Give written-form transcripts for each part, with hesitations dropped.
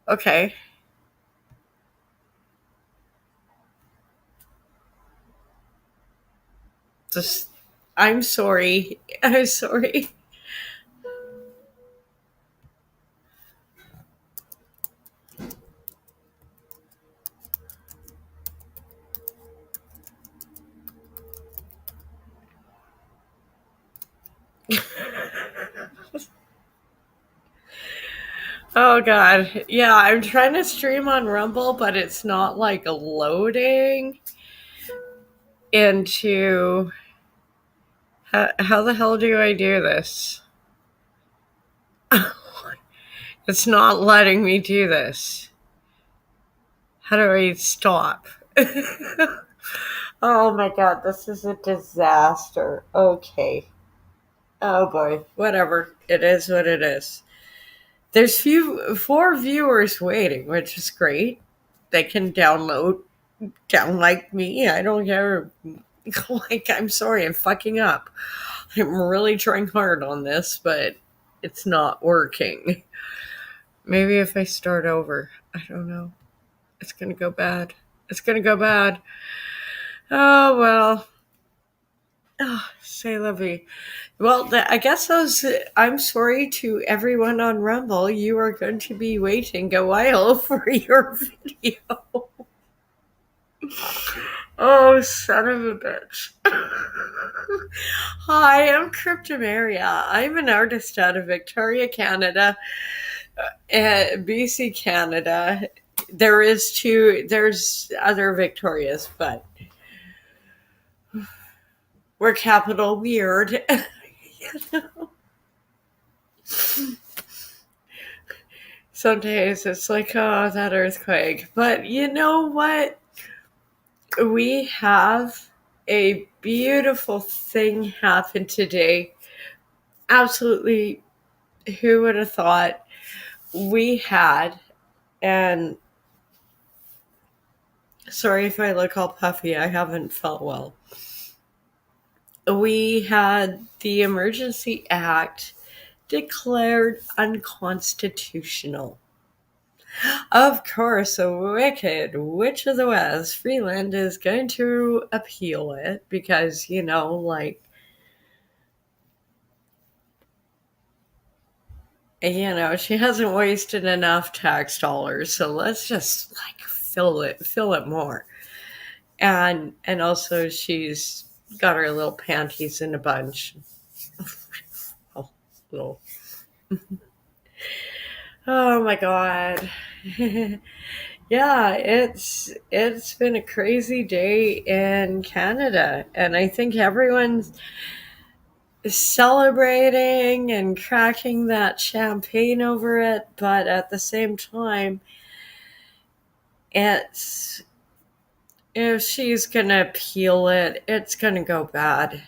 Okay. Just, I'm sorry. I'm sorry. Oh god. Yeah, I'm trying to stream on Rumble, but it's not like loading into how the hell do I do this? It's not letting me do this. How do I stop? Oh my god, this is a disaster. Okay. Oh boy. Whatever. It is what it is. There's four viewers waiting, which is great. They can down like me. I don't care. Like, I'm sorry, I'm fucking up. I'm really trying hard on this, but it's not working. Maybe if I start over, I don't know. It's gonna go bad. It's gonna go bad. Oh well. Oh, say la vie. Well, I guess those. I'm sorry to everyone on Rumble. You are going to be waiting a while for your video. Oh, son of a bitch. Hi, I'm Cryptomaria. I'm an artist out of Victoria, Canada, BC, Canada. There's other Victorias, but we're capital weird. You know? Some days it's like, oh, that earthquake. But you know what? We have a beautiful thing happen today. Absolutely, who would have thought we had, and sorry if I look all puffy, I haven't felt well. We had the Emergency Act declared unconstitutional. Of course, a wicked witch of the West, Freeland, is going to appeal it because, she hasn't wasted enough tax dollars, so let's just like fill it more. And also she's got her little panties in a bunch. Oh, little. Oh my god. Yeah, it's been a crazy day in Canada, and I think everyone's celebrating and cracking that champagne over it, but at the same time, it's if she's gonna appeal it, it's gonna go bad.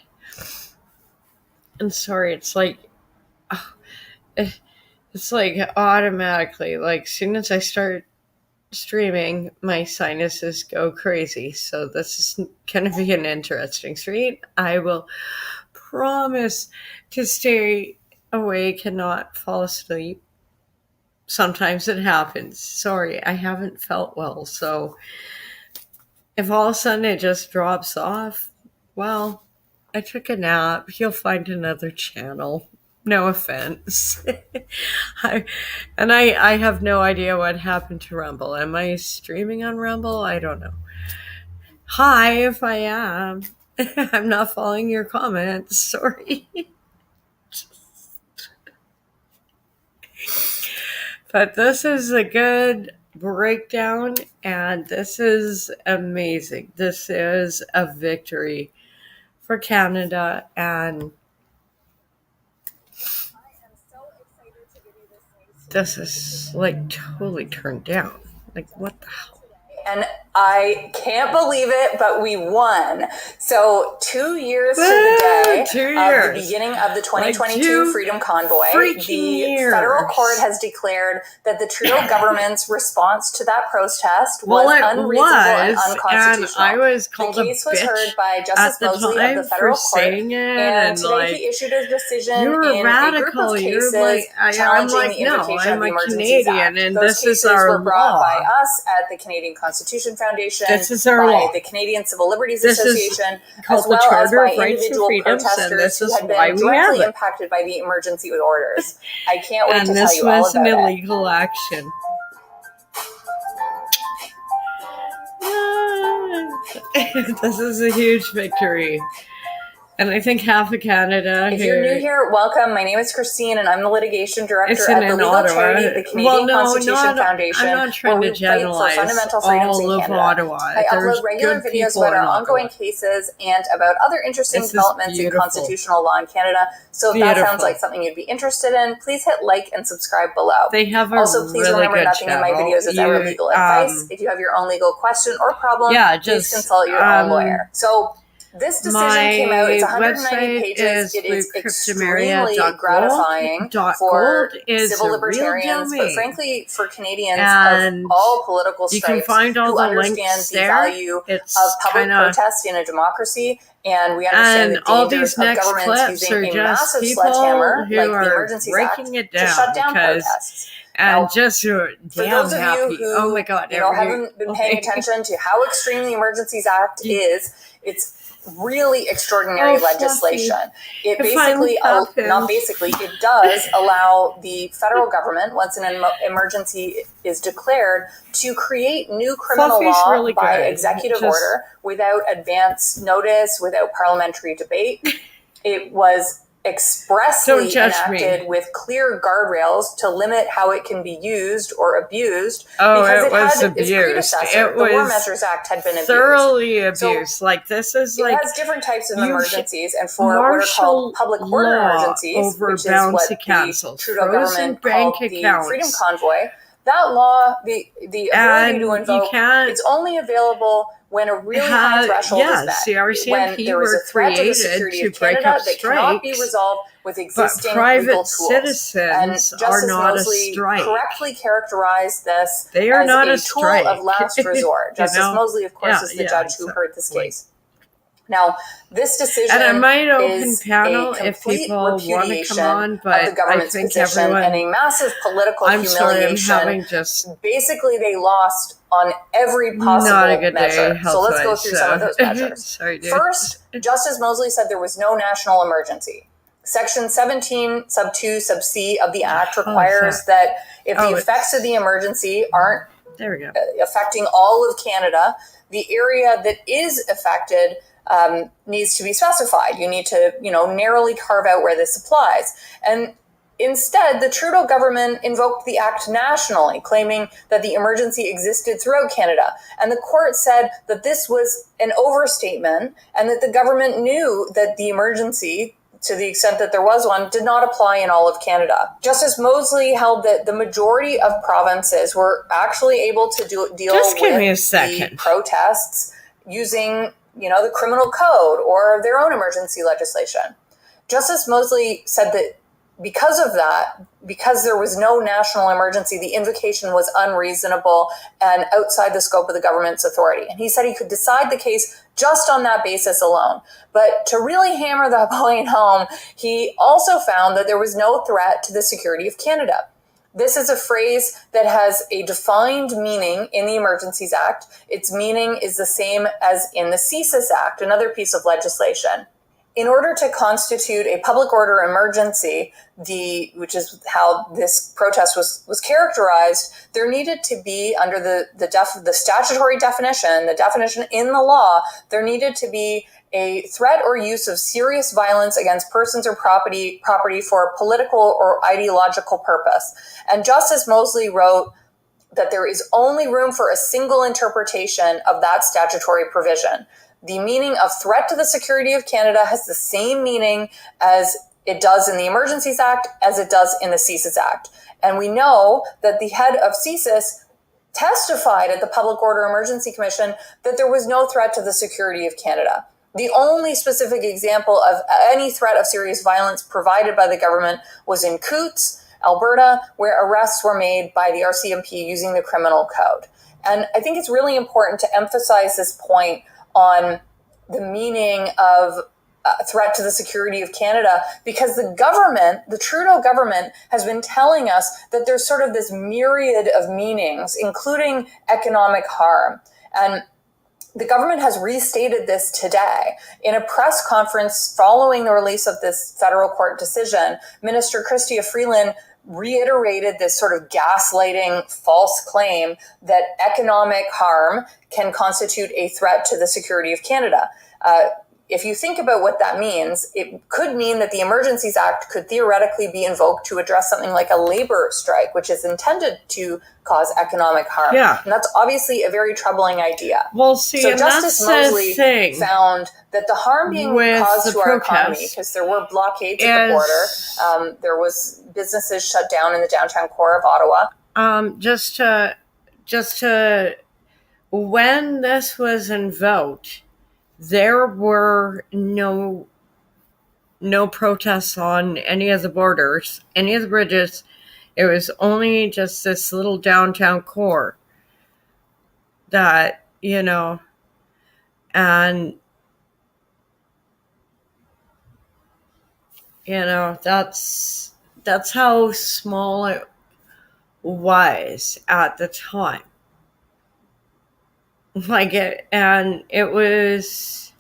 And sorry, it's like automatically, like soon as I start streaming, my sinuses go crazy. So this is gonna be an interesting stream. I will promise to stay awake and not fall asleep. Sometimes it happens. Sorry, I haven't felt well. So if all of a sudden it just drops off, well, I took a nap. You'll find another channel. No offense. I, I have no idea what happened to Rumble. Am I streaming on Rumble? I don't know. Hi, if I am. I'm not following your comments. Sorry. But this is a good breakdown, and this is amazing. This is a victory for Canada, and this is like totally turned down. Like, what the hell? And I can't believe it, but we won. So 2 years to the day of the beginning of the 2022 Freedom Convoy, the federal court has declared that the Trudeau government's response to that protest was unreasonable and unconstitutional. The case was heard by Justice Mosley of the federal court, and today he issued a decision in a group of cases challenging the invocation of the Emergencies Act. Those cases were brought by us at the Canadian Constitution Foundation, by the Canadian Civil Liberties Association, as well as by individual protesters who had been directly impacted by the emergency orders. I can't wait to tell you all about it. And this was an illegal action. This is a huge victory. And I think half of Canada. If you're new here, welcome. My name is Christine, and I'm the litigation director at the legal charity, the Canadian Constitution Foundation, I'm not trying to generalize for fundamental freedoms in Canada. Ottawa. I upload regular videos about our ongoing cases and about other interesting developments in constitutional law in Canada. So if that sounds like something you'd be interested in, please hit like and subscribe below. They have also, please really remember nothing channel. in my videos is ever legal advice. If you have your own legal question or problem, please consult your own lawyer. So this decision came out. It's 190 pages. It is extremely gratifying for civil libertarians, but frankly for Canadians of all political stripes who understand the value of public protest in a democracy. And we understand the dangers of governments using a massive sledgehammer like the Emergencies Act to shut down protests. And now, just for those of you who oh my God, haven't been paying attention to how extreme the Emergencies Act is, it's really extraordinary legislation. It basically, it does allow the federal government, once an emergency is declared, to create new criminal law by executive order without advance notice, without parliamentary debate. It was expressly enacted with clear guardrails to limit how it can be used or abused because it was abused. Its predecessor, the War Measures Act, had been thoroughly abused. So this is it has different types of emergencies, and for what are called public order emergencies, which is what the Trudeau government called the Freedom Convoy, that law, the ability to invoke, it's only available when a really high threshold is met, when there is a threat to the security of Canada that cannot be resolved with existing legal tools. And Justice Mosley correctly characterized this as a tool of last resort. Justice Mosley, of course, is the judge who heard this case. Now, this decision is a complete repudiation of the government's position and a massive political humiliation. Basically, they lost on every possible measure. So let's go through some of those measures. First, Justice Mosley said there was no national emergency. Section 17, sub 2, sub C of the Act requires that if the effects of the emergency aren't affecting all of Canada, the area that is affected needs to be specified. You need to, narrowly carve out where this applies. And instead, the Trudeau government invoked the Act nationally, claiming that the emergency existed throughout Canada. And the court said that this was an overstatement and that the government knew that the emergency, to the extent that there was one, did not apply in all of Canada. Justice Mosley held that the majority of provinces were actually able to deal with the protests using the criminal code or their own emergency legislation. Justice Mosley said that because of that, because there was no national emergency, the invocation was unreasonable and outside the scope of the government's authority. And he said he could decide the case just on that basis alone. But to really hammer the point home, he also found that there was no threat to the security of Canada. This is a phrase that has a defined meaning in the Emergencies Act. Its meaning is the same as in the CSIS Act, another piece of legislation. In order to constitute a public order emergency, which is how this protest was characterized, there needed to be, under the statutory definition, the definition in the law, there needed to be a threat or use of serious violence against persons or property for a political or ideological purpose. And Justice Mosley wrote that there is only room for a single interpretation of that statutory provision. The meaning of threat to the security of Canada has the same meaning as it does in the Emergencies Act as it does in the CSIS Act. And we know that the head of CSIS testified at the Public Order Emergency Commission that there was no threat to the security of Canada. The only specific example of any threat of serious violence provided by the government was in Coutts, Alberta, where arrests were made by the RCMP using the criminal code. And I think it's really important to emphasize this point on the meaning of threat to the security of Canada, because the government, the Trudeau government, has been telling us that there's sort of this myriad of meanings, including economic harm. And the government has restated this today. In a press conference following the release of this federal court decision, Minister Chrystia Freeland reiterated this sort of gaslighting false claim that economic harm can constitute a threat to the security of Canada. If you think about what that means, it could mean that the Emergencies Act could theoretically be invoked to address something like a labor strike, which is intended to cause economic harm. Yeah. And that's obviously a very troubling idea. Well, see, so and Justice that's Mosley the thing found that the harm being caused to our economy, because there were blockades at the border, there was businesses shut down in the downtown core of Ottawa. Just to, when this was invoked, there were no protests on any of the borders, any of the bridges. It was only just this little downtown core that, and, that's how small it was at the time. It was,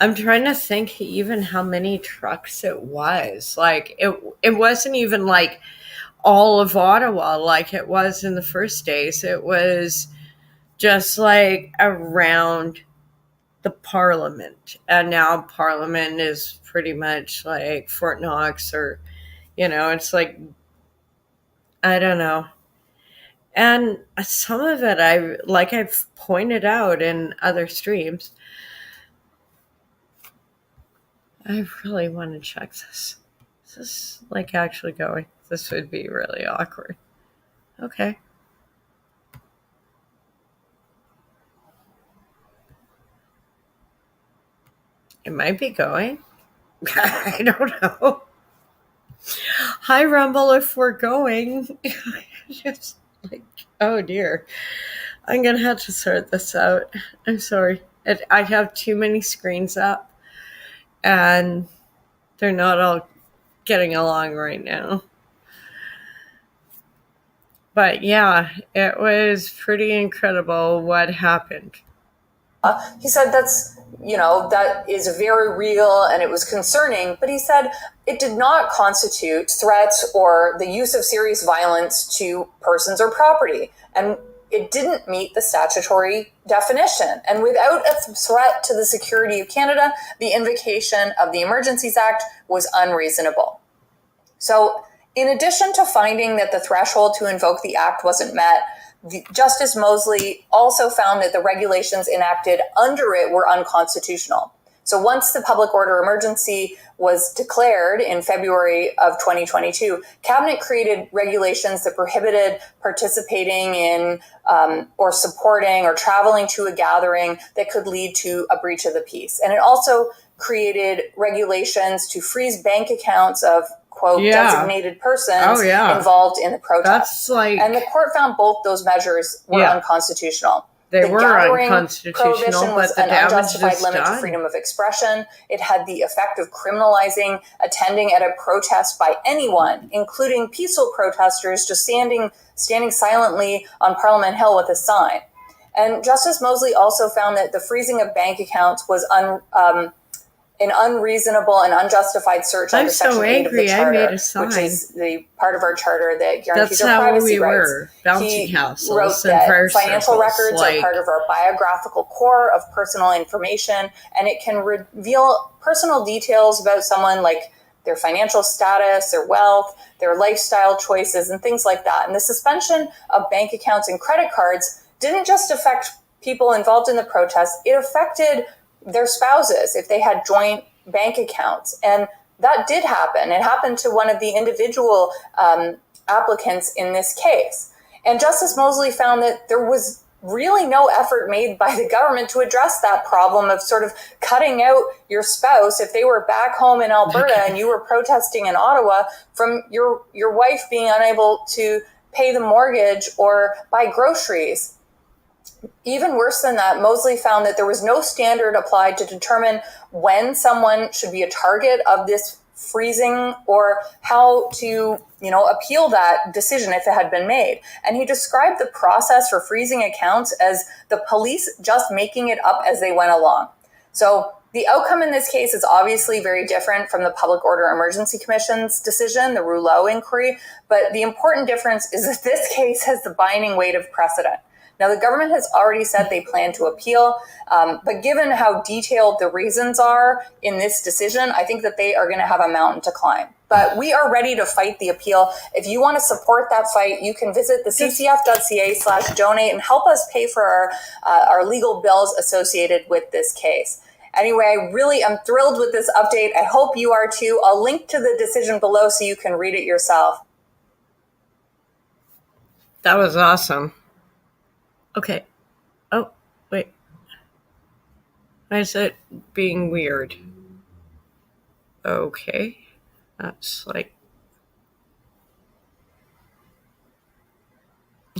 I'm trying to think even how many trucks it was. It wasn't even like all of Ottawa like it was in the first days. It was just like around the Parliament. And now Parliament is pretty much like Fort Knox, or, it's like, I don't know. And some of it, I've pointed out in other streams, I really want to check this. Is this actually going? This would be really awkward. Okay. It might be going. I don't know. Hi, Rumble, if we're going. Just oh dear. I'm going to have to sort this out. I'm sorry. I have too many screens up, and they're not all getting along right now. But yeah, it was pretty incredible what happened. He said that is very real and it was concerning, but he said it did not constitute threats or the use of serious violence to persons or property. And it didn't meet the statutory definition. And without a threat to the security of Canada, the invocation of the Emergencies Act was unreasonable. So in addition to finding that the threshold to invoke the act wasn't met, Justice Mosley also found that the regulations enacted under it were unconstitutional. So once the public order emergency was declared in February of 2022, Cabinet created regulations that prohibited participating in or supporting or traveling to a gathering that could lead to a breach of the peace. And it also created regulations to freeze bank accounts of quote, designated persons involved in the protest. And the court found both those measures were unconstitutional. They were unconstitutional, prohibition was an unjustified limit to freedom of expression. It had the effect of criminalizing attending at a protest by anyone, including peaceful protesters just standing silently on Parliament Hill with a sign. And Justice Mosley also found that the freezing of bank accounts was an unreasonable and unjustified search under Section 8 of the Charter, which is the part of our Charter that guarantees our privacy rights. Bouncy houses wrote that financial records are part of our biographical core of personal information, and it can reveal personal details about someone, like their financial status, their wealth, their lifestyle choices, and things like that. And the suspension of bank accounts and credit cards didn't just affect people involved in the protest, it affected their spouses if they had joint bank accounts. And that did happen. It happened to one of the individual applicants in this case. And Justice Mosley found that there was really no effort made by the government to address that problem of sort of cutting out your spouse if they were back home in Alberta and you were protesting in Ottawa from your wife being unable to pay the mortgage or buy groceries. Even worse than that, Mosley found that there was no standard applied to determine when someone should be a target of this freezing or how to, appeal that decision if it had been made. And he described the process for freezing accounts as the police just making it up as they went along. So the outcome in this case is obviously very different from the Public Order Emergency Commission's decision, the Rouleau inquiry, but the important difference is that this case has the binding weight of precedent. Now, the government has already said they plan to appeal, but given how detailed the reasons are in this decision, I think that they are going to have a mountain to climb. But we are ready to fight the appeal. If you want to support that fight, you can visit the ccf.ca/donate and help us pay for our legal bills associated with this case. Anyway, I really am thrilled with this update. I hope you are too. I'll link to the decision below so you can read it yourself. That was awesome. Okay. Oh, wait. Why is it being weird? Okay. That's like...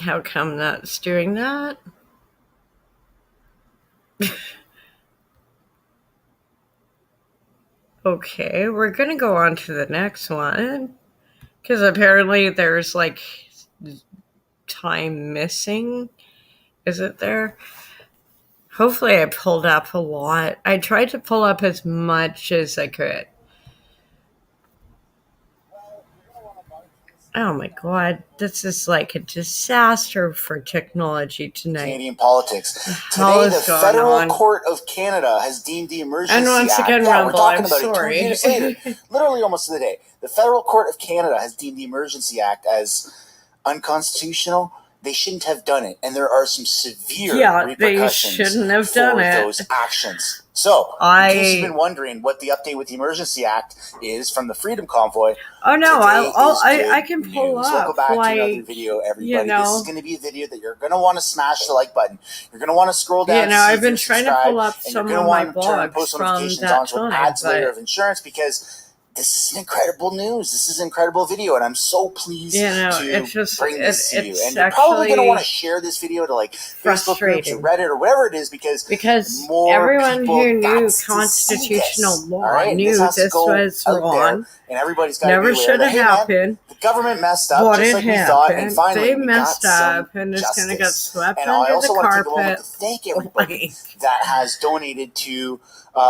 How come that's doing that? Okay, we're going to go on to the next one. Because apparently there's like time missing. Is it there? Hopefully I pulled up a lot. I tried to pull up as much as I could. Oh my God, this is like a disaster for technology tonight. Canadian politics. Today, the Federal Court of Canada has deemed the Emergency Act. And once again, we're talking about sorry. it 2 years later, literally almost to the day. The Federal Court of Canada has deemed the Emergency Act as unconstitutional. They shouldn't have done it, and there are some severe repercussions they shouldn't have done for it. those actions. So, in case you've been wondering what the update with the Emergency Act is from the Freedom Convoy, oh no, I can pull news. up. We'll go back to another video, everybody. This is going to be a video that you're going to want to smash the like button. You're going to want to scroll down. I've been trying to pull up some of my blogs post from notifications that on to an adds layer of insurance because this is incredible news. This is an incredible video, and I'm so pleased to bring this to you. And you're probably going to want to share this video to like Facebook groups or Reddit or whatever it is because more everyone people who knew constitutional law knew this was wrong. And everybody's got never to be aware should have happened. The government messed up, just like we thought, and finally they messed up, and it's going to get swept under the carpet. And I also want to take a moment to thank everybody that has donated to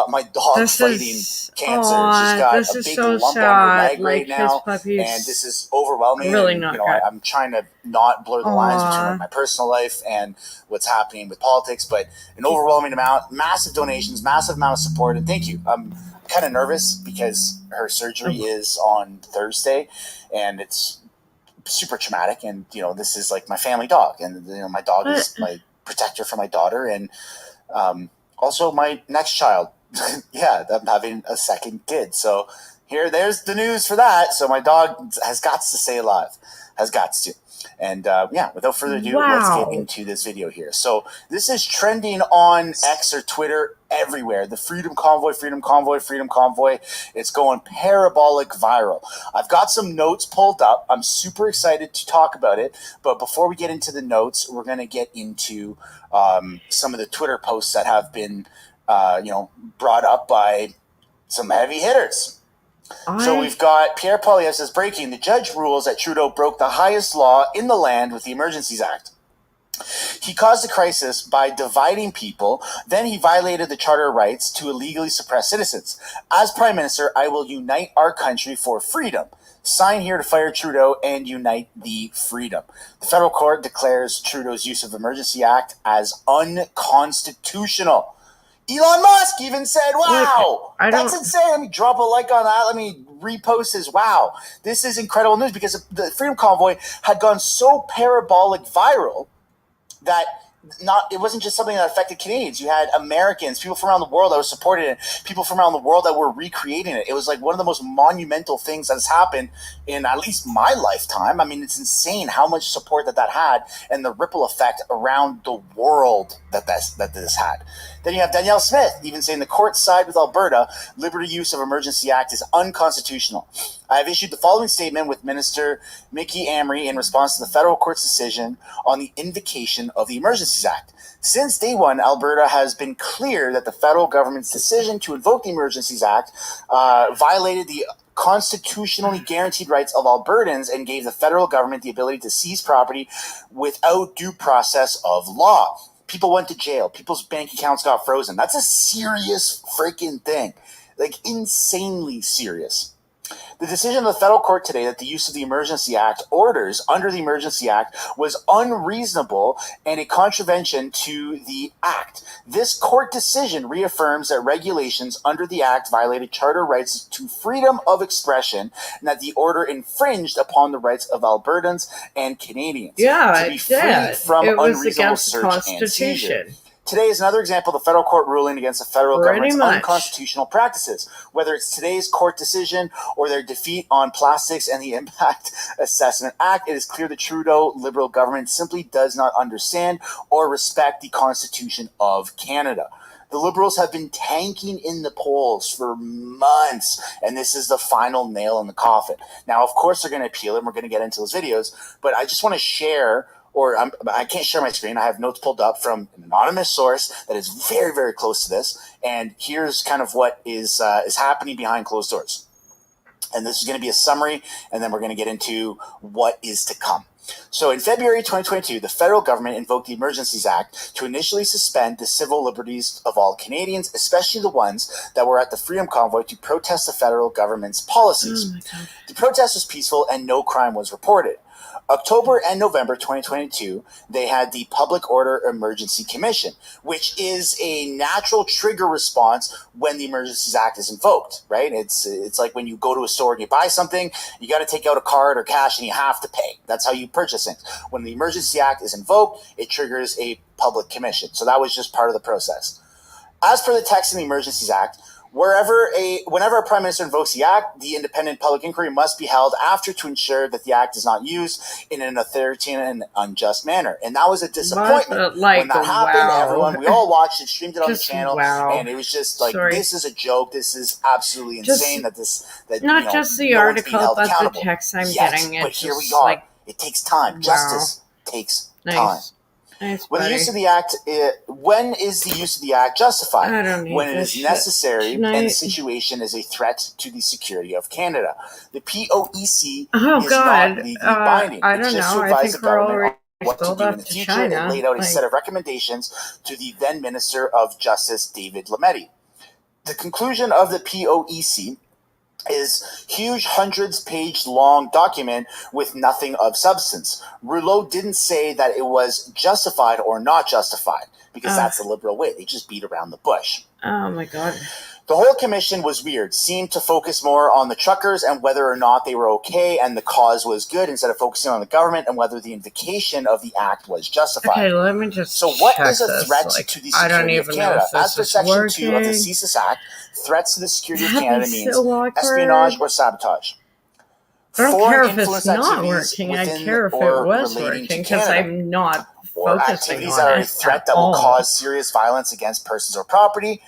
my dog fighting cancer. She's got a big lump on her leg right now, and this is overwhelming. Really not good. I'm trying to not blur the lines between my personal life and what's happening with politics, but an overwhelming amount, massive donations, massive amount of support, and thank you. I'm kind of nervous because her surgery is on Thursday, and it's super traumatic. And this is like my family dog, and my dog is my protector for my daughter, and also my next child. Yeah, I'm having a second kid. So there's the news for that. So my dog has got to stay alive, has got to. And without further ado, let's get into this video here. So this is trending on X or Twitter everywhere. The Freedom Convoy, Freedom Convoy, Freedom Convoy. It's going parabolic viral. I've got some notes pulled up. I'm super excited to talk about it. But before we get into the notes, we're going to get into some of the Twitter posts that have been, brought up by some heavy hitters. So we've got Pierre Poilievre says, breaking, the judge rules that Trudeau broke the highest law in the land with the Emergencies Act. He caused a crisis by dividing people. Then he violated the Charter rights to illegally suppress citizens. As Prime Minister, I will unite our country for freedom. Sign here to fire Trudeau and unite the freedom. The federal court declares Trudeau's use of Emergency Act as unconstitutional. Elon Musk even said, wow, that's insane. Let me drop a like on that. Let me repost his wow. This is incredible news because the Freedom Convoy had gone so parabolic viral that it wasn't just something that affected Canadians. You had Americans, people from around the world that were supporting it, people from around the world that were recreating it. It was like one of the most monumental things that has happened in at least my lifetime. I mean, it's insane how much support that had and the ripple effect around the world that this had. Then you have Danielle Smith even saying the court side with Alberta, Liberty Use of Emergency Act is unconstitutional. I have issued the following statement with Minister Mickey Amory in response to the federal court's decision on the invocation of the Emergencies Act. Since day one, Alberta has been clear that the federal government's decision to invoke the Emergencies Act violated the constitutionally guaranteed rights of Albertans and gave the federal government the ability to seize property without due process of law. People went to jail. People's bank accounts got frozen. That's a serious freaking thing. Like, insanely serious. The decision of the federal court today that the use of the Emergency Act orders under the Emergency Act was unreasonable and a contravention to the Act. This court decision reaffirms that regulations under the Act violated charter rights to freedom of expression and that the order infringed upon the rights of Albertans and Canadians to be free from unreasonable search and seizure. Today is another example of the federal court ruling against the federal government's unconstitutional practices. Whether it's today's court decision or their defeat on plastics and the Impact Assessment Act, it is clear the Trudeau Liberal government simply does not understand or respect the Constitution of Canada. The Liberals have been tanking in the polls for months, and this is the final nail in the coffin. Now, of course, they're going to appeal it, and we're going to get into those videos, but I just want to share I can't share my screen. I have notes pulled up from an anonymous source that is very, very close to this. And here's kind of what is happening behind closed doors. And this is going to be a summary, and then we're going to get into what is to come. So in February 2022, the federal government invoked the Emergencies Act to initially suspend the civil liberties of all Canadians, especially the ones that were at the Freedom Convoy to protest the federal government's policies. The protest was peaceful and no crime was reported. October and November 2022, they had the Public Order Emergency Commission, which is a natural trigger response when the Emergencies Act is invoked, right? It's like when you go to a store and you buy something, you got to take out a card or cash and you have to pay. That's how you purchase things. When the Emergency Act is invoked, it triggers a public commission. So that was just part of the process. As per the text in the Emergencies Act, whenever a prime minister invokes the act, the independent public inquiry must be held after to ensure that the act is not used in an authoritarian and unjust manner. And that was a disappointment when that happened. We all watched it, streamed it on the channel, and it was just like, this is a joke. This is absolutely insane. Not just the article, but the text I'm getting. But here we are. It takes time. Justice takes time. When the use of the act, when is the use of the act justified? When it is necessary and the situation is a threat to the security of Canada. The POEC is not legally binding. It's just to advise the government on what to do in the future and laid out a set of recommendations to the then Minister of Justice, David Lametti. The conclusion of the POEC is huge hundreds-page long document with nothing of substance. Rouleau didn't say that it was justified or not justified because that's the Liberal way. They just beat around the bush. Oh, my God. The whole commission was weird, seemed to focus more on the truckers and whether or not they were okay and the cause was good instead of focusing on the government and whether the invocation of the act was justified. Okay, let me just So what is a threat to the security of Canada? As per Section 2 of the CSIS Act, threats to the security of Canada means espionage or sabotage. I don't care if it's not working. I care if it was working because I'm not focusing on it. Or activities that are a threat that will cause serious violence against persons or property.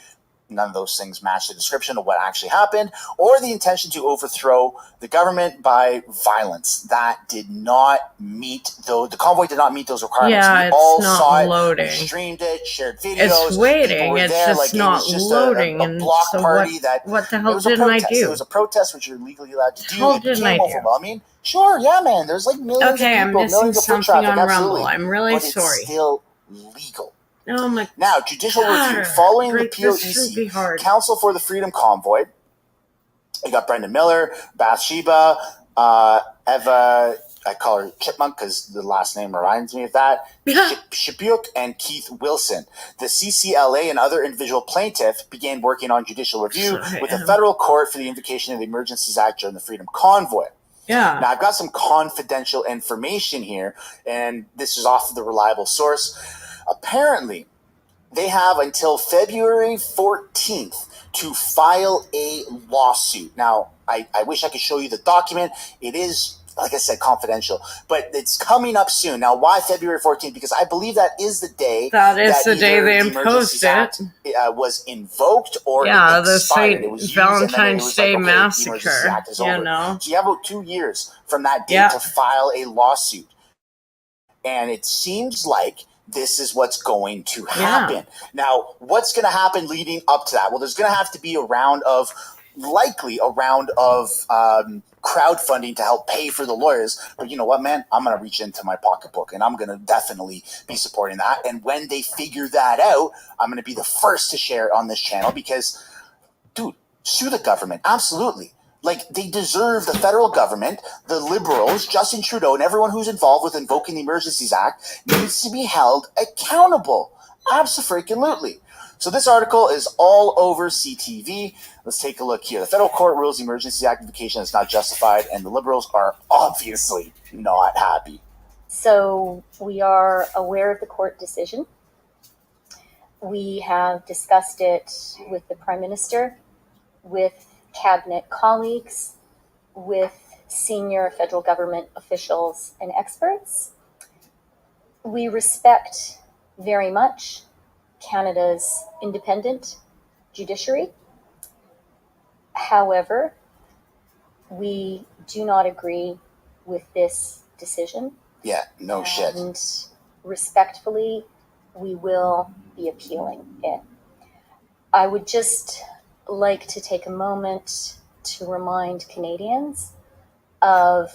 None of those things match the description of what actually happened, or the intention to overthrow the government by violence. That did not meet, though the convoy did not meet those requirements. Yeah, we all saw it, we streamed it, shared videos. It's waiting. It's there. just not loading. A block party what the hell didn't I do? It was a protest, which you're legally allowed to do. What the hell didn't I do? Overwhelming. Sure, yeah, man. There's like millions of people, I'm missing something on Rumble. I'm really sorry. It's still legal. Oh my Now, judicial review. Following the POEC, Council for the Freedom Convoy, you got Brendan Miller, Bathsheba, Eva, I call her Chipmunk because the last name reminds me of that, Shipiuk, and Keith Wilson. The CCLA and other individual plaintiffs began working on judicial review with the federal court for the invocation of the Emergencies Act during the Freedom Convoy. Yeah. Now, I've got some confidential information here, and this is off of the reliable source. Apparently, they have until February 14th to file a lawsuit. Now, I wish I could show you the document. It is, like I said, confidential, but it's coming up soon. Now, why February 14th? Because I believe that is the day that the day they imposed it. Was invoked or it expired. It was used, Valentine's Day like, okay, massacre. So you have about 2 years from that date to file a lawsuit. And it seems like this is what's going to happen. Yeah. Now, what's going to happen leading up to that? Well, there's going to have to be likely a round of crowdfunding to help pay for the lawyers. But you know what, man? I'm going to reach into my pocketbook and I'm going to definitely be supporting that. And when they figure that out, I'm going to be the first to share it on this channel because, dude, sue the government. Absolutely. Like, they deserve, the federal government, the Liberals, Justin Trudeau, and everyone who's involved with invoking the Emergencies Act needs to be held accountable. Absolutely. So this article is all over CTV. Let's take a look here. The federal court rules the Emergencies Act invocation is not justified, and the Liberals are obviously not happy. So we are aware of the court decision. We have discussed it with the Prime Minister, with cabinet colleagues, with senior federal government officials and experts. We respect very much Canada's independent judiciary. However, we do not agree with this decision. Yeah, no shit. And respectfully, we will be appealing it. I would just like to take a moment to remind Canadians of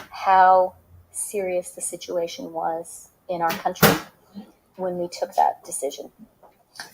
how serious the situation was in our country when we took that decision.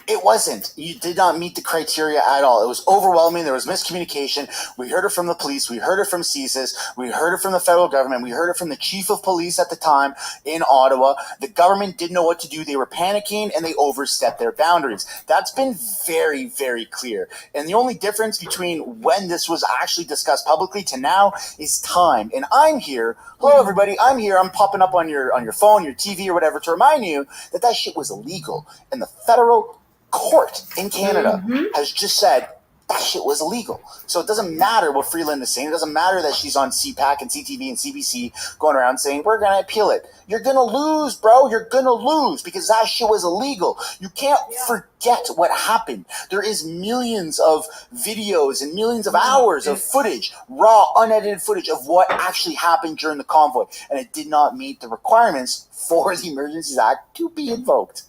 It wasn't. You did not meet the criteria at all. It was overwhelming. There was miscommunication. We heard it from the police. We heard it from CSIS. We heard it from the federal government. We heard it from the chief of police at the time in Ottawa. The government didn't know what to do. They were panicking and they overstepped their boundaries. That's been very, very clear. And the only difference between when this was actually discussed publicly to now is time. And I'm here. Hello, everybody. I'm here. I'm popping up on your phone, your TV, or whatever to remind you that that shit was illegal. And the federal court in Canada has just said that shit was illegal. So it doesn't matter what Freeland is saying. It doesn't matter that she's on CPAC and CTV and CBC going around saying, we're going to appeal it. You're going to lose, bro. You're going to lose because that shit was illegal. You can't forget what happened. There is millions of videos and millions of hours of footage, raw, unedited footage of what actually happened during the convoy. And it did not meet the requirements for the Emergencies Act to be invoked.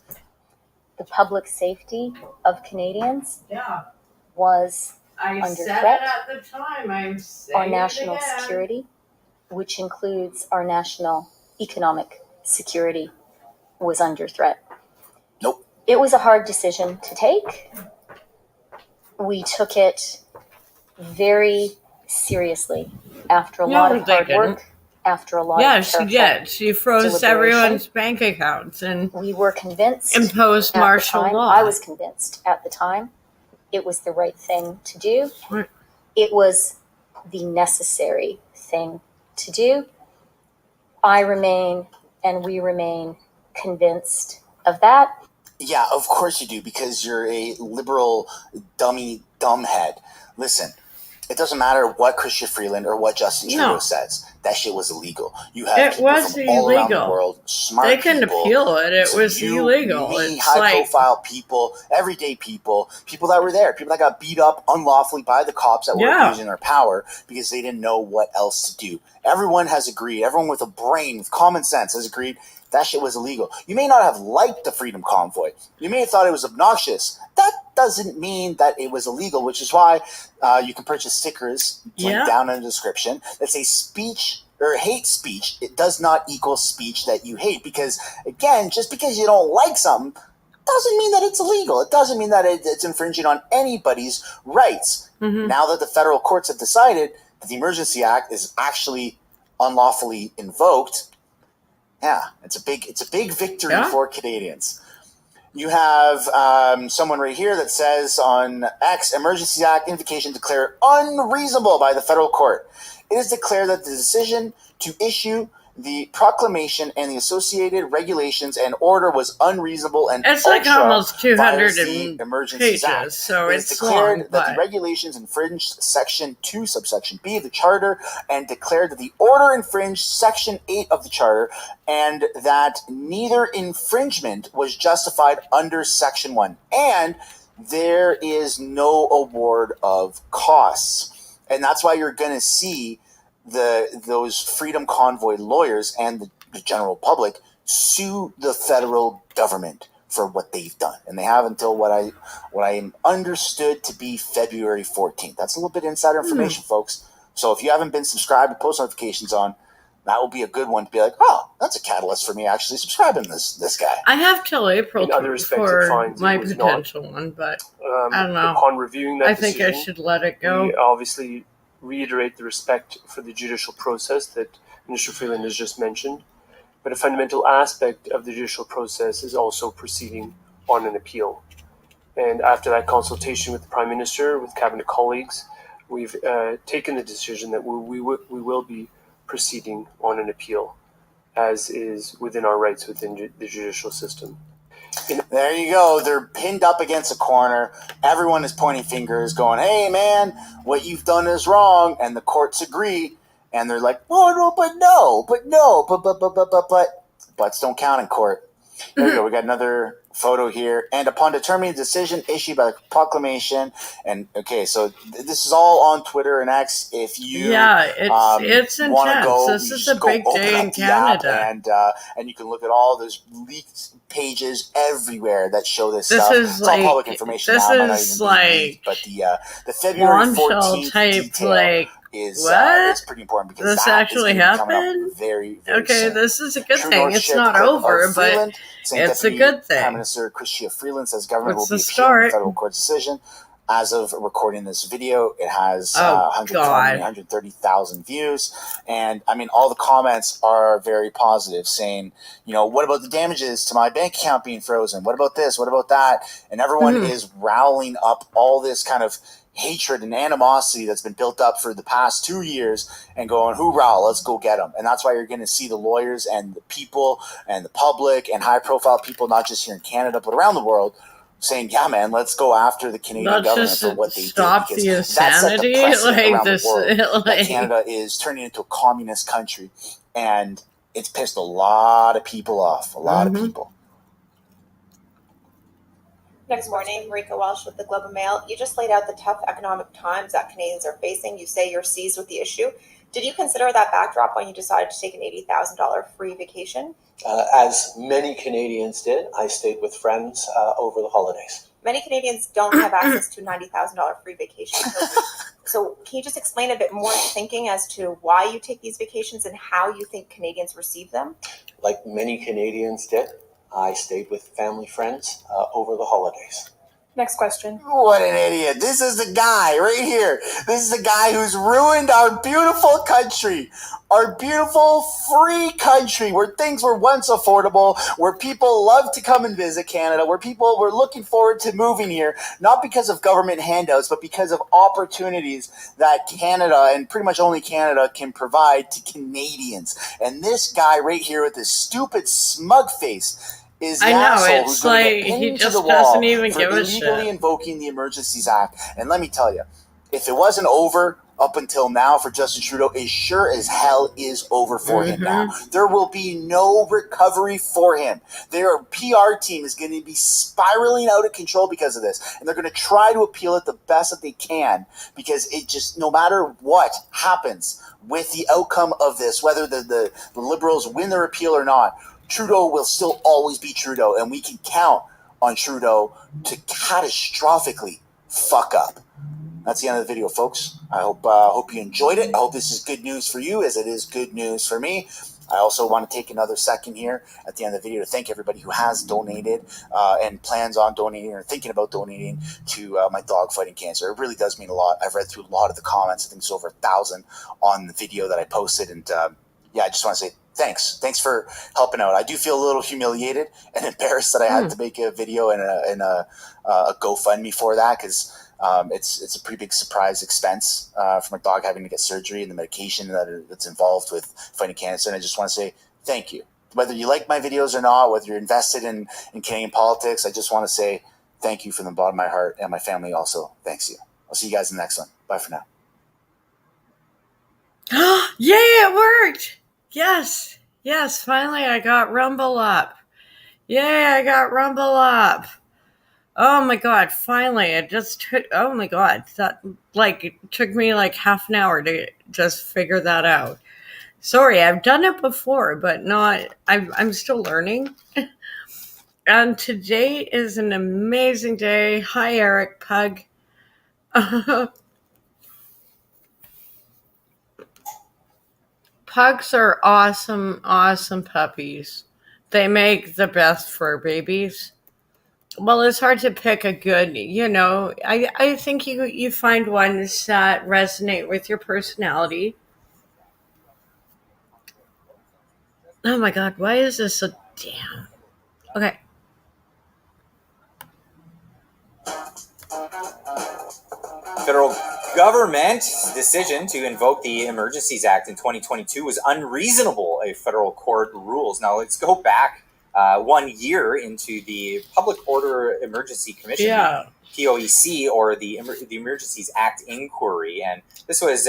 The public safety of Canadians was under threat. It at the time. I'm saying our national security, which includes our national economic security, was under threat. Nope. It was a hard decision to take. We took it very seriously after a lot of hard work. After a lot of she did. She froze everyone's bank accounts and we were convinced imposed martial law. I was convinced at the time it was the right thing to do. It was the necessary thing to do. I remain and we remain convinced of that. Yeah, of course you do, because you're a liberal dumbhead. Listen, it doesn't matter what Chrystia Freeland or what Justin Trudeau says. That shit was illegal. You have people from all around the world, smart people. They can appeal it. It was illegal. Me, high-profile people, everyday people that were there, people that got beat up unlawfully by the cops that were using their power because they didn't know what else to do. Everyone has agreed. Everyone with a brain, with common sense has agreed that shit was illegal. You may not have liked the Freedom Convoy. You may have thought it was obnoxious. That doesn't mean that it was illegal, which is why you can purchase stickers down in the description that say speech or hate speech. It does not equal speech that you hate, because, again, just because you don't like something doesn't mean that it's illegal. It doesn't mean that it's infringing on anybody's rights. Now that the federal courts have decided that the Emergency Act is actually unlawfully invoked, it's a big victory for Canadians. You have someone right here that says on X, Emergency Act invocation declared unreasonable by the federal court. It is declared that the decision to issue the proclamation and the associated regulations and order was unreasonable and it's like almost 200 Emergencies pages, Act. so It is it's declared long, that the regulations infringed Section 2, subsection B of the Charter, and declared that the order infringed Section 8 of the Charter, and that neither infringement was justified under Section 1. And there is no award of costs. And that's why you're going to see those Freedom Convoy lawyers and the general public sue the federal government for what they've done. And they have until what I understood to be February 14th. That's a little bit insider information, folks. So if you haven't been subscribed to post notifications on, that will be a good one to be like, oh, that's a catalyst for me actually subscribing this guy. I have till April for my potential one, but I don't know. Upon reviewing that decision, I should let it go. We obviously reiterate the respect for the judicial process that Minister Freeland has just mentioned, but a fundamental aspect of the judicial process is also proceeding on an appeal. And after that consultation with the Prime Minister, with Cabinet colleagues, we've taken the decision that we will be proceeding on an appeal, as is within our rights within the judicial system. There you go. They're pinned up against a corner. Everyone is pointing fingers, going, hey, man, what you've done is wrong. And the courts agree. And they're like, buts don't count in court. There we go. We got another photo here. And upon determining the decision issued by the proclamation, and okay, so this is all on Twitter and X. If you it's intense. Go, this is a big day in Canada, and you can look at all those leaked pages everywhere that show this stuff. It's all public information now. This is like, but the February 14th type detail is pretty important because this actually happened. Very, very soon. This is a good thing. It's not over, but it's a good thing. Prime Minister Chrystia Freeland says government will be appealing the federal court decision. As of recording this video, it has 130,000 views. And I mean, all the comments are very positive, saying, you know, what about the damages to my bank account being frozen? What about this? What about that? And everyone is rallying up all this kind of hatred and animosity that's been built up for the past 2 years and going, hoorah, let's go get them. And that's why you're going to see the lawyers and the people and the public and high profile people, not just here in Canada, but around the world, saying, yeah, man, let's go after the Canadian government for what they did. Stop the insanity. That Canada is turning into a communist country. And it's pissed a lot of people off. A lot of people. Next morning, Marika Welsh with the Globe and Mail. You just laid out the tough economic times that Canadians are facing. You say you're seized with the issue. Did you consider that backdrop when you decided to take an $80,000 free vacation? As many Canadians did, I stayed with friends over the holidays. Many Canadians don't have access to $90,000 free vacation. So can you just explain a bit more thinking as to why you take these vacations and how you think Canadians receive them? Like many Canadians did, I stayed with family friends over the holidays. Next question. What an idiot. This is the guy right here. This is the guy who's ruined our beautiful country. Our beautiful free country where things were once affordable, where people love to come and visit Canada, where people were looking forward to moving here, not because of government handouts, but because of opportunities that Canada and pretty much only Canada can provide to Canadians. And this guy right here with this stupid smug face is I know, it's like he just doesn't even give a shit. Illegally invoking the Emergencies Act. And let me tell you, if it wasn't over up until now for Justin Trudeau, it sure as hell is over for him now. There will be no recovery for him. Their PR team is going to be spiraling out of control because of this. And they're going to try to appeal it the best that they can because it just, no matter what happens with the outcome of this, whether the Liberals win their appeal or not, Trudeau will still always be Trudeau, and we can count on Trudeau to catastrophically fuck up. That's the end of the video, folks. I hope you enjoyed it. I hope this is good news for you, as it is good news for me. I also want to take another second here at the end of the video to thank everybody who has donated and plans on donating or thinking about donating to my dog fighting cancer. It really does mean a lot. I've read through a lot of the comments. I think it's over 1,000 on the video that I posted, and I just want to say thanks. Thanks for helping out. I do feel a little humiliated and embarrassed that I had to make a video and a GoFundMe for that because It's a pretty big surprise expense for my dog having to get surgery and the medication that's involved with fighting cancer. And I just want to say thank you. Whether you like my videos or not, whether you're invested in Canadian politics, I just want to say thank you from the bottom of my heart, and my family also thanks you. I'll see you guys in the next one. Bye for now. Yay, it worked! Yes, finally I got Rumble up. Yay, I got Rumble up. Oh my god, finally. It just took, oh my god, that, it took me half an hour to just figure that out. Sorry, I've done it before, but I'm still learning. And today is an amazing day. Hi, Eric Pug. Pugs are awesome, awesome puppies. They make the best fur babies. Well, it's hard to pick a good, I think you find ones that resonate with your personality. Oh my god, why is this so damn? Okay. Federal government's decision to invoke the Emergencies Act in 2022 was unreasonable, a federal court rules. Now let's go back 1 year into the Public Order Emergency Commission, POEC, or the Emergencies Act inquiry, and this was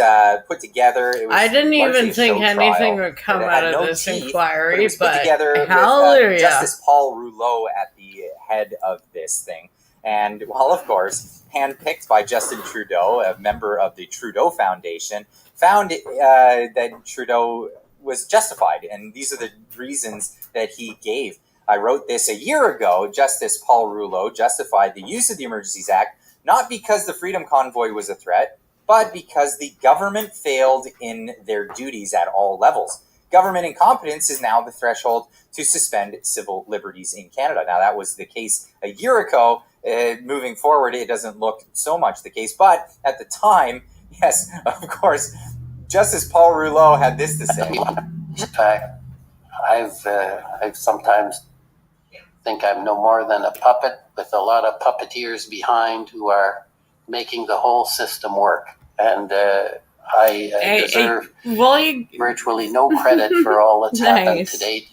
put together. It was I didn't even think anything would come out of this inquiry, but it was put together hallelujah. With Justice Paul Rouleau at the head of this thing. And, well, of course, handpicked by Justin Trudeau, a member of the Trudeau Foundation, found that Trudeau was justified. And these are the reasons that he gave. I wrote this a year ago. Justice Paul Rouleau justified the use of the Emergencies Act, not because the Freedom Convoy was a threat, but because the government failed in their duties at all levels. Government incompetence is now the threshold to suspend civil liberties in Canada. Now, that was the case a year ago. Moving forward, it doesn't look so much the case. But at the time, yes, of course, Justice Paul Rouleau had this to say. In fact, I've sometimes think I'm no more than a puppet with a lot of puppeteers behind who are making the whole system work. And I deserve virtually no credit for all that's happened to date.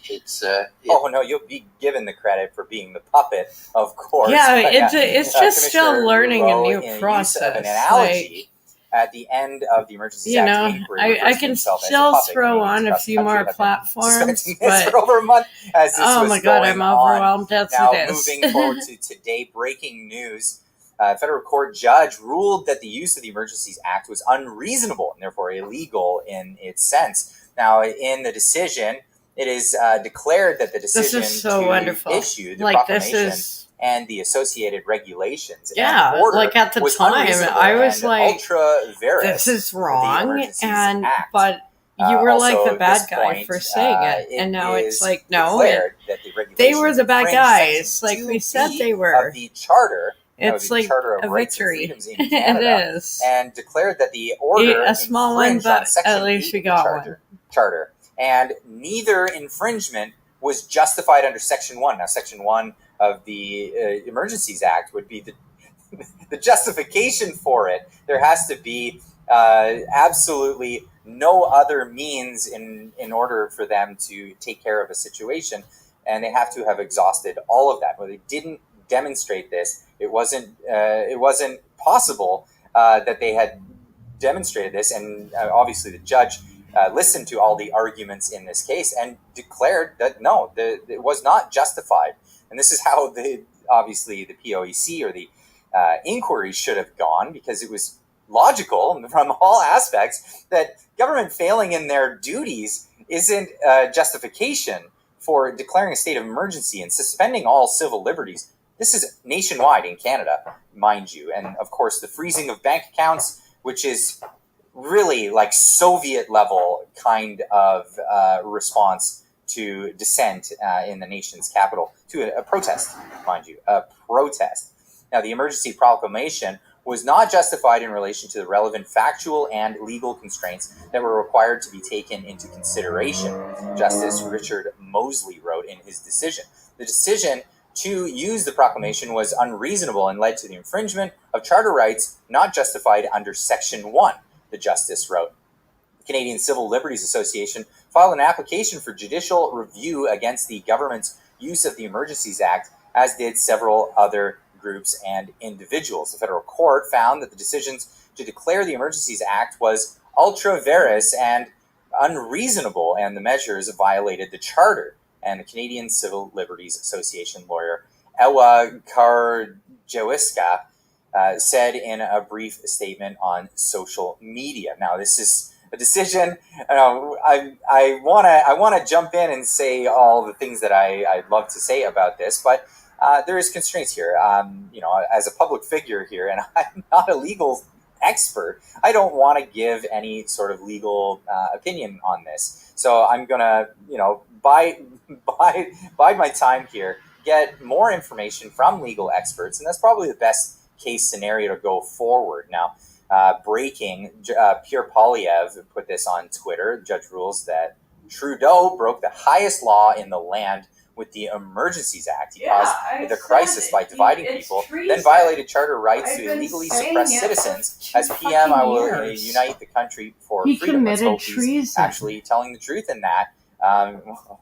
Oh no, you'll be given the credit for being the puppet, of course. Yeah, it's just still learning Rouleau, a new process. Use of an analogy at the end of the Emergency Act inquiry, I can still throw on a few more platforms, but for over a month as this oh my god, I'm overwhelmed. That's now, it is. Moving forward to today, breaking news. A federal court judge ruled that the use of the Emergencies Act was unreasonable and therefore illegal in its sense. Now, in the decision, it is declared that the decision to issue the proclamation and the associated regulations and order at the time, I was like, this is wrong, but you were the bad guy for saying it, and now it's no, they were the bad guys, we said they were. Of the charter. It's the Charter of a Rights victory. And Freedoms in Canada, it is. And declared that the order a small one, but at least we got charter. And neither infringement was justified under Section 1. Now, Section 1 of the Emergencies Act would be the justification for it. There has to be absolutely no other means in order for them to take care of a situation, and they have to have exhausted all of that. Well, they didn't demonstrate this. It wasn't possible that they had demonstrated this, and obviously the judge listened to all the arguments in this case and declared that no, it was not justified. And this is how obviously the POEC or the inquiry should have gone, because it was logical from all aspects that government failing in their duties isn't justification for declaring a state of emergency and suspending all civil liberties. This is nationwide in Canada, mind you. And of course, the freezing of bank accounts, which is really Soviet level kind of response to dissent in the nation's capital, to a protest, mind you, a protest. Now, the emergency proclamation was not justified in relation to the relevant factual and legal constraints that were required to be taken into consideration, Justice Richard Mosley wrote in his decision. The decision to use the proclamation was unreasonable and led to the infringement of charter rights not justified under Section 1, the justice wrote. The Canadian Civil Liberties Association filed an application for judicial review against the government's use of the Emergencies Act, as did several other groups and individuals. The federal court found that the decisions to declare the Emergencies Act was ultra vires and unreasonable, and the measures violated the charter. And the Canadian Civil Liberties Association lawyer Ewa Kardziewska said in a brief statement on social media. Now, this is a decision. I want to jump in and say all the things that I'd love to say about this, but there is constraints here. As a public figure here, and I'm not a legal expert, I don't want to give any sort of legal opinion on this. So I'm gonna, bide my time here, get more information from legal experts, and that's probably the best case scenario to go forward. Now, breaking, Pierre Poilievre put this on Twitter. The judge rules that Trudeau broke the highest law in the land with the Emergencies Act. He caused the crisis by dividing people, then violated charter rights to illegally suppress citizens. As PM, I will unite the country for freedom. Let's hope he's actually telling the truth in that.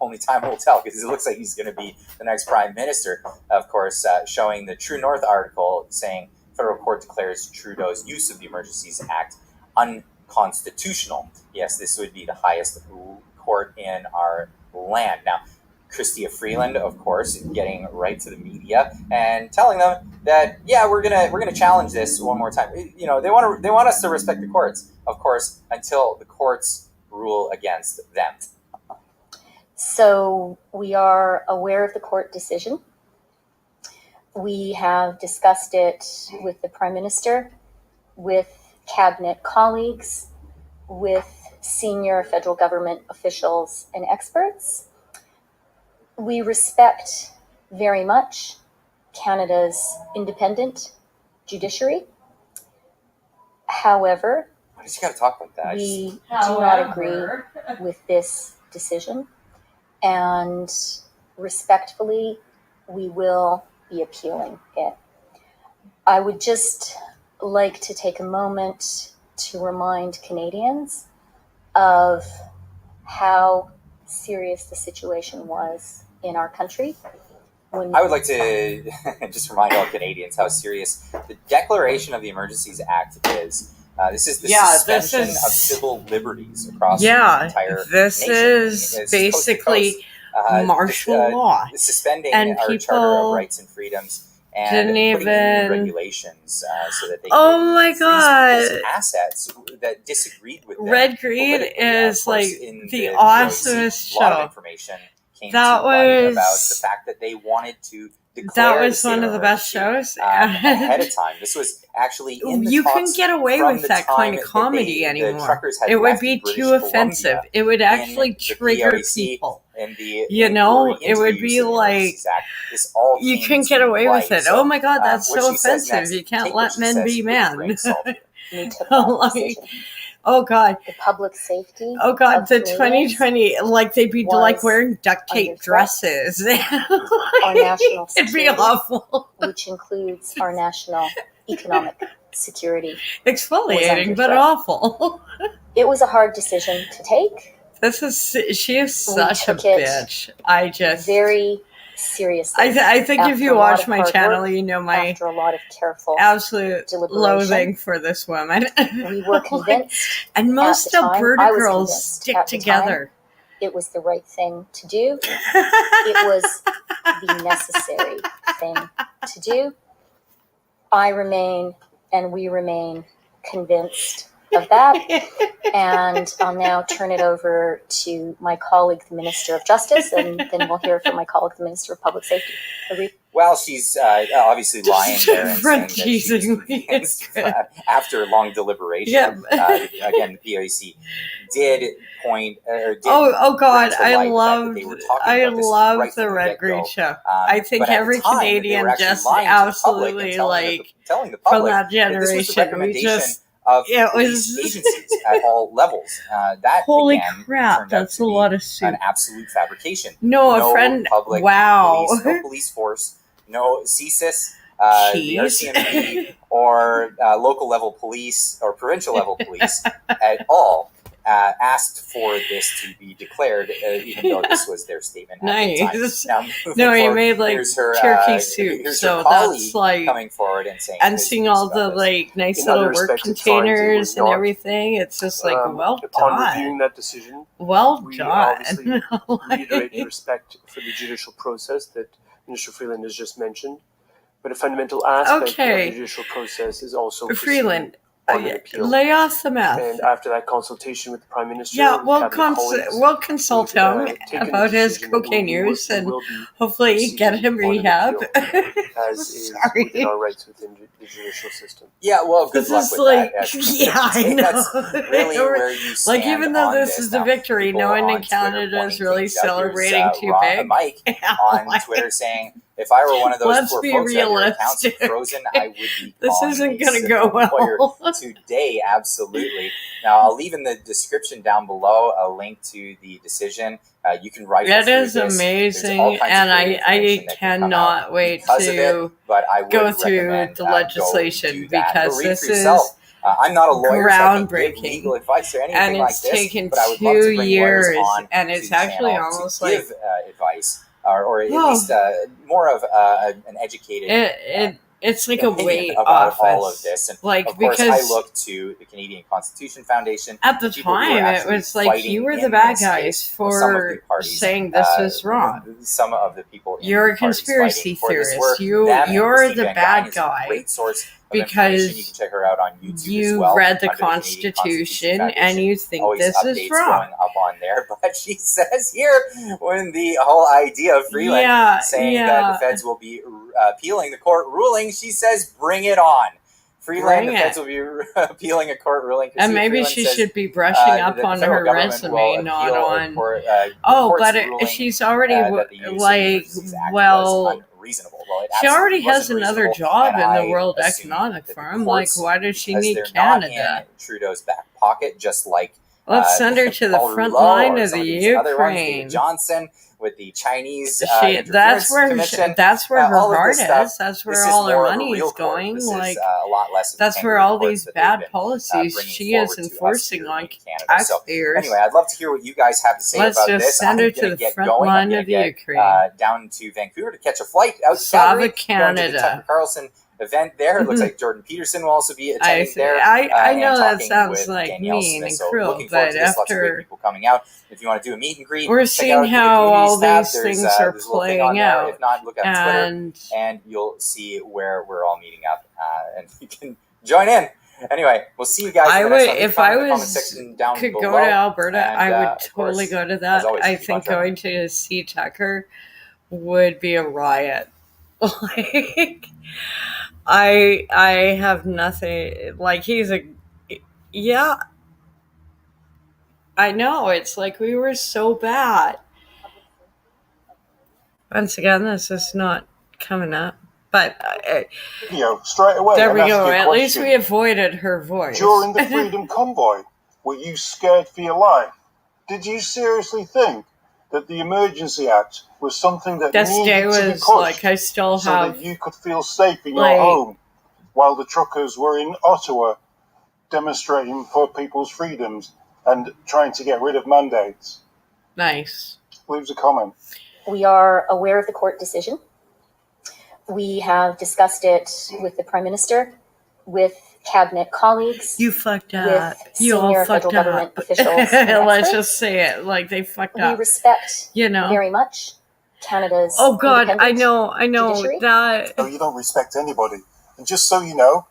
Only time will tell, because it looks like he's going to be the next prime minister. Of course, showing the True North article saying federal court declares Trudeau's use of the Emergencies Act unconstitutional. Yes, this would be the highest court in our land. Now, Chrystia Freeland, of course, getting right to the media and telling them that, we're gonna challenge this one more time. They want us to respect the courts, of course, until the courts rule against them. So we are aware of the court decision. We have discussed it with the Prime Minister, with cabinet colleagues, with senior federal government officials and experts. We respect very much Canada's independent judiciary. However, why does you got to talk about that? We do not agree with this decision, and respectfully, we will be appealing it. I would just like to take a moment to remind Canadians of how serious the situation was in our country. I would like to just remind all Canadians how serious the declaration of the Emergencies Act is. This is the suspension of civil liberties across the entire nation. This is basically martial law. Suspending and our Charter of Rights and Freedoms and putting in regulations so that they can freeze assets that disagreed with them. Red Green is like the awesomest show. A lot of information came to light about the fact that they wanted to declare that was one of the best shows ahead of time. This was actually in the you couldn't get away with that kind of comedy anymore. It would be too offensive. It would actually trigger people. It would be like you couldn't get away with it. Oh my God, that's so offensive. You can't let men be men. Oh God. The public safety. Oh God, the 2020, like they'd be like wearing duct tape dresses. Our national security, it'd be awful. Which includes our national economic security. Exfoliating, but awful. It was a hard decision to take. She is such a bitch. I just very seriously. I think if you watch my channel, you know my after a lot of careful absolute loathing for this woman. We were convinced, and most Alberta girls stick together. It was the right thing to do. It was the necessary thing to do. I remain, and we remain, convinced of that. And I'll now turn it over to my colleague, the Minister of Justice, and then we'll hear from my colleague, the Minister of Public Safety. Well, she's obviously lying there and saying that she's after long deliberation. Again, the POC did point. Oh God, I love the Red Green Show. I think every Canadian just absolutely telling the public from that generation. We just. It was agencies at all levels. That holy again, crap! That's a lot of soup. An absolute fabrication. No, a friend. Public wow. Police, no police force. no CSIS, the RCMP, or local level police or provincial level police at all asked for this to be declared, even though this was their statement at the time. Now, he made like turkey soup, so that's like coming forward and saying, and seeing all the like nice little work containers and everything. It's just like well upon done. reviewing that decision, well we done. obviously reiterate the respect for the judicial process that Minister Freeland has just mentioned. But a fundamental aspect of the judicial process is also Freeland. On an appeal. Lay off the meth. And after that consultation with the Prime Minister, we'll consult him about his cocaine use and hopefully get him rehab. As is within our rights within the judicial system. Yeah, well, good luck with that. I know. That's really where you stand like even though this is a victory, no one in Canada is really celebrating too big. Mike on Twitter saying, if I were one of those poor folks that their accounts are frozen, I would be this isn't going to go well today. Absolutely. Now, I'll leave in the description down below a link to the decision. You can write it is amazing, and I cannot wait to go through the legislation because this is I'm not a lawyer, groundbreaking, so legal advice or anything and like it's this, taken but I would love to 2 bring years, on and it's actually almost like give advice. Or at least more of an educated it's like a weight about off all of this. And like of course, because I look to the Canadian Constitution Foundation. At the time, it was like you were the bad guys for saying this is wrong. Some of the people you're a conspiracy theorist. You're the bad guy. Great source because you can check her out on YouTube you read the Constitution and you think this is wrong. Going up on there, but she says here when the whole idea of Freeland saying that the feds will be appealing the court ruling, she says, "Bring it on." Freeland, the feds will be appealing a court ruling. And maybe she should be brushing up on her resume, not on. But she's already reasonable. She already has another job in the World Economic Forum. Like, why does she need Canada? Not in Trudeau's back pocket, just like let's send her to the front line of the Ukraine. Johnson with the Chinese. That's where her heart is. That's where all her money is going. Like a lot less. That's where all these bad policies she is enforcing on taxpayers. Anyway, I'd love to hear what you guys have to say about this. Let's just send her to the front line of the Ukraine. Down to Vancouver to catch a flight out Slavic Canada. Tucker Carlson event there. It looks like Jordan Peterson will also be attending there. I know that sounds like mean and cruel, but after people coming out, if you want to do a meet and greet, we're seeing how all these things are playing out. If not, look up Twitter and you'll see where we're all meeting up, and you can join in. Anyway, we'll see you guys. If I could go to Alberta, I would totally go to that. I think going to see Tucker would be a riot. Like, I have nothing. Like, I know. It's like we were so bad. Once again, this is not coming up. But straight away. There we go. At least we avoided her voice. During the Freedom Convoy, were you scared for your life? Did you seriously think that the Emergency Act was something that needed to be pushed like I still so have, that you could feel safe in your home while the truckers were in Ottawa demonstrating for people's freedoms and trying to get rid of mandates? Nice. Leaves a comment. We are aware of the court decision. We have discussed it with the Prime Minister, with cabinet colleagues. You fucked up. You all fucked government up. Officials. Let's just say it. Like, they fucked up. We respect very much Canada's I know judiciary. that. No, you don't respect anybody. And just so you know,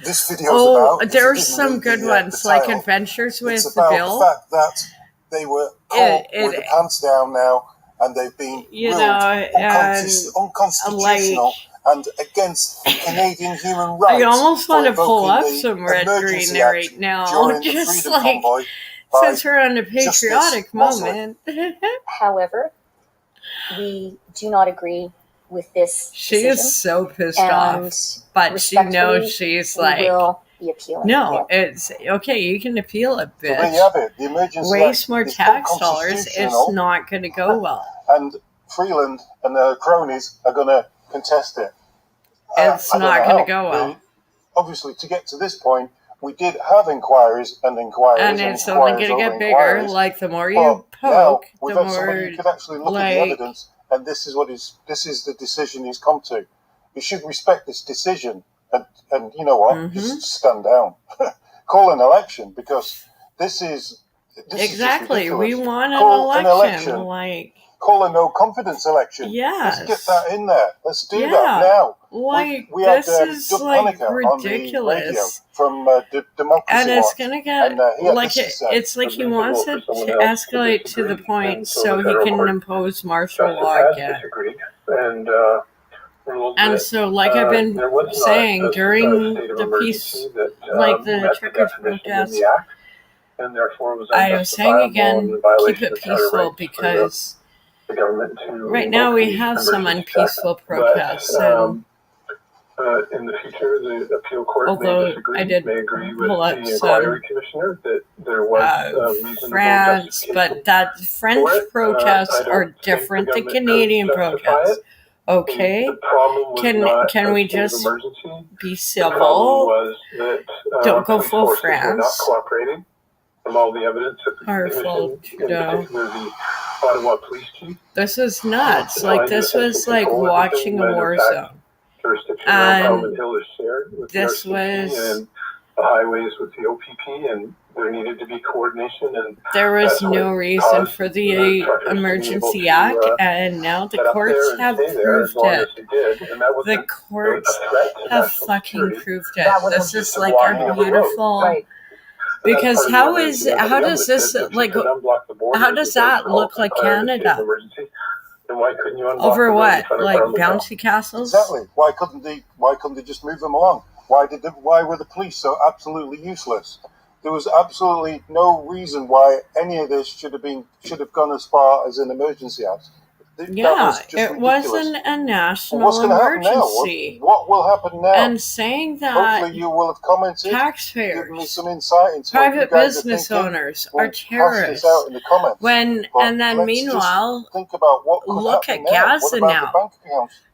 this video is about. There's some good ones, like Adventures with the Bill. The fact that they were caught with the pants down now, and they've been ruled unconstitutional and against Canadian human rights. I almost want to pull up some Red Green right now, just like since we're on a patriotic moment. However, we do not agree with this She is so pissed off, but she knows she's like, will be appealing. No, it's okay. You can appeal it, bitch. So there you have it. The Emergency Waste more tax dollars. It's not going to go well. And Freeland and their cronies are going to contest it. It's not going to go well. Obviously, to get to this point, we did have inquiries, and it's only going to get bigger. Like the more you poke, we've the had somebody who could actually look at the evidence, and this is the decision he's come to. You should respect this decision, and you know what? Just stand down, call an election, because this is exactly. We want an election. Call a no confidence election. Yes. Let's get that in there. Let's do that now. We this had is Doug ridiculous. On the radio from Democracy and it's Watch, gonna get it's like he wants it to escalate to the point so he can impose martial law again. And so, like I've been saying during the peace, like the truckers' protests, I was saying again, keep it peaceful, because right now we have some unpeaceful protests. And in the future, the appeal court although I did pull up some France, but that French protests are different than Canadian protests. Okay, can we just be civil? Don't go full France. From all the evidence or full Trudeau. The Ottawa police chief. This was nuts. Like, this was like watching a war zone. And this was and the highways with the OPP, and there needed to be coordination, and there was no reason for the Emergency Act, and now the courts have proved it. The courts have fucking proved it. This is like a beautiful. Because how does this like? How does that look like Canada? Over what? Like bouncy castles? Exactly. Why couldn't they just move them along? Why were the police so absolutely useless? There was absolutely no reason why any of this should have gone as far as an emergency act. Yeah, it wasn't a national emergency. What will happen now? And saying that hopefully you will have commented, taxpayers, given me some insight into private business owners are terrorists. Out in the comments. And then meanwhile, think about what could look at now. Gaza now.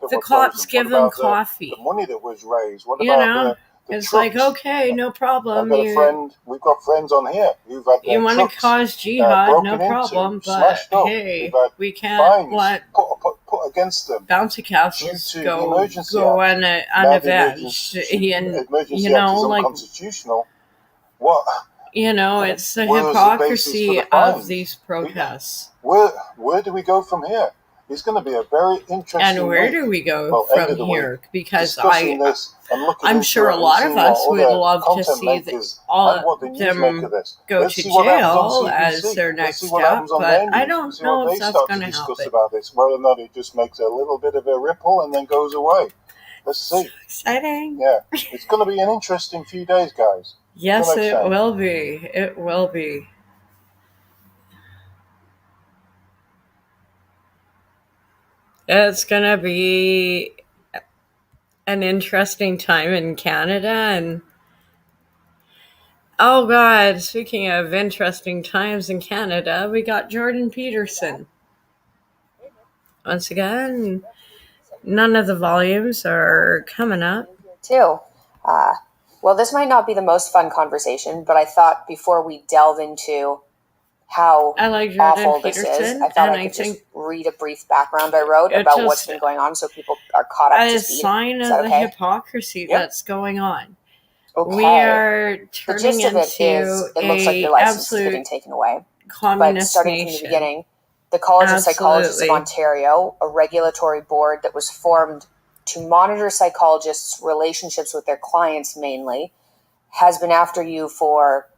The cops give them coffee. The money that was raised. What you about know? It's trucks? Like, okay, no problem. We've got friends on here who've had you want to cause jihad, no problem, but hey, we can't let put against them bouncy castles go unavenged. And, you know, like, unconstitutional. What? You know, it's the hypocrisy of these protests. Where do we go from here? It's going to be a very interesting. And where do we go from here? Because I'm sure a lot of us would love to see all of them go to jail as their next step, but I don't know if that's going to happen. About this, whether or not it just makes a little bit of a ripple and then goes away. Let's see. So exciting. Yeah, it's going to be an interesting few days, guys. Yes, it will be. It will be. It's going to be an interesting time in Canada. And oh God, speaking of interesting times in Canada, we got Jordan Peterson. Once again, none of the volumes are coming up. Too. Well, this might not be the most fun conversation, but I thought before we delve into how awful this is, I thought I could just read a brief background I wrote about what's been going on so people are caught up to speed. A sign of the hypocrisy that's going going on. Okay. We are turning into it looks like your license is getting taken away. But starting from the beginning, the College of Psychologists of Ontario, a regulatory board that was formed to monitor psychologists' relationships with their clients mainly, has been after you for...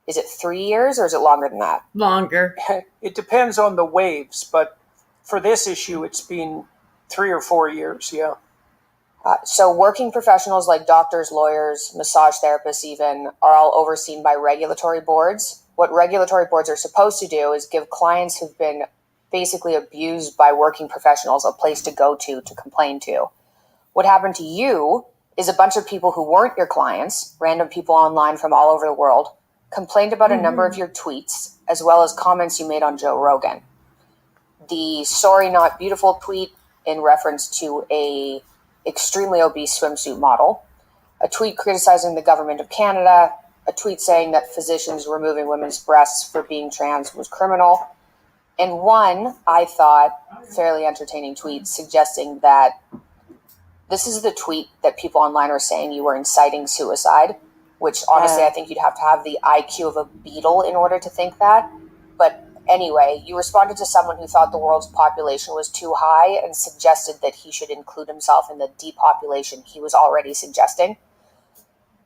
Is it 3 years or is it longer than that? Longer. It depends on the waves, but for this issue, it's been 3 or 4 years, yeah. So working professionals like doctors, lawyers, massage therapists even, are all overseen by regulatory boards. What regulatory boards are supposed to do is give clients who've been basically abused by working professionals a place to go to complain to. What happened to you is a bunch of people who weren't your clients, random people online from all over the world, complained about a number of your tweets, as well as comments you made on Joe Rogan. The sorry not beautiful tweet in reference to a extremely obese swimsuit model, a tweet criticizing the government of Canada, a tweet saying that physicians removing women's breasts for being trans was criminal, and one, I thought, fairly entertaining tweet suggesting that this is the tweet that people online are saying you were inciting suicide, which honestly I think you'd have to have the IQ of a beetle in order to think that. But anyway, you responded to someone who thought the world's population was too high and suggested that he should include himself in the depopulation he was already suggesting.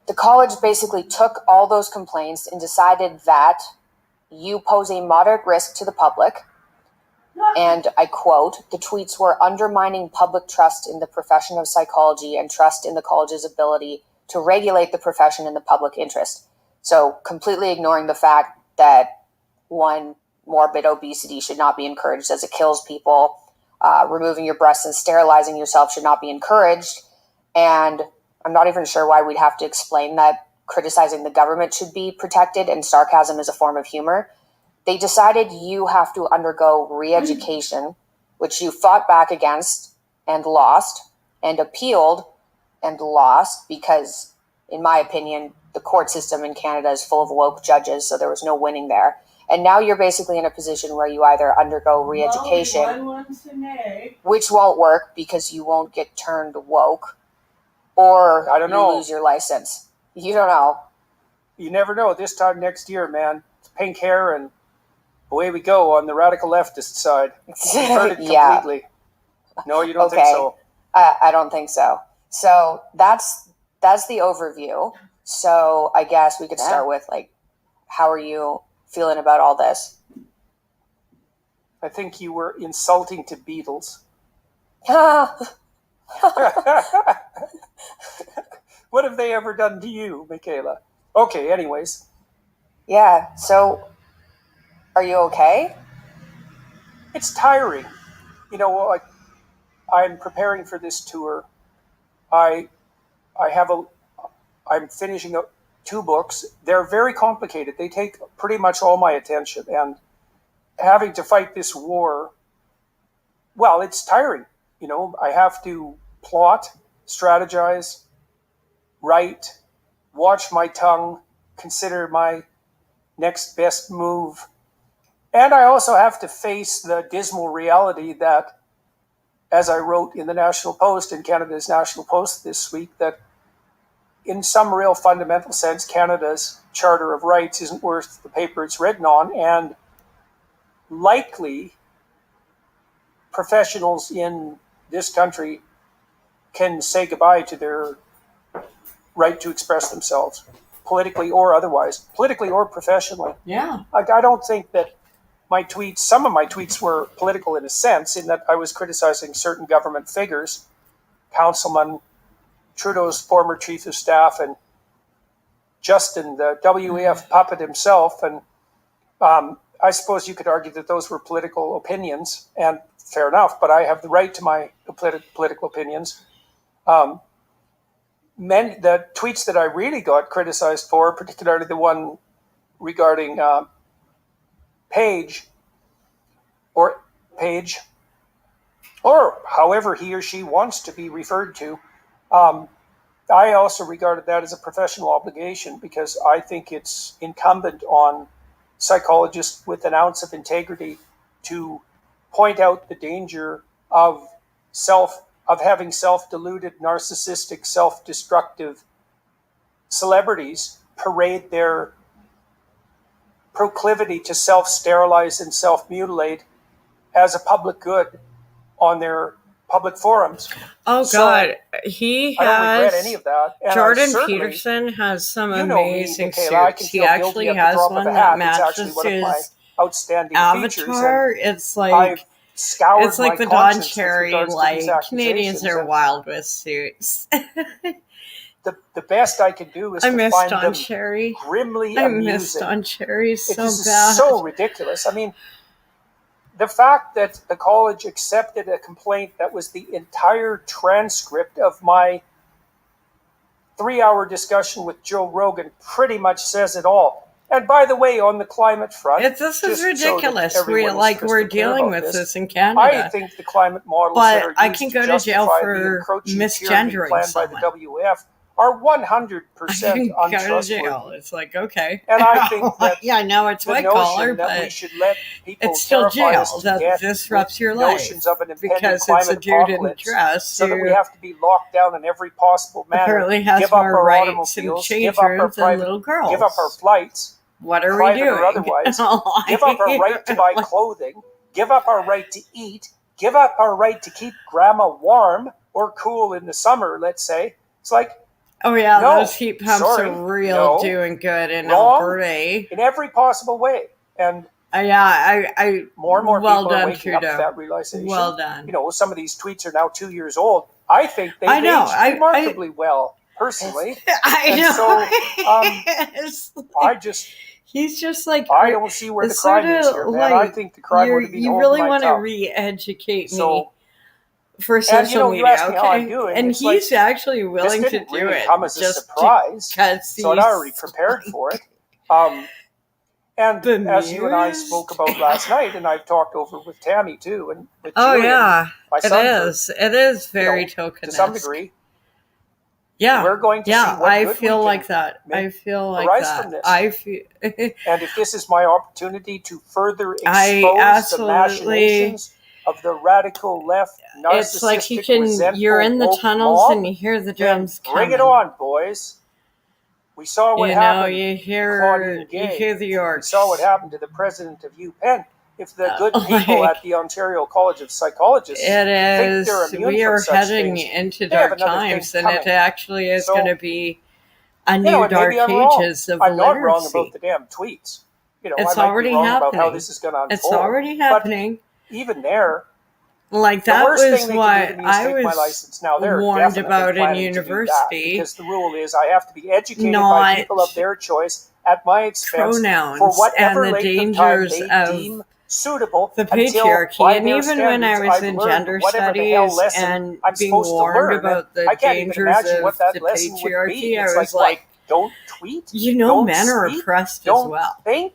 The college basically took all those complaints and decided that you pose a moderate risk to the public. And I quote, the tweets were undermining public trust in the profession of psychology and trust in the college's ability to regulate the profession in the public interest. So completely ignoring the fact that, one, morbid obesity should not be encouraged as it kills people. Removing your breasts and sterilizing yourself should not be encouraged. And I'm not even sure why we'd have to explain that criticizing the government should be protected and sarcasm is a form of humor. They decided you have to undergo re-education, which you fought back against and lost, and appealed and lost because, in my opinion, the court system in Canada is full of woke judges, so there was no winning there. And now you're basically in a position where you either undergo re-education, which won't work because you won't get turned woke, or you lose your license. You don't know. You never know. This time next year, man, it's pink hair and away we go on the radical leftist side. Heard it completely. No, you don't think so? I don't think so. So that's the overview. So I guess we could start with, like, how are you feeling about all this? I think you were insulting to beetles. What have they ever done to you, Michaela? Okay, anyways. Yeah, so are you okay? It's tiring. You know, like, I'm preparing for this tour. I'm finishing up 2 books. They're very complicated. They take pretty much all my attention, and having to fight this war, well, it's tiring. You know, I have to plot, strategize, write, watch my tongue, consider my next best move. And I also have to face the dismal reality that, as I wrote in the National Post, in Canada's National Post this week, that in some real fundamental sense, Canada's Charter of Rights isn't worth the paper it's written on, and likely professionals in this country can say goodbye to their right to express themselves, politically or otherwise, politically or professionally. Yeah. Like, I don't think that some of my tweets were political in a sense, in that I was criticizing certain government figures, Councilman Trudeau's former chief of staff, and Justin, the WEF puppet himself. And I suppose you could argue that those were political opinions, and fair enough, but I have the right to my political opinions. The tweets that I really got criticized for, particularly the one regarding Page, or however he or she wants to be referred to, I also regarded that as a professional obligation, because I think it's incumbent on psychologists with an ounce of integrity to point out the danger of having self-deluded, narcissistic, self-destructive celebrities parade their proclivity to self-sterilize and self-mutilate as a public good on their public forums. Oh, so, God. I don't regret any of that. And Jordan Peterson has some amazing suits. He actually has one that matches his outstanding avatar. It's like the Don Cherry, like, Canadians are wild with suits. The best I can do is to find Don them Cherry. Grimly amusing. I miss Don Cherry so bad. It's so ridiculous. I mean, the fact that the college accepted a complaint that was the entire transcript of my 3-hour discussion with Joe Rogan pretty much says it all. And by the way, on the climate front, this is ridiculous. We're dealing with this in Canada. I think the climate models that are used can go to jail for misgendering planned by the WF are 100% untrustworthy. It's like, okay. And I think that now it's white collar, but we should let people it's still jail that disrupts your life notions of an because it's a dude in a dress so that we have to be locked down in every possible manner. Apparently has give up more our rights and change rooms than little girls. Give up our flights. What are we doing? Or otherwise. Give up our right to buy clothing. Give up our right to eat. Give up our right to keep grandma warm or cool in the summer, let's say. It's like, oh yeah, those heat pumps are doing good in Alberta. In every possible way. And I more and more well people done, are waking Trudeau. up to that realization. Well done. Some of these tweets are now 2 years old. I think they've aged remarkably well, personally. He's just like, I don't see where the crime is here, man. I think the crime would be you really want to re-educate me for social media, asked me how I'm doing. And he's actually willing to do it. Come as a surprise, so I'd already prepared for it. And as you and I spoke about last night, and I've talked over with Tammy too, and with Julian, my son, it is very tokenesque to some degree. Yeah, we're going to see what I feel like that. I feel like that. From this. I feel, and if this is my opportunity to further expose the machinations of the radical left, narcissistic, it's like you're in the tunnels and you hear the drums coming. Bring it on, boys. We saw what happened. You hear the orcs. We saw what happened to the president of UPenn. If the good people at the Ontario College of Psychologists think they're immune we are from such heading things, into dark times, and it actually is going to be a new dark ages of I'm not literacy. wrong about the damn tweets. It's I might already be wrong happening. About how this is going to unfold. It's already happening. But even there, like that was what I was my license. Now, warned about in university. Because the rule is I have to be educated by people of their choice at my expense pronouns for whatever and the length of time dangers they deem suitable, the patriarchy. And even when I was in gender studies and being warned about the dangers of the patriarchy, I was like, don't tweet. Men are oppressed as well. Think.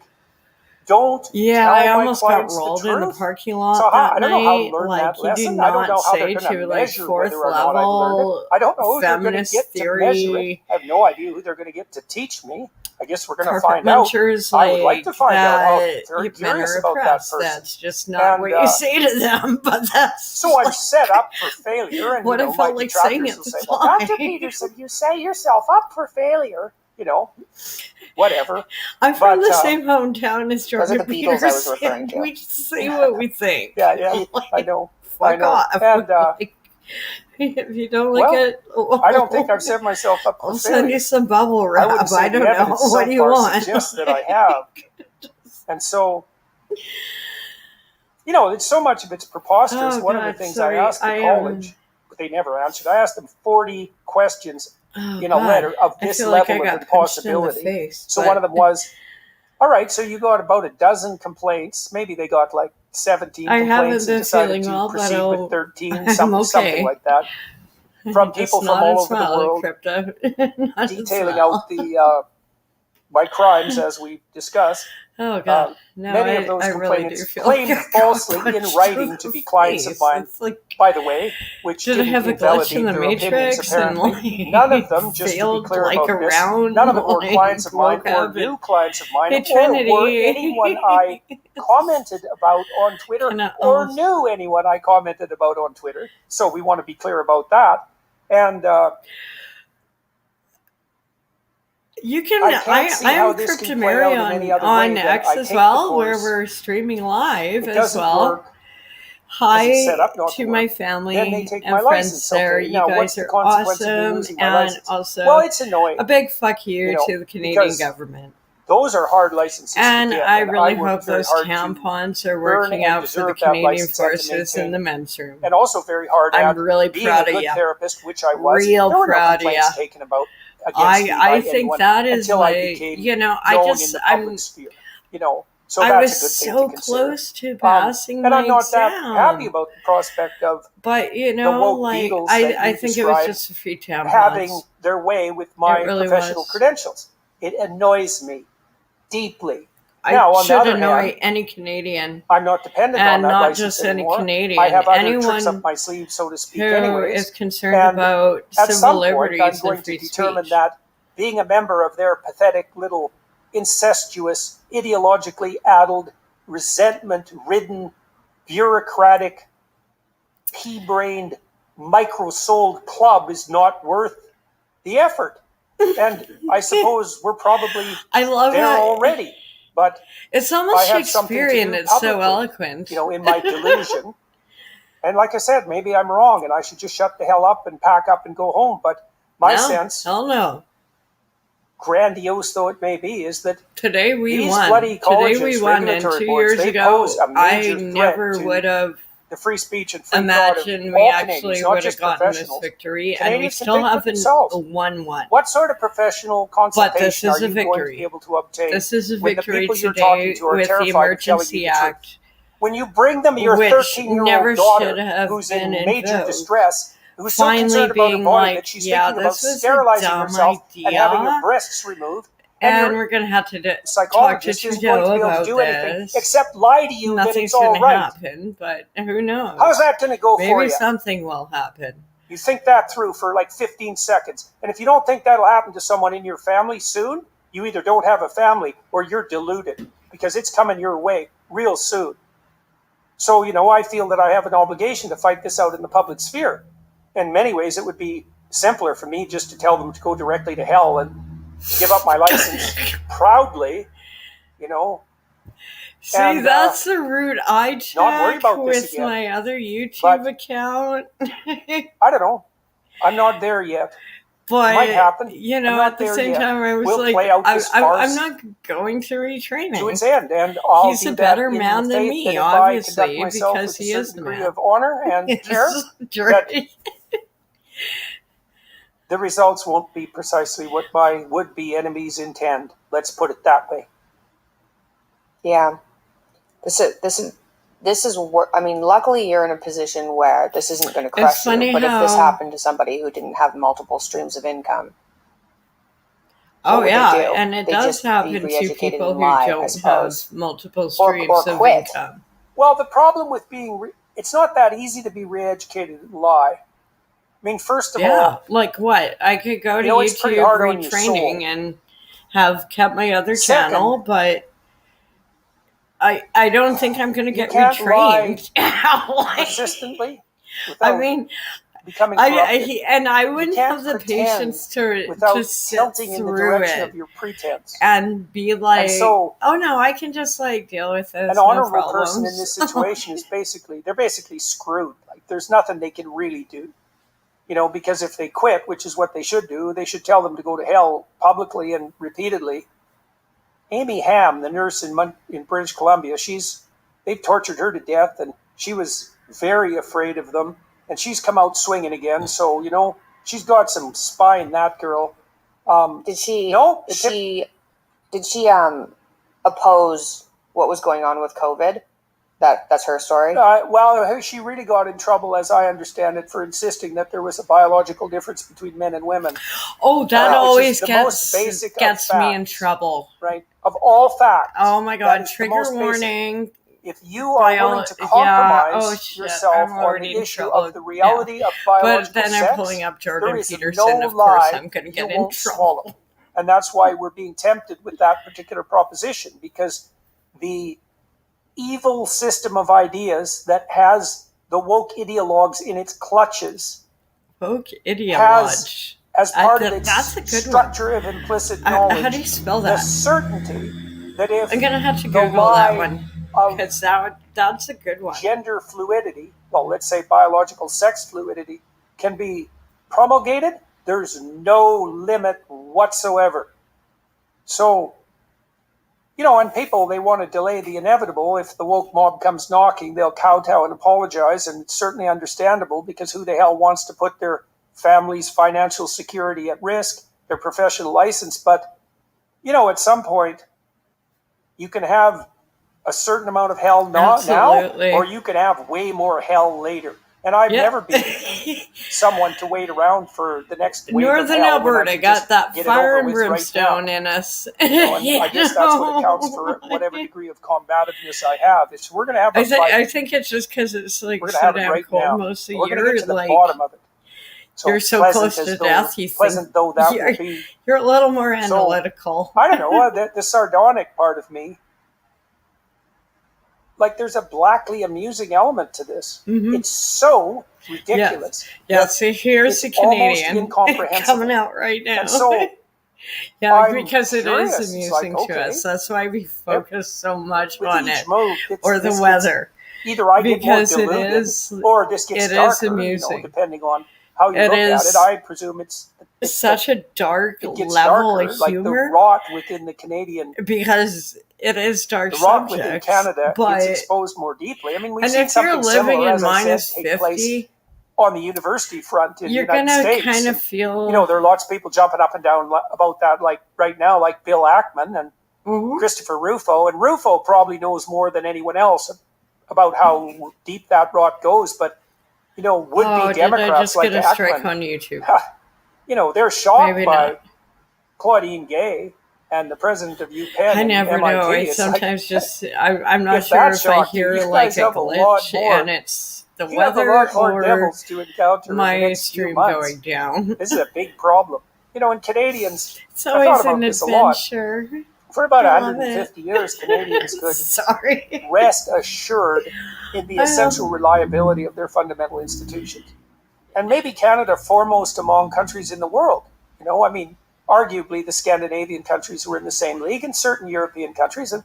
I almost got rolled in the parking lot that night. Like, you do not say to like fourth level feminist theory. I have no idea who they're going to get to teach me. I guess we're going to find out. I would like to find out how they're curious about that person. That's just not what you say to them, but that's... So I'm set up for failure. And, what I felt like saying at the time. Well, Dr. Peterson, you say yourself up for failure. Whatever. I'm from the same hometown as Jordan Peterson. I was referring to. We just say what we think. Yeah, I know. Fuck off. And, if you don't like it, I don't think I've set myself up for I'll send you some bubble wrap. I don't know. What do you want? Suggests that I have. And so, it's so much of it's preposterous. One of the things I asked the college, but they never answered. I asked them 40 questions in a letter of this level of impossibility. One of them was, all right, so you got about a dozen complaints. Maybe they got like 17 complaints and decided to proceed with 13, something like that. From people from all over the world, detailing out my crimes as we discussed. Oh God! Many of those complainants claimed falsely in writing to be clients of mine. By the way, which didn't have a glitch in the matrix, apparently. None of them, just to be clear about this, none of them were clients of mine or new clients of mine, or were anyone I commented about on Twitter, or knew anyone I commented about on Twitter. So we want to be clear about that. And you can. I'm Cryptomary on X as well, where we're streaming live as well. Hi to my family and friends there. You guys are awesome, and also it's annoying. A big fuck you to the Canadian government. Those are hard licenses. And to get, I really hope those tampons are working out for the Canadian forces in the men's room. And also very hard. I'm really proud of you. Therapist, which I was. Real proud of you. Taken about I think that is like, I'm. So I that's was a good so thing to close to passing and my I'm not exam. that happy about the prospect of. But I think it was just a few tampons having their way with my professional credentials. It annoys me deeply. I now, should annoy any Canadian. I'm not dependent on that not license just anymore. any Canadian. I have other anyone tricks up my sleeve, so to speak, who anyways. is concerned about at civil some liberties point, I'm going and free to determine speech. that being a member of their pathetic little incestuous, ideologically addled, resentment-ridden, bureaucratic, pea-brained, micro-souled club is not worth the effort. And I suppose we're probably there already. But it's almost Shakespearean. It's so eloquent. In my delusion. And like I said, maybe I'm wrong and I should just shut the hell up and pack up and go home. But my sense, grandiose though it may be, is that today we these won. bloody colleges, today we won, and 2 years ago, I never would have the free speech and free imagine we actually would have gotten this victory, and we still haven't won one. What sort of professional consultation are you going to be able to obtain? This is a when the victory people you're talking today to are with the Emergency Act. When you bring them your 13-year-old daughter who's in major distress, who's so concerned about her body that she's thinking about sterilizing herself and having her breasts removed, and we're going to have to talk to Trudeau about this. Except lie to you that it's all right. Nothing's going to happen, but who knows? How's that going to go for you? Maybe something will happen. You think that through for like 15 seconds. And if you don't think that'll happen to someone in your family soon, you either don't have a family or you're deluded, because it's coming your way real soon. So, I feel that I have an obligation to fight this out in the public sphere. In many ways, it would be simpler for me just to tell them to go directly to hell and give up my license proudly, See, and, that's the route I took with my other YouTube account. I don't know. I'm not there yet. But, it might happen. At the same time, I was I'm not going to retraining. To its end. And he's a better man than me, obviously, because he is the man. Of honor and care. The results won't be precisely what my would-be enemies intend. Let's put it that way. Yeah. This is what, luckily you're in a position where this isn't going to crush you, but if this happened to somebody who didn't have multiple streams of income. And it does happen to people who don't have multiple streams of income. Well, the problem with it's not that easy to be re-educated and lie. First of all... like what? I could go to YouTube retraining and have kept my other channel, but I don't think I'm going to get retrained. Consistently? Becoming I wouldn't have the patience to sit through it of your pretense. and be like, oh no, I can just deal with this. An honorable person in this situation is they're basically screwed. There's nothing they can really do. Because if they quit, which is what they should do, they should tell them to go to hell publicly and repeatedly. Amy Ham, the nurse in British Columbia, they've tortured her to death, and she was very afraid of them, and she's come out swinging again. So she's got some spine. That girl. Did she oppose what was going on with COVID? That's her story? Well, she really got in trouble, as I understand it, for insisting that there was a biological difference between men and women. Oh, that always gets me in trouble. Right? Of all facts. Oh my God, trigger warning. If you are willing to compromise yourself on the issue of the reality of biological sex, but then I'm pulling up Jordan Peterson, of course I'm going to get in trouble. And that's why we're being tempted with that particular proposition, because the evil system of ideas that has the woke ideologues in its clutches has, as part of its structure of implicit knowledge, how do you spell that? The certainty that if I'm going to have to Google that one, because that's a good one. Gender fluidity, well, let's say biological sex fluidity, can be promulgated, there's no limit whatsoever. So, and people, they want to delay the inevitable. If the woke mob comes knocking, they'll kowtow and apologize, and it's certainly understandable, because who the hell wants to put their family's financial security at risk, their professional license? But, at some point, you can have a certain amount of hell now, or you can have way more hell later. And I've never been someone to wait around for the next wave Northern of hell Alberta got that fire and brimstone in us. I guess that's what accounts for whatever degree of combativeness I have. It's we're going to have a fight. I think it's just because it's like we're so damn cold now. most of the year. We're going to get to the bottom of it. So you're so close to death, you pleasant think though that will be. You're a little more analytical. I don't know, the sardonic part of me. Like there's a blackly amusing element to this. Mm-hmm. It's so ridiculous. Yeah. See, here's the Canadian coming out right now. And so, because it is amusing to us. That's why we focus so much on it, or the weather. Either I get more deluded, or this gets darker. Is amusing, depending on how you look at it. I presume it's such a dark level of humor, like the rot within the Canadian, because it is dark. The rot within Canada gets exposed more deeply. I mean, we've seen something similar, as I said, take place on the university front in the United States. You're gonna kind of feel, there are lots of people jumping up and down about that, like right now, like Bill Ackman and Christopher Rufo, and Rufo probably knows more than anyone else about how deep that rot goes, but would-be Democrats like Ackman, a strike on YouTube. They're shocked by Claudine Gay and the president of UPenn. I never MIT. know. I sometimes I'm not sure if I hear like a glitch and it's the weather or my stream going down. This is a big problem. And Canadians, it's always an adventure. For about 150 years, Canadians could rest assured in the essential reliability of their fundamental institutions. And maybe Canada foremost among countries in the world. I mean, arguably the Scandinavian countries were in the same league, and certain European countries, and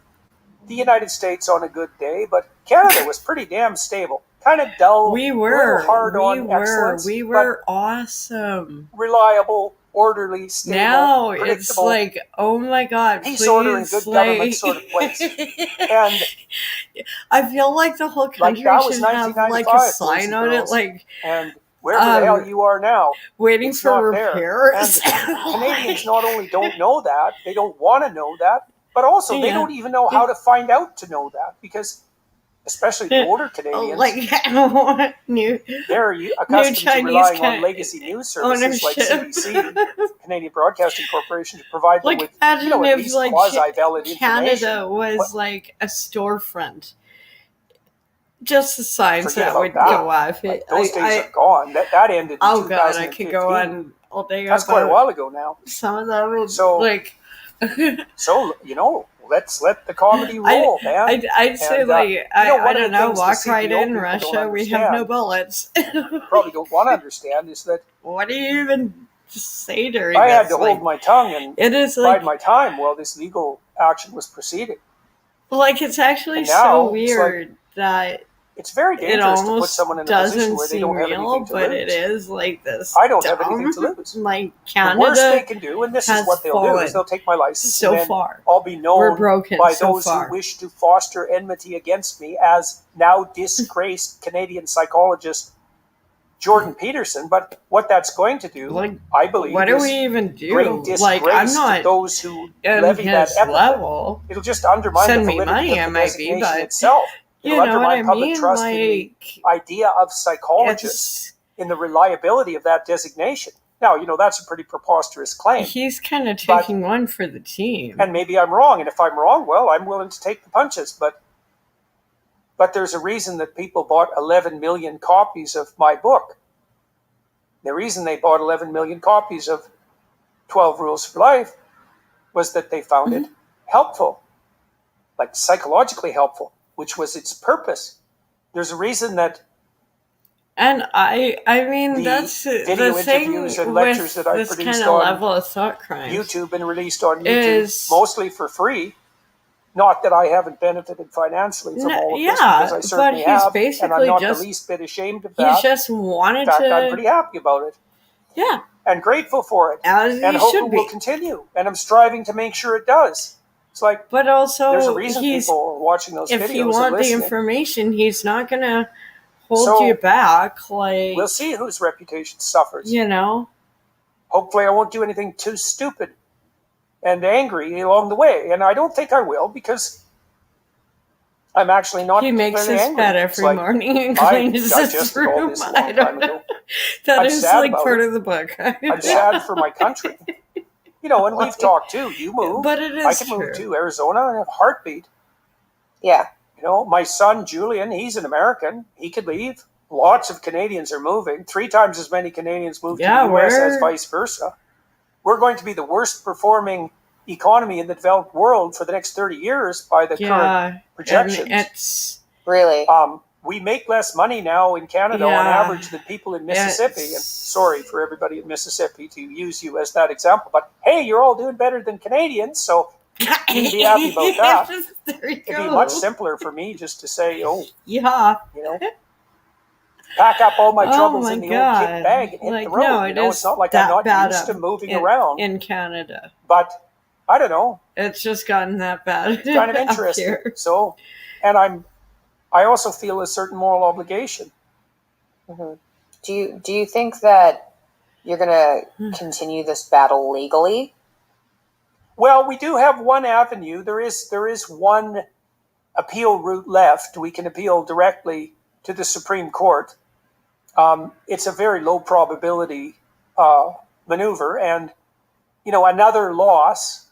the United States on a good day, but Canada was pretty damn stable. Kind of dull. We were hard on excellence. We were awesome. Reliable, orderly, stable, now it's like, oh my god, peace, order, and good government sort of place. And I feel like the whole country should have like a sign on it, like, and wherever the hell you are now, waiting for repairs. Canadians not only don't know that, they don't want to know that, but also they don't even know how to find out to know that, because especially the older Canadians, they're accustomed to relying on legacy news services like CBC, Canadian Broadcasting Corporation, to provide them with at least quasi-valid information. Canada was like a storefront. Just the signs that would go off. Those days are gone. That ended in 2015. Oh god, I could go on all day. That's quite a while ago now. Some of them was let's let the comedy roll, man. I'd say I don't know, walk right in Russia, we have no bullets. Probably don't want to understand is that what do you even say during I had to hold my tongue and bide my time while this legal action was proceeding. Like, it's actually so weird that it's very dangerous to put someone in a position where they don't have anything to lose. But it is like this. I don't have anything to lose. Like, Canada, the worst they can do, and this is what they'll do, is they'll take my license and then I'll be known by those who wish to foster enmity against me as now disgraced Canadian psychologist Jordan Peterson. But what that's going to do, I believe, what do we even do? Bring disgrace I'm not to those who levy that epithet. It'll just undermine the validity of the designation itself. It'll undermine public trust in the idea of psychologists in the reliability of that designation. Now, that's a pretty preposterous claim. He's kind of taking one for the team. And maybe I'm wrong. And if I'm wrong, well, I'm willing to take the punches. But there's a reason that people bought 11 million copies of my book. The reason they bought 11 million copies of 12 Rules for Life was that they found it helpful, like psychologically helpful, which was its purpose. There's a reason that, and I mean that's video the thing interviews and lectures that I this produced kind of on level of thought crimes YouTube and released on YouTube, mostly for free. Not that I haven't benefited financially from all of this, because I certainly have, and I'm not the least bit ashamed of that. He just wanted In fact, I'm pretty happy about it. Yeah, and grateful for it, and hope it will continue. And I'm striving to make sure it does. It's like, but also there's a reason people are watching those videos. If you want the information, he's not going to hold you back. Like, we'll see whose reputation suffers. Hopefully, I won't do anything too stupid and angry along the way, and I don't think I will, because I'm actually not. He makes his angry. bed every morning and cleans his room. I don't know. That is like part of the book. I'm sad for my country. You know, and we've talked too. You move, but it is I can move to Arizona in a heartbeat. Yeah. You know, my son Julian, he's an American. He could leave. Lots of Canadians are moving. 3 times as many Canadians move to the U.S. as vice versa. We're going to be the worst performing economy in the developed world for the next 30 years by the current projections. It's really. We make less money now in Canada on average than people in Mississippi. And sorry for everybody in Mississippi to use you as that example, but hey, you're all doing better than Canadians, so you can be happy about that. It'd be much simpler for me just to say, oh, you know, pack up all my troubles in the old kit bag and hit the road. No, you know, it's not like I'm not used to moving around in Canada. But I don't know. It's just gotten that bad. It's kind of interesting. So, and I also feel a certain moral obligation. Mm-hmm. Do you think that you're going to continue this battle legally? Well, we do have one avenue. There is one appeal route left. We can appeal directly to the Supreme Court. It's a very low probability maneuver, and you know, another loss.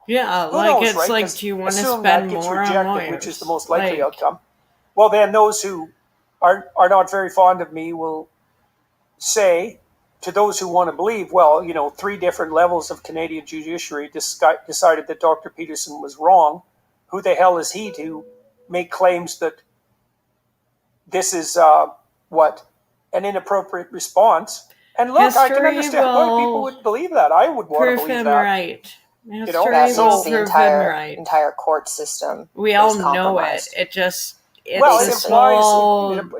Yeah, like it's right? Like, do you want to spend more on lawyers? Which is the most likely outcome. Well, then those who are not very fond of me will say, to those who want to believe, well, you know, 3 different levels of Canadian judiciary decided that Dr. Peterson was wrong. Who the hell is he to make claims that this is an inappropriate response? And look, I can understand why people would believe that. I would want to believe that. Right. You know, that's the entire court system. We all know it. It just it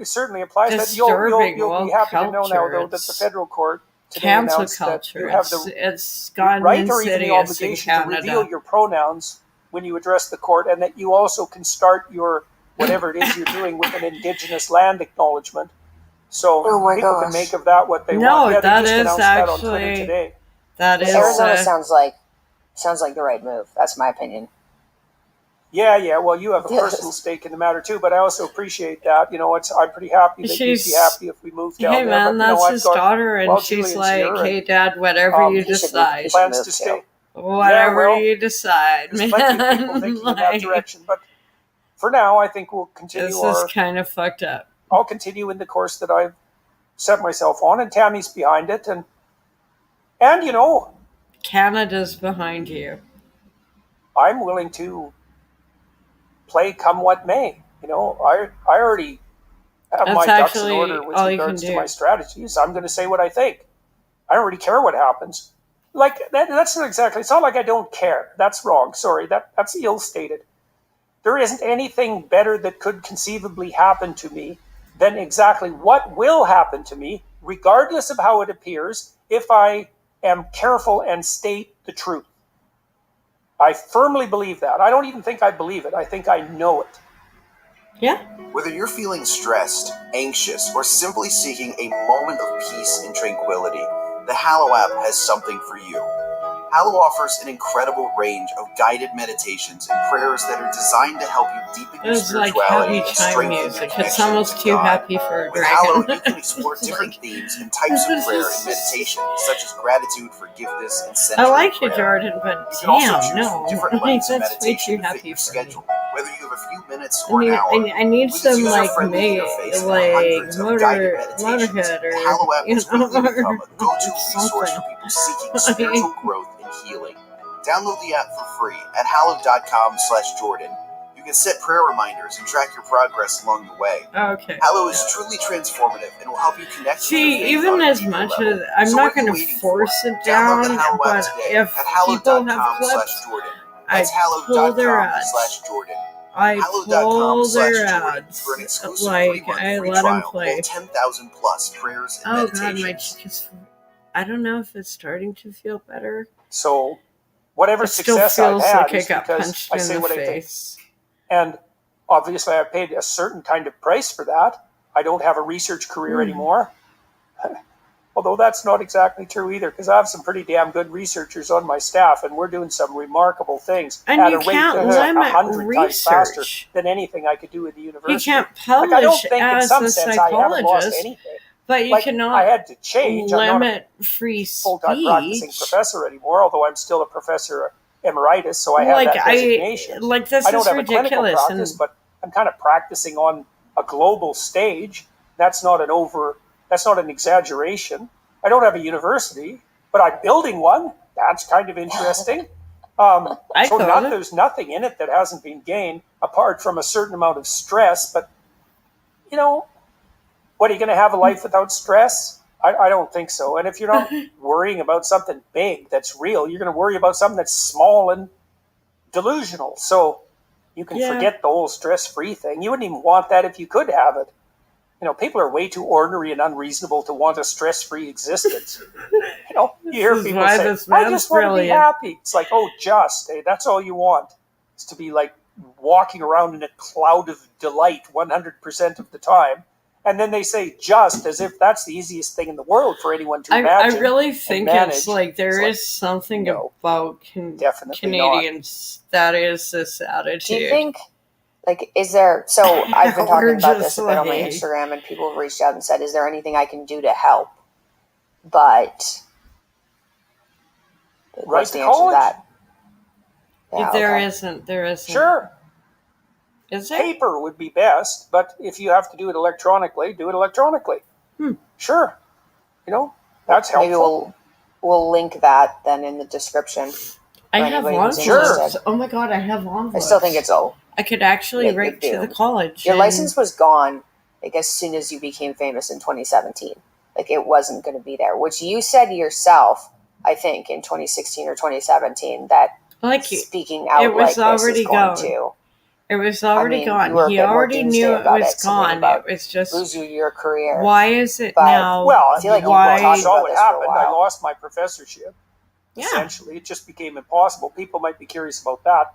certainly implies that you'll be happy to know now, though, that the federal court today announced that you have the right or even the obligation to reveal your pronouns when you address the court, and that you also can start your whatever it is you're doing with an Indigenous land acknowledgement. So people can make of that what they want. Yeah, that is actually that is Arizona sounds like the right move. That's my opinion. Yeah. Well, you have a personal stake in the matter too, but I also appreciate that. You know, I'm pretty happy that you'd be happy if we moved down there. Hey man, that's his daughter, and she's like, "Hey, Dad, whatever you decide." Plans to stay. Whatever you decide, man. Plenty of people thinking in that direction, but for now, I think we'll continue. This is kind of fucked up. I'll continue in the course that I've set myself on, and Tammy's behind it, and you know, Canada's behind you. I'm willing to play come what may. You know, I already have my ducks in order with regards to my strategies. I'm going to say what I think. I don't really care what happens. Like that's not exactly. It's not like I don't care. That's wrong. Sorry, that's ill-stated. There isn't anything better that could conceivably happen to me than exactly what will happen to me, regardless of how it appears, if I am careful and state the truth. I firmly believe that. I don't even think I believe it. I think I know it. Yeah. Whether you're feeling stressed, anxious, or simply seeking a moment of peace and tranquility, the Hallow app has something for you. Hallow offers an incredible range of guided meditations and prayers that are designed to help you deepen your spirituality and strengthen your connection It's almost too happy for a With Hallow, you can explore different themes and types of prayer and meditation, such as gratitude, forgiveness, and centering I like prayer. you, Jordan, but you can also choose no. different lengths of That's way meditation too to fit happy your for schedule. me. Whether you have a few minutes or an hour, I need with some its like user-friendly interface and hundreds of guided meditations, Motorhead or the Hallow app has quickly become a go-to resource something. for people seeking spiritual growth and healing. Download the app for free at hallow.com/Jordan. You can set prayer reminders and track your progress along the way. Okay. Hallow is truly transformative and will help you connect with your faith even on a as deeper much level. as I'm So not what are you going to waiting force for? it down, Download the Hallow but app today if at people have clips, hallow.com/Jordan. I That's pull their ads. hallow.com/Jordan. I pull their hallow.com/Jordan ads. for an exclusive Like, 3-month I free let them trial. play. 10,000 plus prayers and Oh meditations. god, my cheek is... I don't know if it's starting to feel better. So, whatever It still success I've feels had like I is got because punched I in say the what I think. face. And obviously I paid a certain kind of price for that. I don't have a research career anymore. Although that's not exactly true either, because I have some pretty damn good researchers on my staff, and we're doing some remarkable things And at you a rate can't that's limit 100 times faster research. than anything I could do at the You university. can't Like, I don't publish think in as some a sense I haven't lost psychologist, anything. but you Like, cannot I had to change. I'm not a limit free full-time practicing speech. professor anymore, although I'm still a professor emeritus, so I have Like that designation. this I don't is have a clinical ridiculous. practice, but I'm kind of practicing on a global stage. That's not an exaggeration. I don't have a university, but I'm building one. That's kind of interesting. There's nothing in it that hasn't been gained apart from a certain amount of stress. But, what, are you going to have a life without stress? I don't think so. And if you're not worrying about something big that's real, you're going to worry about something that's small and delusional. So you can forget the whole stress-free thing. You wouldn't even want that if you could have it. People are way too ordinary and unreasonable to want a stress-free existence. You hear people say, I just want to be happy. It's like, that's all you want, is to be like walking around in a cloud of delight 100% of the time. And then they say just as if that's the easiest thing in the world for anyone to imagine. I really think it's like there is something about Canadians that is this attitude. Do you think, is there, so I've been talking about this a bit on my Instagram, and people have reached out and said, is there anything I can do to help? But what's the answer to that? Yeah, there isn't. Sure. Is there? Paper would be best, but if you have to do it electronically, do it electronically. Sure. That's helpful. Maybe we'll link that then in the description. I have envelopes. Oh my God, I have envelopes. I still think it's I could actually write to the college. Your license was gone, as soon as you became famous in 2017. It wasn't going to be there, which you said yourself, I think, in 2016 or 2017, that speaking out it was like already this is going gone. to. It was already gone. He already knew it was gone. It was just lose your career. Why is it now? Well, I feel like why saw what happened. I lost my professorship. Essentially, it just became impossible. People might be curious about that.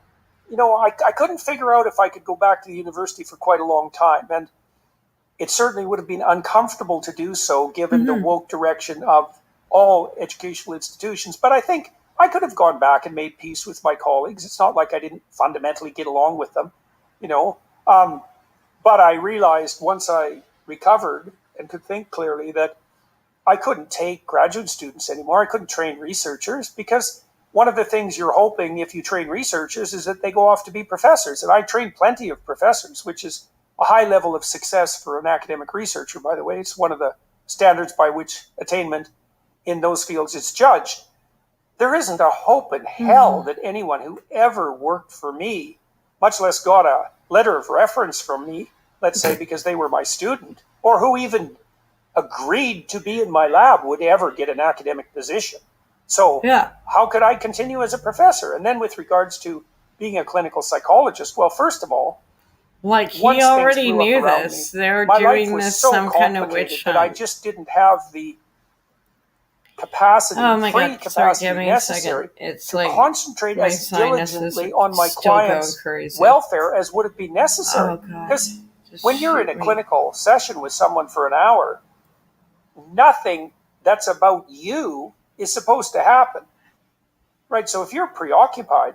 I couldn't figure out if I could go back to the university for quite a long time, and it certainly would have been uncomfortable to do so given the woke direction of all educational institutions. But I think I could have gone back and made peace with my colleagues. It's not like I didn't fundamentally get along with them, but I realized once I recovered and could think clearly that I couldn't take graduate students anymore. I couldn't train researchers, because one of the things you're hoping if you train researchers is that they go off to be professors. And I trained plenty of professors, which is a high level of success for an academic researcher, by the way. It's one of the standards by which attainment in those fields is judged. There isn't a hope in hell that anyone who ever worked for me, much less got a letter of reference from me, let's say because they were my student, or who even agreed to be in my lab, would ever get an academic position. So how could I continue as a professor? And then with regards to being a clinical psychologist, well, first of all, he already knew this. They're doing this some kind of witch hunt. I just didn't have the capacity, necessary to concentrate as diligently on my clients' welfare as would have been necessary. Because when you're in a clinical session with someone for an hour, nothing that's about you is supposed to happen, right? So if you're preoccupied,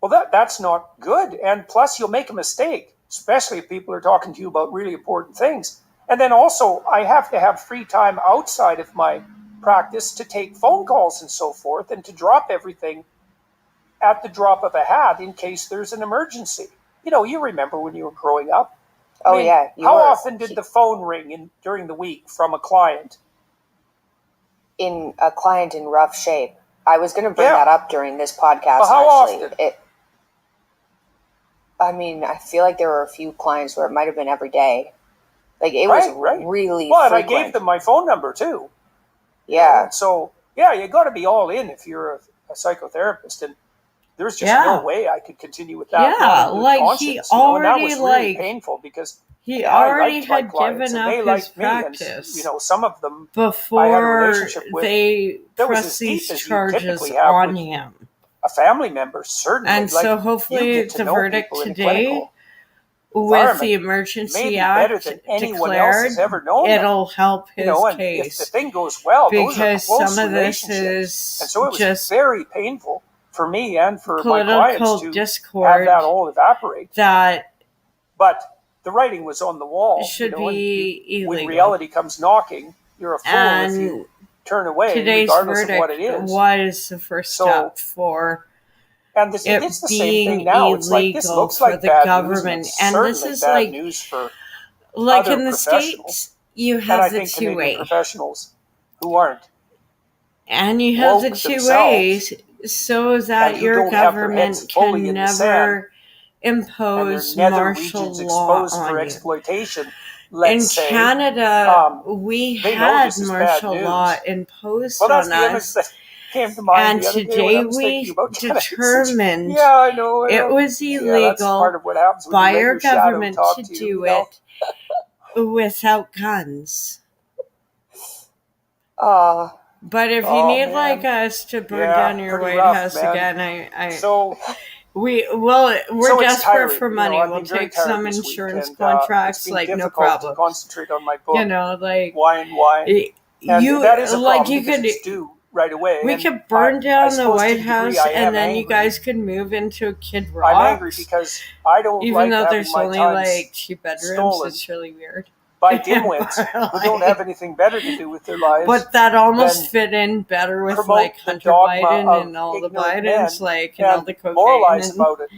well, that's not good. And plus, you'll make a mistake, especially if people are talking to you about really important things. And then also, I have to have free time outside of my practice to take phone calls and so forth, and to drop everything at the drop of a hat in case there's an emergency. You remember when you were growing up. How often did the phone ring during the week from a client? In a client in rough shape. I was going to bring that up during this podcast. But how often? I feel like there were a few clients where it might have been every day. It was really frequent. And I gave them my phone number too. Yeah. So, you got to be all in if you're a psychotherapist. And there's just no way I could continue with that. He already and that was really painful because he already had given up his practice. And some of them before I had a relationship with. They pressed these charges on him. A family member, certainly. And so hopefully the verdict today with the Emergency Act declared, it'll help his case. If the thing goes well, because those are close some of this relationships. is and so it was just very painful for me and for my political clients to discord have that all evaporate. that But the writing was on the wall. should be illegal. When reality comes knocking, you're a fool if you turn away, today's regardless verdict of what it is. was the first step for and it it's the same being thing now. illegal It's like, this looks for like the bad government. news, And this is bad like news for like other in the professionals. States, you and have I the think Canadian two-way. professionals who aren't. And you have the woke two themselves ways so that and who your don't have their government heads fully can in the sand, never and impose their nether martial regions law exposed for on you. exploitation. In Let's say, Canada, we they know had this is bad martial news. law imposed Well, that's on the image us. that came to mind And the other day when today I was thinking we about Canada. determined Yeah, I know. it was Yeah, that's part illegal of what happens when by you let our your shadow government talk to to you, do you know? it without guns. Uh, But if you Oh, need man. like us to burn Yeah, down your pretty White rough, House man. again, so we're so it's desperate tiring. for You know, money. I've We'll been very take tired some this week, insurance and, contracts, it's been like no difficult problem. to concentrate on my book. You know, like Why? And you that is a like problem you because could it's due right away. we and could burn I down the suppose to White degree House I and am then you angry. guys could move into Kid I'm angry Rock's. because I don't Even like though having there's my only time like 2 bedrooms, stolen it's really weird. by dimwits who don't have anything better to do with their lives. But that almost than fit in better with promote like the Hunter dogma Biden of and all the ignorant Bidens, men like and all the cocaine. moralize And about it.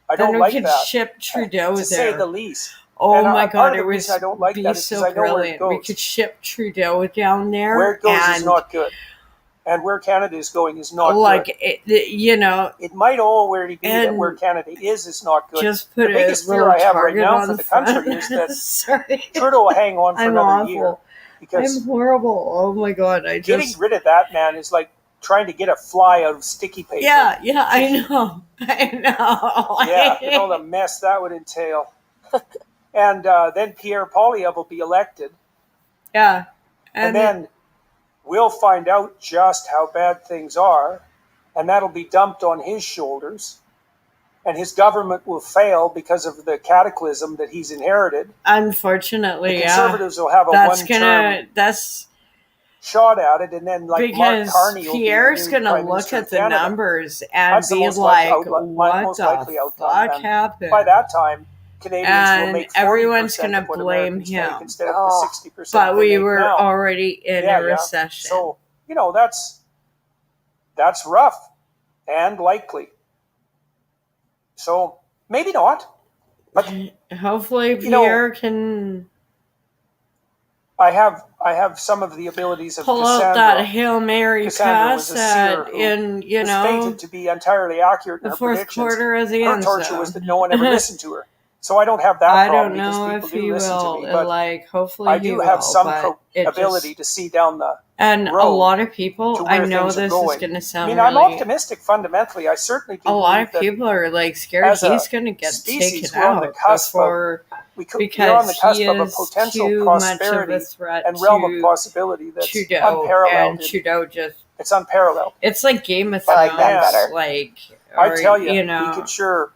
I then don't we like could that, ship Trudeau to say the there. least. Oh And my part God, of it the reason was I don't like be that is because so I know where it brilliant. We goes. could ship Trudeau down there, Where it goes is and not good, and where Canada is going is not like good. you know, It might already be that where and Canada is not good. just put The a biggest fear little I have right target now on for the the country front. is that Sorry, Trudeau will hang on for I'm another year, awful. because I'm horrible. Oh my God, I getting just rid of that man is like trying to get a fly out of sticky paper. yeah, I know, I know. Yeah, you know the mess that would entail. And then Pierre Poilievre will be elected, Yeah, and then we'll find out just how bad things are, and that'll be dumped on his shoulders, and his government will fail because of the cataclysm that he's inherited. Unfortunately, The Conservatives will have a one-term that's shot at it, and then like Mark because Carney will Pierre's be the new gonna Prime look Minister at of the Canada. numbers and That's the be most like, what most the likely outcome. fuck And happened? by that time, Canadians will And make 40% everyone's gonna of what blame Americans him. make instead of the 60% But they we make were now. already in a recession. So, you know, that's rough and likely. So maybe not, but hopefully you know, Pierre can I have some of the abilities of pull Cassandra. out that Hail Mary Cassandra was pass a seer who in, you was know, fated to be entirely accurate in the her fourth predictions. quarter of the Her end torture zone. was that no one ever listened to her. So I don't have that I problem don't know because if people he do listen will. to me. But Like, hopefully I he do will. have some But it ability just, to see down the and a road lot of to people, where I know things are this is going. going to I sound mean, I'm really, optimistic fundamentally. I certainly do a lot of believe that people are like scared as a he's going to get species, taken we're on the out cusp before, we're on the because cusp he of a is potential too much of a prosperity threat and realm of to possibility that's Trudeau, unparalleled. and Trudeau just, It's unparalleled. it's like Game of I Thrones, like that better. like, I or, tell you, you he know, could sure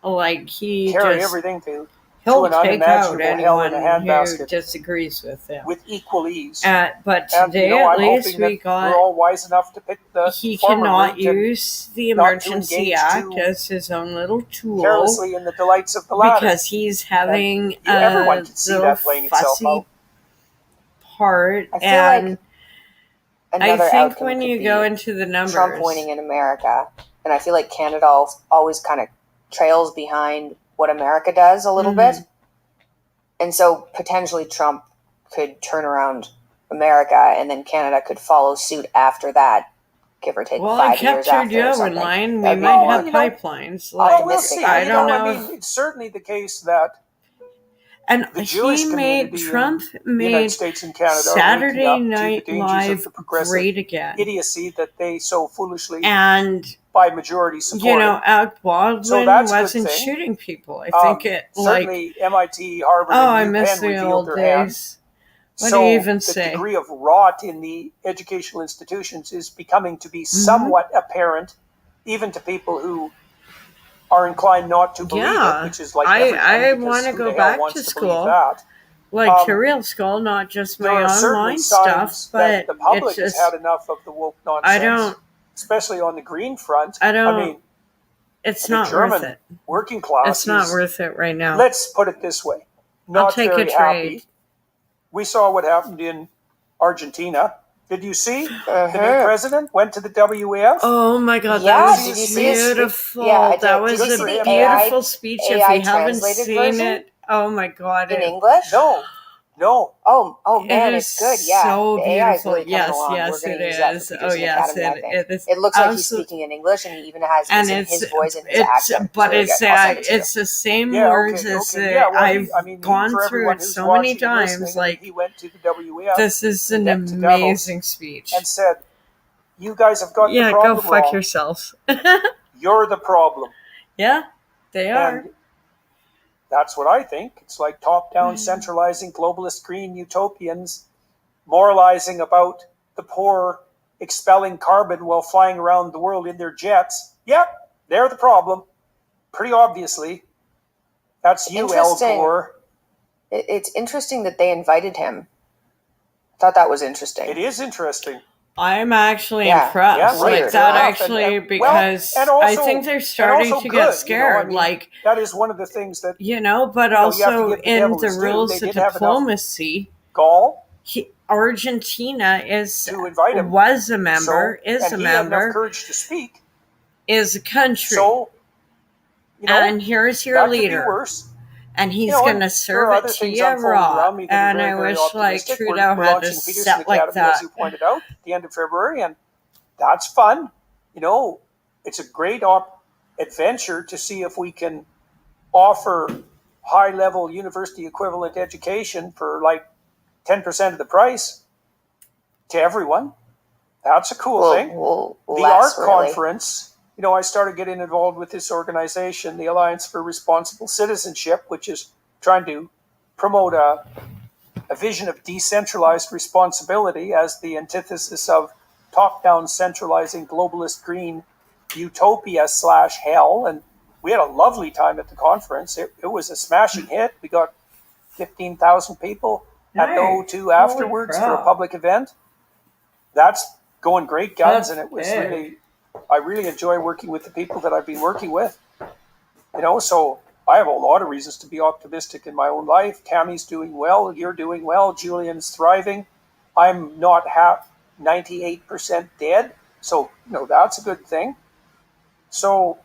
like he carry just, everything to he'll an take out unimaginable hell in anyone a who handbasket disagrees with him. with equal ease. But And today, you know, at I'm least, hoping we that we're got, all wise enough to pick the he former cannot route and use the not to Emergency engage Act too as his own little tool carelessly in the delights of the latter. because he's having Everyone a can see little that playing itself fussy out. part. I feel And like I another think outcome when could you be go into the numbers, Trump winning in America, and I feel like Canada always kind of trails behind what America does a little bit, and so potentially Trump could turn around America, and then Canada could follow suit after that, give or take well, I 5 kept years after or Trudeau in something. line. We That'd be might more have pipelines. Like, Well, we'll see. I You don't know, know. I mean, it's certainly the case that And the Jewish community Trump in the United made States and Canada are Saturday waking up to Night the dangers Live of the progressive great again. idiocy that they so foolishly, And, by majority, support. you know, Alec Baldwin So that's a good wasn't thing. shooting people. I think it, like, certainly MIT, Harvard, oh, I and miss UPenn the revealed old their hand. days. What So do you even the say? degree of rot in the educational institutions is becoming to be somewhat apparent, even to people who are inclined not to believe it, which is like I want to go back to school, like to real school, not just my online stuff. But the public has had enough of the woke nonsense, especially on the green front. I mean, it's not worth it. Working class. It's not worth it right now. Let's put it this way: not very happy. We saw what happened in Argentina. Did you see the new president went to the WEF? Oh my God, that was beautiful. That was a beautiful speech. If you haven't seen it, oh my God. In English? No. Oh man, it's good. Yeah. So the AI is beautiful. really coming along. Yes, We're it going to use that is. for Oh yes, Academy, it looks like he's speaking in English, and he even has his voice and his accent. But it's the same words as I've gone through it so many times. Like he went to the WEF. This is an amazing speech. And said, "You guys have got the problem go fuck wrong. yourselves. You're the problem." Yeah, they are. And that's what I think. It's like top-down centralizing globalist green utopians moralizing about the poor expelling carbon while flying around the world in their jets. Yep, they're the problem. Pretty obviously. That's you, Al Gore. It's interesting that they invited him. I thought that was interesting. It is interesting. I'm actually impressed. Because I think they're starting to get scared. That is one of the things that but also in the rules of diplomacy, Argentina was a member, is a member, courage to speak, is a country. So, and here's your leader. And he's going to serve it to you raw. And I wish Trudeau had a set like that. As you pointed out, at the end of February, and that's fun. It's a great adventure to see if we can offer high-level university equivalent education for 10% of the price to everyone. That's a cool thing. The art conference. I started getting involved with this organization, the Alliance for Responsible Citizenship, which is trying to promote a vision of decentralized responsibility as the antithesis of top-down centralizing globalist green utopia / hell. And we had a lovely time at the conference. It was a smashing hit. We got 15,000 people at the O2 afterwards for a public event. That's going great guns, and it was I really enjoy working with the people that I've been working with. So I have a lot of reasons to be optimistic in my own life. Tammy's doing well. You're doing well. Julian's thriving. I'm not 98% dead. So, that's a good thing. So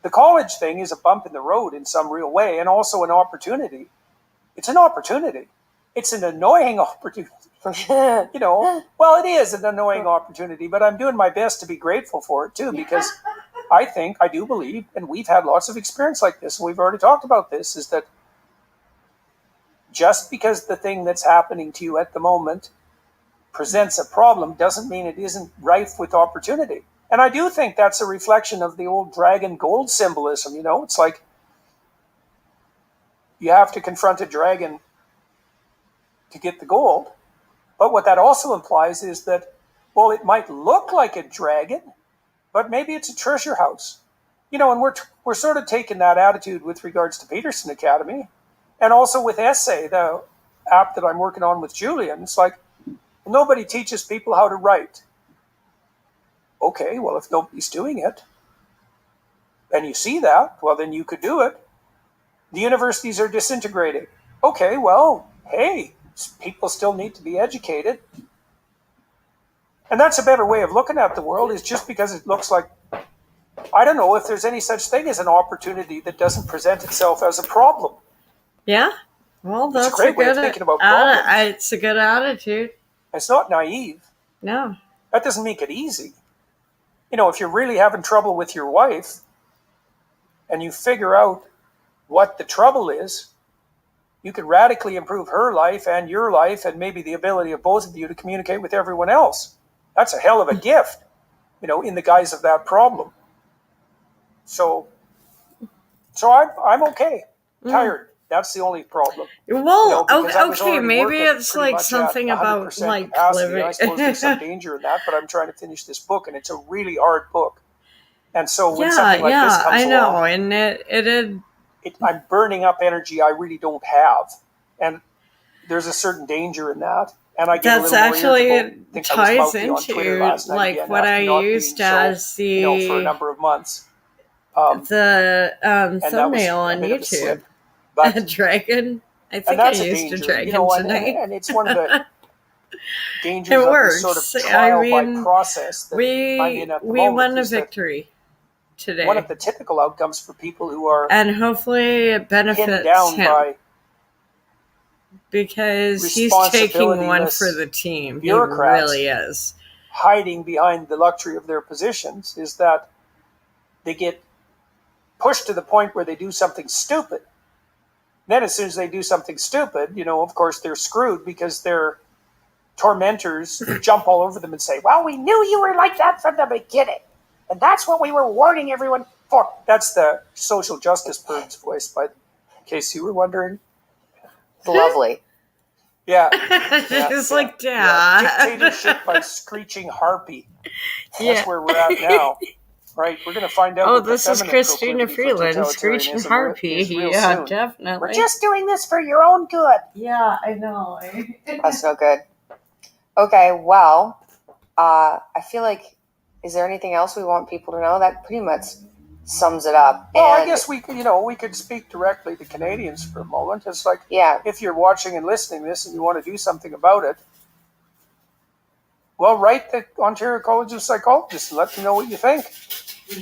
the college thing is a bump in the road in some real way, and also an opportunity. It's an opportunity. It's an annoying opportunity. Well, it is an annoying opportunity, but I'm doing my best to be grateful for it too, because I do believe, and we've had lots of experience like this, and we've already talked about this, is that just because the thing that's happening to you at the moment presents a problem doesn't mean it isn't rife with opportunity. And I do think that's a reflection of the old dragon gold symbolism. It's like you have to confront a dragon to get the gold. But what that also implies is that, it might look like a dragon, but maybe it's a treasure house. And we're sort of taking that attitude with regards to Peterson Academy, and also with Essay, the app that I'm working on with Julian. It's like, nobody teaches people how to write. Okay, well, if nobody's doing it, and you see that, well, then you could do it. The universities are disintegrating. Okay, well, hey, people still need to be educated. And that's a better way of looking at the world, is just because it looks like, I don't know if there's any such thing as an opportunity that doesn't present itself as a problem. Yeah. Well, that's a great way of thinking about problems. It's a good attitude. It's not naive. No. That doesn't make it easy. If you're really having trouble with your wife and you figure out what the trouble is, you could radically improve her life and your life, and maybe the ability of both of you to communicate with everyone else. That's a hell of a gift, in the guise of that problem. So I'm okay. Tired. That's the only problem. Well, okay, maybe it's like something about living. I suppose there's some danger in that, but I'm trying to finish this book, and it's a really hard book. And so when something like this comes along, and I'm burning up energy I really don't have, and there's a certain danger in that. And I get a little more irritable. I think I was mouthy on Twitter last night again, what I not used being as so, for a number of months. The thumbnail on YouTube. But a dragon. I think that's I a used danger, a dragon tonight. and it's one of the dangers of this sort of trial by process that I'm in at the moment. We won a victory today. One of the typical outcomes for people who are and hopefully it benefits down him by because he's taking one for the team. He really is. Hiding behind the luxury of their positions is that they get pushed to the point where they do something stupid. Then as soon as they do something stupid, of course they're screwed because their tormentors jump all over them and say, well, we knew you were like that from the beginning. And that's what we were warning everyone for. That's the social justice bird's voice, by in case you were wondering. Lovely. Yeah. It's like, Dad. Yeah. Dictatorship by screeching harpy. That's where we're at now. Right, we're going to find out. Oh, this is Christina Freeland, Screeching Harpy. Yeah, soon. Definitely. We're just doing this for your own good. Yeah, I know. That's no good. Okay, well, I feel like, is there anything else we want people to know? That pretty much sums it up. Well, I guess we could speak directly to Canadians for a moment. It's like, if you're watching and listening to this and you want to do something about it, well, write the Ontario College of Psychologists and let them know what you think.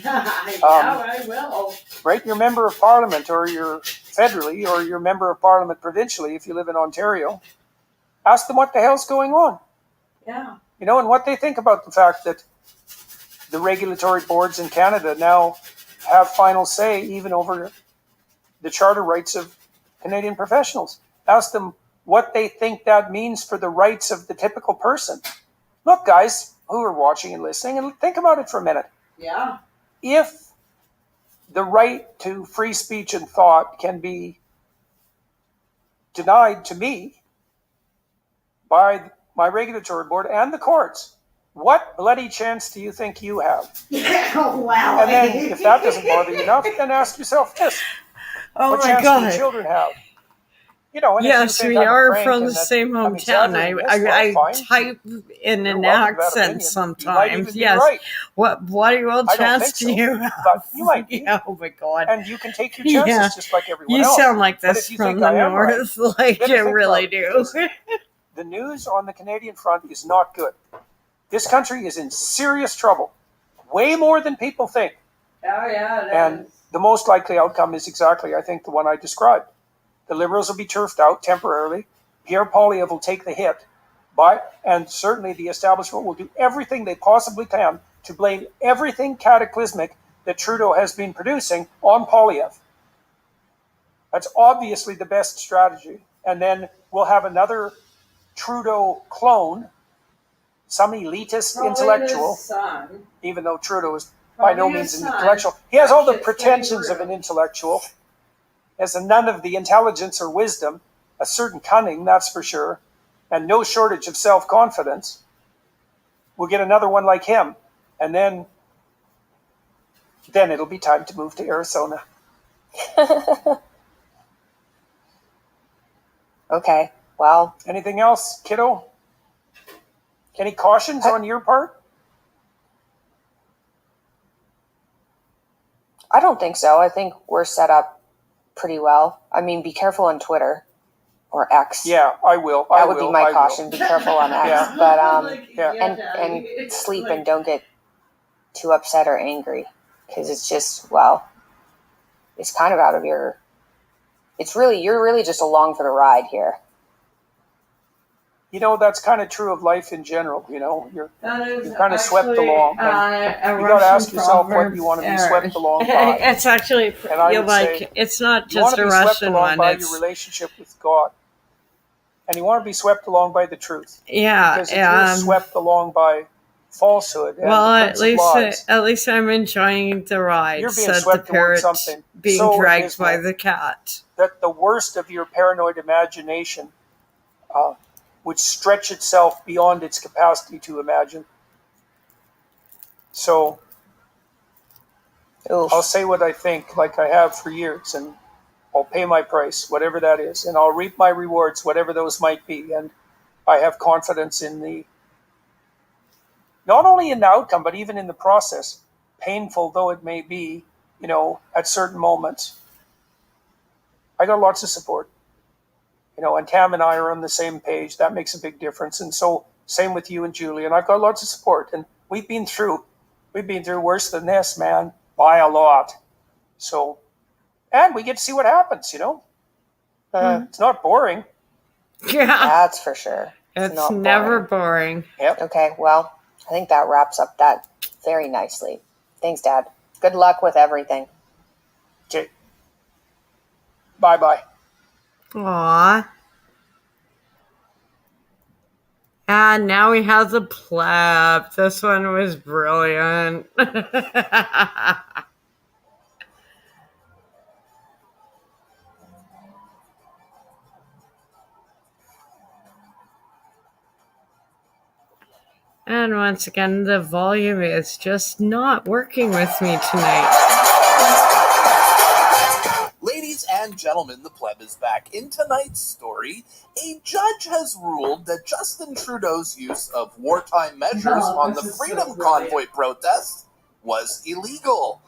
I will. Write your member of parliament or your federally or your member of parliament provincially if you live in Ontario. Ask them what the hell's going on. Yeah. And what they think about the fact that the regulatory boards in Canada now have final say even over the charter rights of Canadian professionals. Ask them what they think that means for the rights of the typical person. Look, guys who are watching and listening, and think about it for a minute. Yeah. If the right to free speech and thought can be denied to me by my regulatory board and the courts, what bloody chance do you think you have? Wow. And then if that doesn't bother you enough, then ask yourself this. What chance do your children have? And yes, we are from the same hometown. I type in an accent sometimes. Yes. Right. What bloody well chance do you have? But you might be. Oh my God. And you can take your chances just like everyone else. You sound like this from the north. Right, like you really do. The news on the Canadian front is not good. This country is in serious trouble. Way more than people think. Oh, yeah. And the most likely outcome is exactly, I think, the one I described. The Liberals will be turfed out temporarily. Pierre Poilievre will take the hit. And certainly the establishment will do everything they possibly can to blame everything cataclysmic that Trudeau has been producing on Poilievre. That's obviously the best strategy. And then we'll have another Trudeau clone, some elitist intellectual, even though Trudeau is by no means an intellectual. He has all the pretensions of an intellectual. Has none of the intelligence or wisdom, a certain cunning, that's for sure, and no shortage of self-confidence. We'll get another one like him, and then it'll be time to move to Arizona. Okay, well. Anything else, kiddo? Any cautions on your part? I don't think so. I think we're set up pretty well. I mean, be careful on Twitter or X. Yeah, I will. That would be my caution. Be careful on X. Yeah. But and sleep and don't get too upset or angry because it's just it's kind of out of your. You're really just along for the ride here. That's kind of true of life in general. You're kind of swept along. You got to ask yourself what you want to be swept along by. It's actually it's not just a Russian one. By your relationship with God, and you want to be swept along by the truth. Yeah, because if you're swept along by falsehood, and at least I'm enjoying the ride. You're being swept towards something. Being dragged by the cat. That the worst of your paranoid imagination would stretch itself beyond its capacity to imagine. So Oof. I'll say what I think, like I have for years, and I'll pay my price, whatever that is, and I'll reap my rewards, whatever those might be. And I have confidence in not only in the outcome, but even in the process, painful though it may be, at certain moments. I got lots of support, and Tam and I are on the same page. That makes a big difference. And so same with you and Julie, and I've got lots of support, and we've been through worse than this, man, by a lot. So, and we get to see what happens, It's not boring. Yeah. That's for sure. It's never boring. Yep. Okay, well, I think that wraps up that very nicely. Thanks, Dad. Good luck with everything. Okay. Bye-bye. Aww. And now we have the pleb. This one was brilliant. And once again, the volume is just not working with me tonight. Ladies and gentlemen, the pleb is back. In tonight's story, a judge has ruled that Justin Trudeau's use of wartime measures on the Freedom Convoy protest was illegal.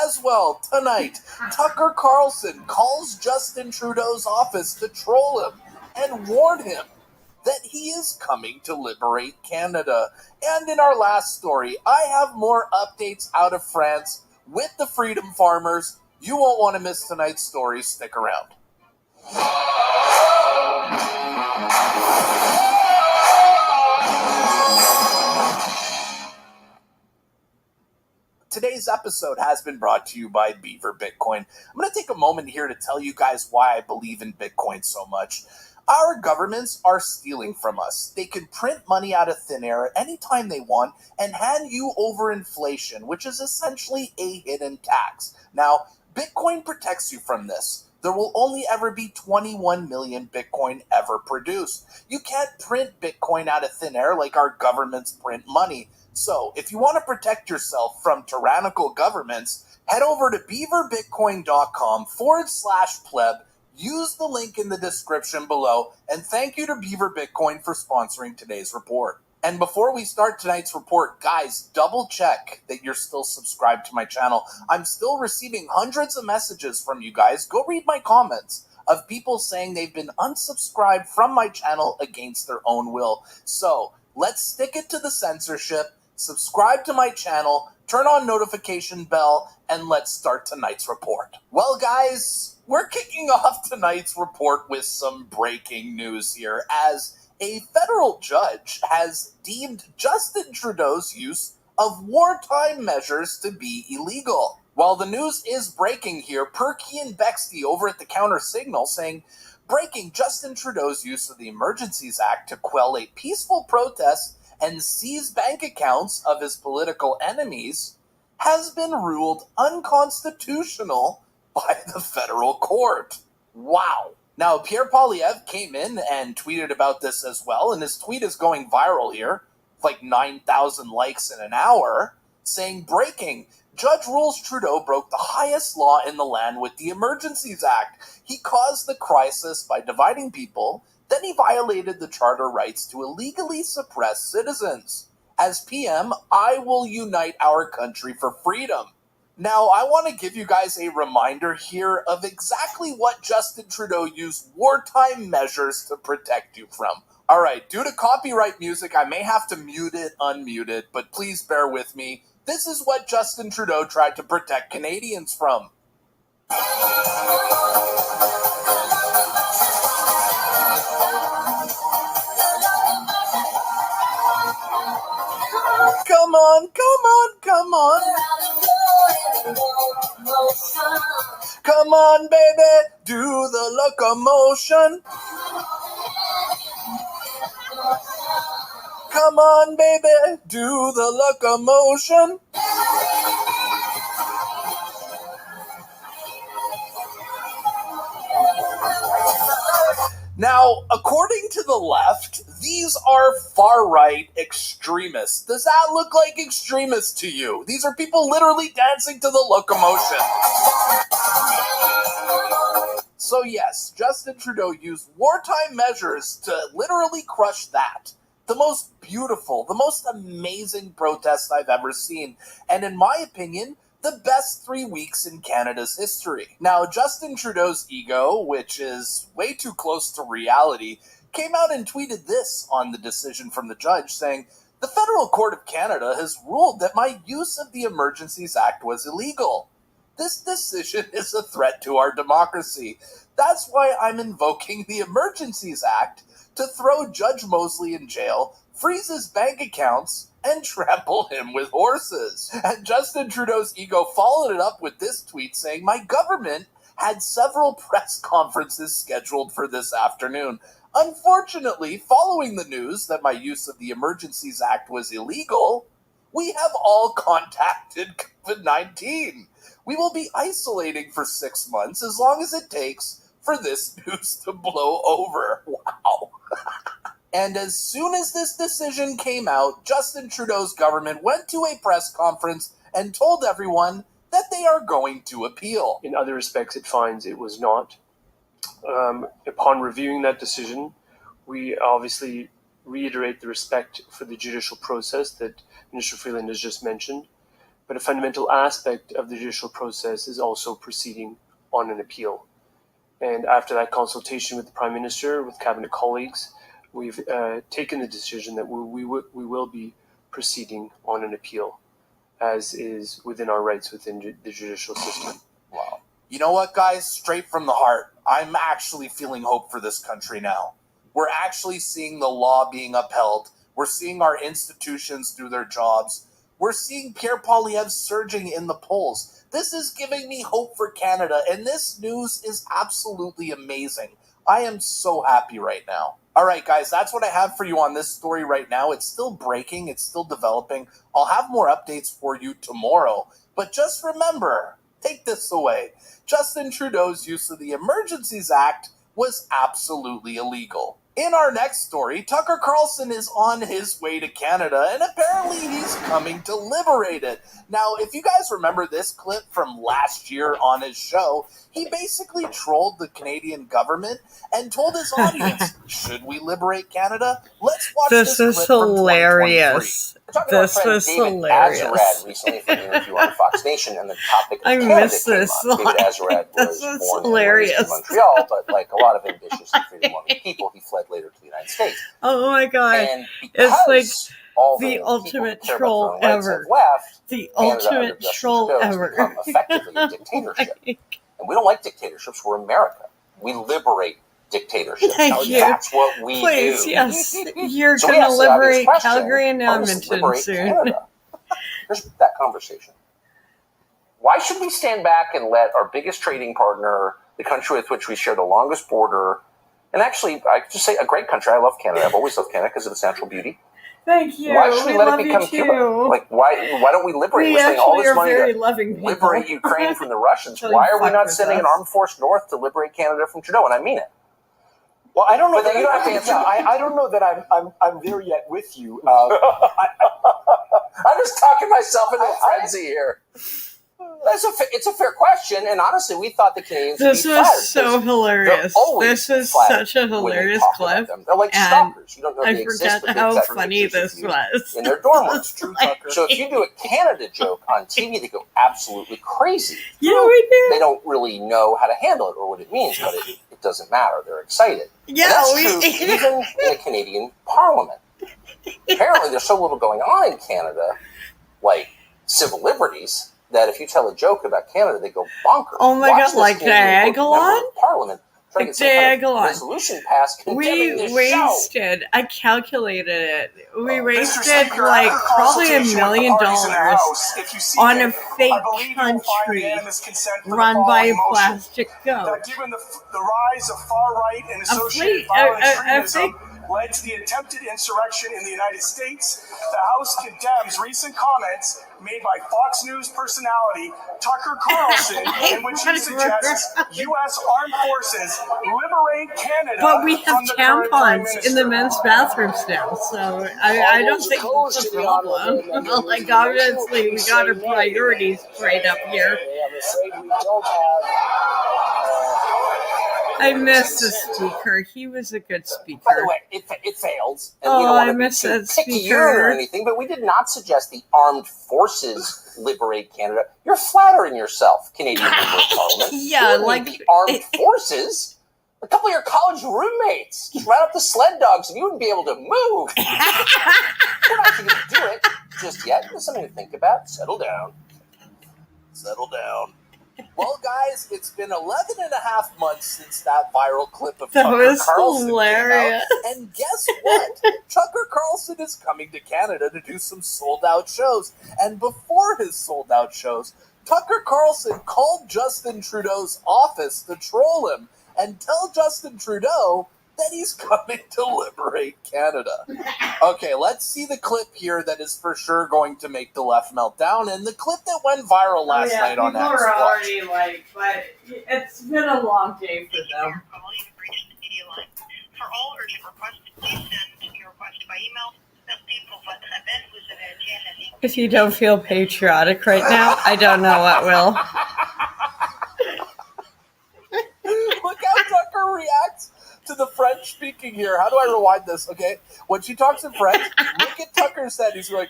As well, tonight, Tucker Carlson calls Justin Trudeau's office to troll him and warn him that he is coming to liberate Canada. And in our last story, I have more updates out of France with the Freedom Farmers. You won't want to miss tonight's story. Stick around. Today's episode has been brought to you by Beaver Bitcoin. I'm going to take a moment here to tell you guys why I believe in Bitcoin so much. Our governments are stealing from us. They can print money out of thin air anytime they want and hand you over inflation, which is essentially a hidden tax. Now, Bitcoin protects you from this. There will only ever be 21 million Bitcoin ever produced. You can't print Bitcoin out of thin air like our governments print money. So, if you want to protect yourself from tyrannical governments, head over to beaverbitcoin.com/pleb. Use the link in the description below, and thank you to Beaver Bitcoin for sponsoring today's report. And before we start tonight's report, guys, double check that you're still subscribed to my channel. I'm still receiving hundreds of messages from you guys. Go read my comments of people saying they've been unsubscribed from my channel against their own will. So let's stick it to the censorship, subscribe to my channel, turn on notification bell, and let's start tonight's report. Well, guys, we're kicking off tonight's report with some breaking news here, as a federal judge has deemed Justin Trudeau's use of wartime measures to be illegal. While the news is breaking here, per Kian Bexty over at the Counter Signal saying, breaking Justin Trudeau's use of the Emergencies Act to quell a peaceful protest and seize bank accounts of his political enemies has been ruled unconstitutional by the federal court. Wow. Now, Pierre Poilievre came in and tweeted about this as well, and his tweet is going viral here, like 9,000 likes in an hour, saying, breaking, Judge rules Trudeau broke the highest law in the land with the Emergencies Act. He caused the crisis by dividing people, then he violated the charter rights to illegally suppress citizens. As PM, I will unite our country for freedom. Now, I want to give you guys a reminder here of exactly what Justin Trudeau used wartime measures to protect you from. All right, due to copyright music, I may have to mute it, unmute it, but please bear with me. This is what Justin Trudeau tried to protect Canadians from. Come on, come on, come on. Come on, baby, do the locomotion. Come on, baby, do the locomotion. Now, according to the left, These are far-right extremists. Does that look like extremists to you? These are people literally dancing to the locomotion. So yes, Justin Trudeau used wartime measures to literally crush that. The most beautiful, the most amazing protest I've ever seen. And in my opinion, the best 3 weeks in Canada's history. Now, Justin Trudeau's ego, which is way too close to reality, came out and tweeted this on the decision from the judge, saying, "The Federal Court of Canada has ruled that my use of the Emergencies Act was illegal. This decision is a threat to our democracy. That's why I'm invoking the Emergencies Act to throw Judge Mosley in jail, freeze his bank accounts, and trample him with horses." And Justin Trudeau's ego followed it up with this tweet saying, "My government had several press conferences scheduled for this afternoon. Unfortunately, following the news that my use of the Emergencies Act was illegal, we have all contacted COVID-19. We will be isolating for 6 months as long as it takes for this news to blow over." Wow. And as soon as this decision came out, Justin Trudeau's government went to a press conference and told everyone that they are going to appeal. In other respects, it finds it was not. Upon reviewing that decision, we obviously reiterate the respect for the judicial process that Minister Freeland has just mentioned, but a fundamental aspect of the judicial process is also proceeding on an appeal. And after that consultation with the Prime Minister, with Cabinet colleagues, we've taken the decision that we will be proceeding on an appeal, as is within our rights within the judicial system. Wow. You know what, guys? Straight from the heart, I'm actually feeling hope for this country now. We're actually seeing the law being upheld. We're seeing our institutions do their jobs. We're seeing Pierre Poilievre surging in the polls. This is giving me hope for Canada, and this news is absolutely amazing. I am so happy right now. All right, guys, that's what I have for you on this story right now. It's still breaking. It's still developing. I'll have more updates for you tomorrow. But just remember, take this away. Justin Trudeau's use of the Emergencies Act was absolutely illegal. In our next story, Tucker Carlson is on his way to Canada, and apparently he's coming to liberate it. Now, if you guys remember this clip from last year on his show, he basically trolled the Canadian government and told his audience, should we liberate Canada? Let's watch this clip from 2023. This was hilarious. Azarad recently for an interview on Fox Nation, and the topic of Canada came up. David Azarad was born and raised in Montreal, but like a lot of ambitious and freedom-loving people, he fled later to the United States. Oh my god. And it's like all the ultimate people troll ever. Left, the ultimate troll ever. Become effectively a dictatorship. And we don't like dictatorships. We're America. We liberate dictatorships. Thank you. That's what we Please, do. yes. You're going to liberate Calgary and Edmonton soon. Here's that conversation. Why should we stand back and let our biggest trading partner, the country with which we share the longest border, and actually, I could just say a great country. I love Canada. I've always loved Canada because of its natural beauty. Thank you. Why should we let love it become you Cuba? too. Like, why don't we liberate? We We're spending all this are money very to loving people. liberate Ukraine from the Russians. Why are we not sending an armed force north to liberate Canada from Trudeau? And I mean it. Well, I don't know. But you don't have to answer. I don't know that I'm there yet with you. I'm just talking myself into a frenzy here. It's a fair question, and honestly, we thought the Canadians would be flattered. This was so hilarious. This was such a hilarious clip. They're like stalkers. You don't know I they forgot exist, but how they've got funny this was. in their dorm rooms. So if you do a Canada joke on TV, they go absolutely crazy. Yeah, we do. They don't really know how to handle it or what it means, but it doesn't matter. They're excited. Yeah, and that's true even in a Canadian Parliament. Apparently, there's so little going on in Canada, like civil liberties, that if you tell a joke about Canada, they go bonkers. Oh my god, like Diagolon? Parliament. Like Diagolon. Resolution passed. We wasted, I calculated it, we wasted like probably $1 million on a fake country run by a plastic goat. Given the rise of far right and associated a fake led to the attempted insurrection in the United States. The House condemns recent comments made by Fox News personality Tucker Carlson, in which he suggests U.S. armed forces liberate Canada. But we have tampons in the men's bathrooms now, so I don't think it's a problem. Like, obviously, we got our priorities right up here. I'm afraid we don't have. I miss the speaker. He was a good speaker. By the way, it fails. And Oh, we don't want I to miss be that too picayune speaker. or anything, but we did not suggest the armed forces liberate Canada. You're flattering yourself, Canadian member of Parliament. Yeah, like the armed forces. A couple of your college roommates just ran up the sled dogs, and you wouldn't be able to move. We're not actually going to do it just yet. There's something to think about. Settle down. Settle down. Well, guys, it's been 11 and a half months since that viral clip of Tucker Carlson hilarious. came out. And guess what? Tucker Carlson is coming to Canada to do some sold-out shows. And before his sold-out shows, Tucker Carlson called Justin Trudeau's office to troll him and tell Justin Trudeau that he's coming to liberate Canada. Okay, let's see the clip here that is for sure going to make the left melt down, and the clip that went viral last night on X. People are already like, but it's been a long day for them. For all urgent requests, please send your request by email. If you don't feel patriotic right now, I don't know what will. Look how Tucker reacts to the French speaking here. How do I rewind this? Okay, when she talks in French, look at Tucker's head. He's like,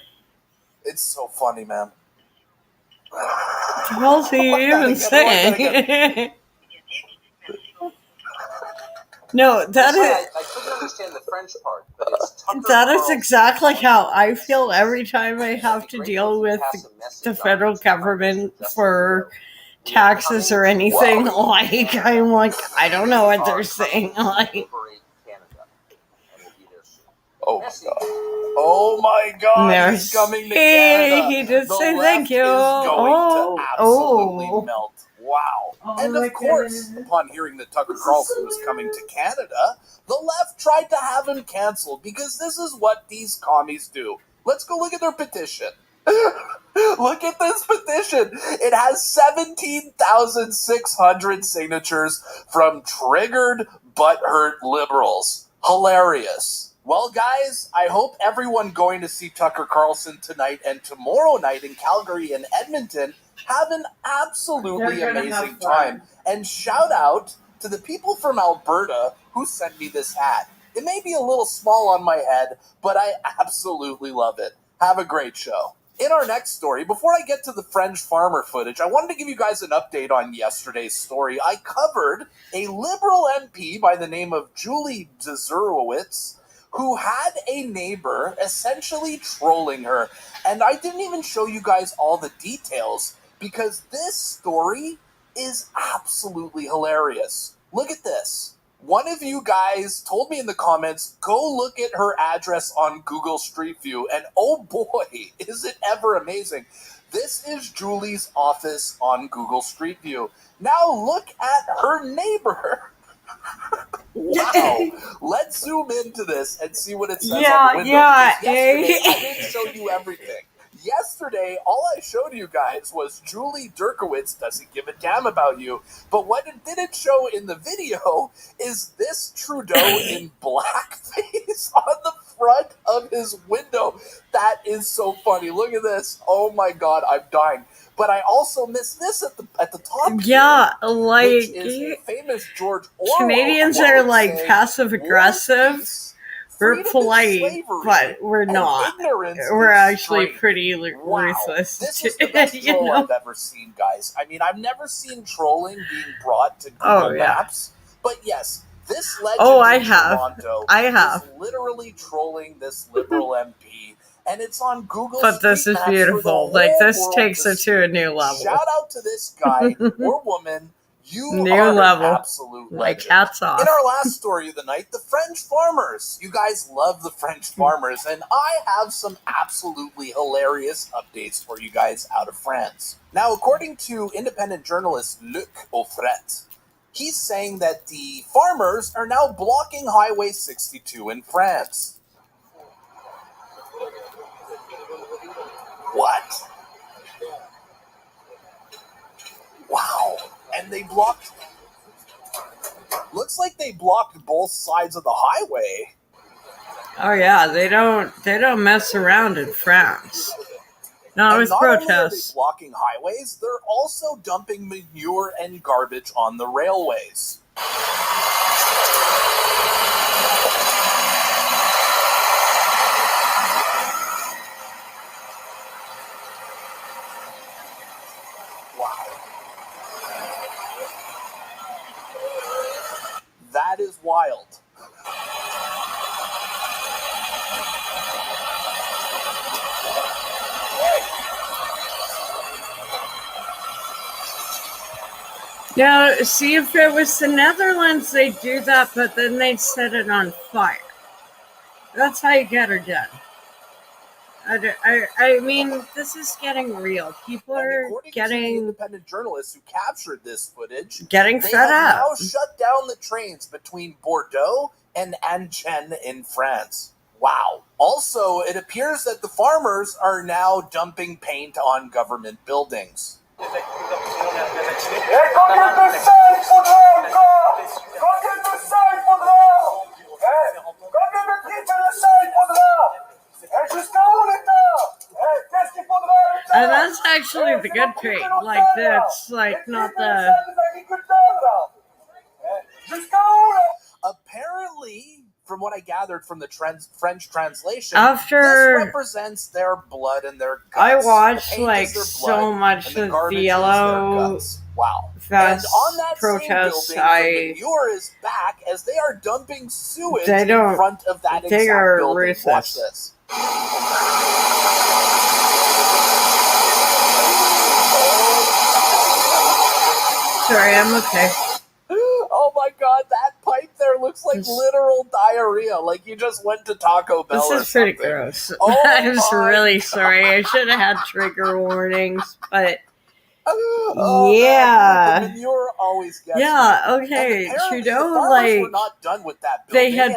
"It's so funny, man." What the hell's he even saying? No, that is. I couldn't understand the French part, but it's Tucker That is Carlson. exactly how I feel every time I have to deal with the federal government for taxes or anything. Like, I'm like, I don't know what they're saying. Like, oh God! Oh my God! He's coming to Canada. He did The say left thank you. Is going to absolutely melt. Wow! And of course, upon hearing that Tucker Carlson was coming to Canada, the left tried to have him canceled because this is what these commies do. Let's go look at their petition. Look at this petition. It has 17,600 signatures from triggered, butthurt liberals. Hilarious. Well, guys, I hope everyone going to see Tucker Carlson tonight and tomorrow night in Calgary and Edmonton have an absolutely amazing time. And shout out to the people from Alberta who sent me this hat. It may be a little small on my head, but I absolutely love it. Have a great show. In our next story, before I get to the French farmer footage, I wanted to give you guys an update on yesterday's story. I covered a Liberal MP by the name of Julie Dzurowitz, who had a neighbor essentially trolling her. And I didn't even show you guys all the details because this story is absolutely hilarious. Look at this. One of you guys told me in the comments, go look at her address on Google Street View, and oh boy, is it ever amazing. This is Julie's office on Google Street View. Now look at her neighbor. Wow. Let's zoom into this and see what it says on the window. Yesterday, I didn't show you everything. Yesterday, all I showed you guys was Julie Durkowitz doesn't give a damn about you. But what it didn't show in the video is this Trudeau in blackface on the front of his window. That is so funny. Look at this. Oh my God, I'm dying. But I also missed this at the top. Yeah, here, like, which is a famous George Orwell Canadians quote are like saying, passive aggressive. We're polite, but we're not. We're actually pretty ruthless. This is the best troll I've ever seen, guys. I mean, I've never seen trolling being brought to Google Maps. But yes, this legend in Toronto is literally trolling this Liberal MP. And it's on Google But this Street is Maps beautiful. for the Like, whole this world takes to it to a new level. Shout out to this guy or woman. You New are level. an absolute Like, legend. hats off. In our last story of the night, the French farmers. You guys love the French farmers, and I have some absolutely hilarious updates for you guys out of France. Now, according to independent journalist Luc Offret, He's saying that the farmers are now blocking Highway 62 in France. What? Wow. And they blocked... Looks like they blocked both sides of the highway. Oh yeah, they don't mess around in France. Not with protests. Not only are they blocking highways, they're also dumping manure and garbage on the railways. Wow. That is wild. Now, see, if it was the Netherlands, they'd do that, but then they'd set it on fire. That's how you get her done. I mean, this is getting real. People are getting... To the independent journalists who captured this footage, getting fed up. Now shut down the trains between Bordeaux and Angers in France. Wow. Also, it appears that the farmers are now dumping paint on government buildings. And that's actually the good paint. Like, that's like not the... Apparently, from what I gathered from the French translation, after this represents their blood and their guts. I watched like so much of the yellow vest protests. Manure is back as they are dumping sewage in front of that exact building. Ruthless. Watch this. Sorry, I'm okay. Oh my god, that pipe there looks like literal diarrhea. Like you just went to Taco Bell. This is pretty gross. I'm really sorry. I should have had trigger warnings, but yeah. Man, the manure always gets me. Okay. Trudeau, like, not done with that they had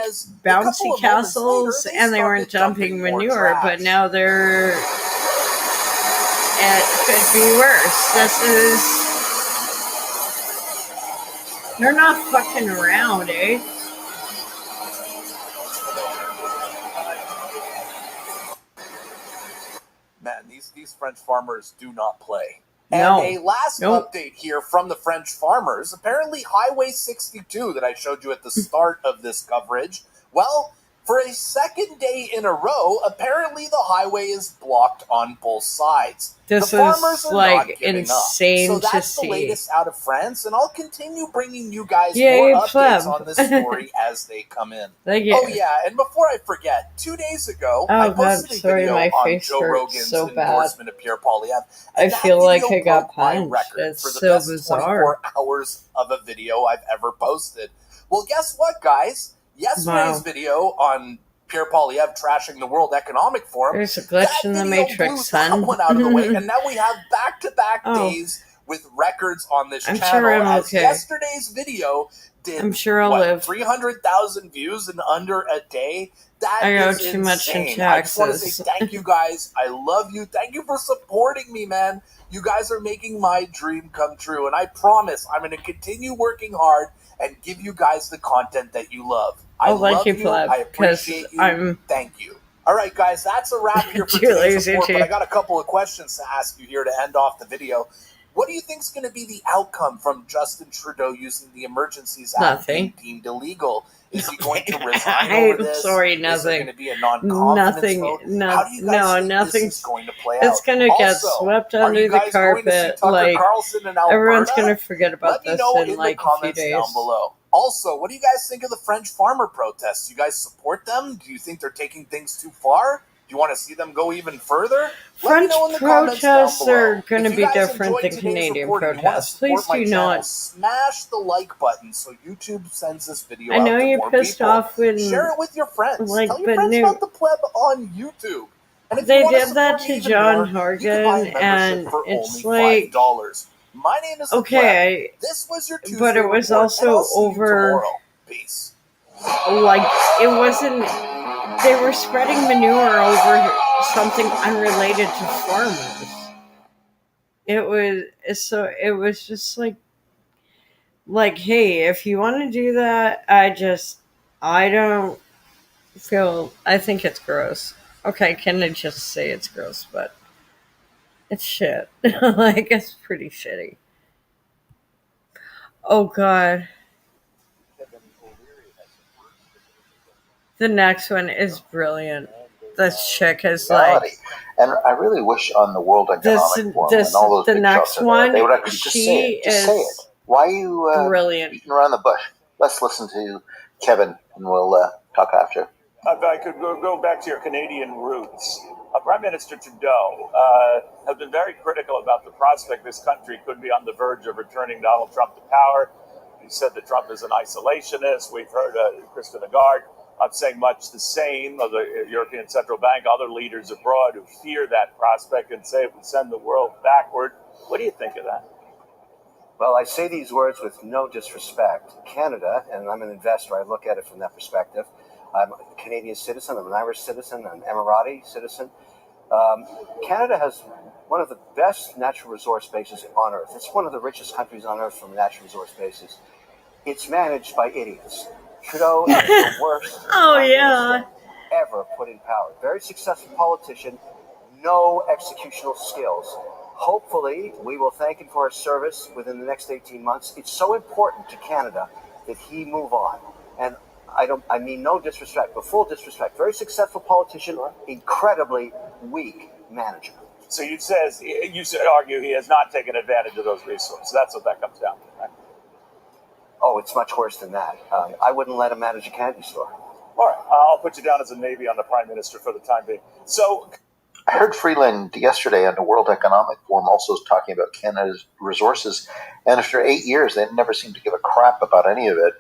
bouncy castles and they weren't dumping manure, but now they're... It could be worse. This is... They're not fucking around, eh? Man, these French farmers do not play. No. And a last update here from the French farmers. Apparently, Highway 62 that I showed you at the start of this coverage, well, for a second day in a row, apparently the highway is blocked on both sides. This the farmers is are like not giving insane up. So that's to see. The latest out of France, and I'll continue bringing you guys more updates on this story as they come in. Oh yeah, and before I forget, 2 days ago, I posted a video on Joe Rogan's endorsement of Pierre Poilievre. I feel like I got punched. It's for the so best bizarre. 24 hours of a video I've ever posted. Well, guess what, guys? Yesterday's video on Pierre Poilievre trashing the World Economic Forum. There's a glitch in the Matrix, son. Went out of the way, and now we have back-to-back days with records on this channel. Sure I'm okay. Yesterday's video did 300,000 views in under a day. That I owe is too much in insane. I just want to taxes. say thank you guys. I love you. Thank you for supporting me, man. You guys are making my dream come true, and I promise I'm going to continue working hard and give you guys the content that you love. I love you. I appreciate you. Thank you. All right, guys, that's a wrap here for today's report, but I got a couple of questions to ask you here to end off the video. What do you think is going to be the outcome from Justin Trudeau using the Emergencies Act being deemed illegal? Is he going to resign over this? Sorry, nothing. Is there going to be a non-confidence vote? How do you guys think this is going to play out? It's going to get swept under the carpet. Like, everyone's going to forget about this in like a few days. Down below. Also, what do you guys think of the French farmer protests? Do you guys support them? Do you think they're taking things too far? Do you want to see them go even further? French protests are going to be different than Canadian protests. Please do not. Smash the like button so YouTube sends this video I know out to you're more pissed people. off when... Share it with your friends. Like, Tell your friends about the pleb on YouTube. And if they you want did that to John Horgan, and it's like... My name is okay, this was your Tuesday but it was report, also over. Peace. Like it wasn't. They were spreading manure over something unrelated to farmers. It was just like, hey, if you want to do that, I don't I think it's gross. Okay, can I just say it's gross, but it's shit. Like, it's pretty shitty. Oh, God. The next one is brilliant. This chick is like. And I really wish on the World Economic Forum and all those the big next shops are one, there, they would actually just say it. Just say it. Why are you brilliant. beating around the bush? Let's listen to Kevin, and we'll talk after. If I could go back to your Canadian roots, Prime Minister Trudeau has been very critical about the prospect this country could be on the verge of returning Donald Trump to power. He said that Trump is an isolationist. We've heard Christine Lagarde saying much the same of the European Central Bank, other leaders abroad who fear that prospect and say it would send the world backward. What do you think of that? Well, I say these words with no disrespect. Canada, and I'm an investor, I look at it from that perspective. I'm a Canadian citizen, I'm an Irish citizen, I'm an Emirati citizen. Canada has one of the best natural resource bases on Earth. It's one of the richest countries on Earth from a natural resource basis. It's managed by idiots. Trudeau is the worst ever put in power. Very successful politician, no executional skills. Hopefully, we will thank him for his service within the next 18 months. It's so important to Canada that he move on. And I mean no disrespect, but full disrespect. Very successful politician, incredibly weak manager. So you argue he has not taken advantage of those resources. That's what that comes down to, right? Oh, it's much worse than that. I wouldn't let him manage a candy store. All right, I'll put you down as a maybe on the Prime Minister for the time being. So, I heard Freeland yesterday on the World Economic Forum also talking about Canada's resources, and after 8 years, they never seem to give a crap about any of it,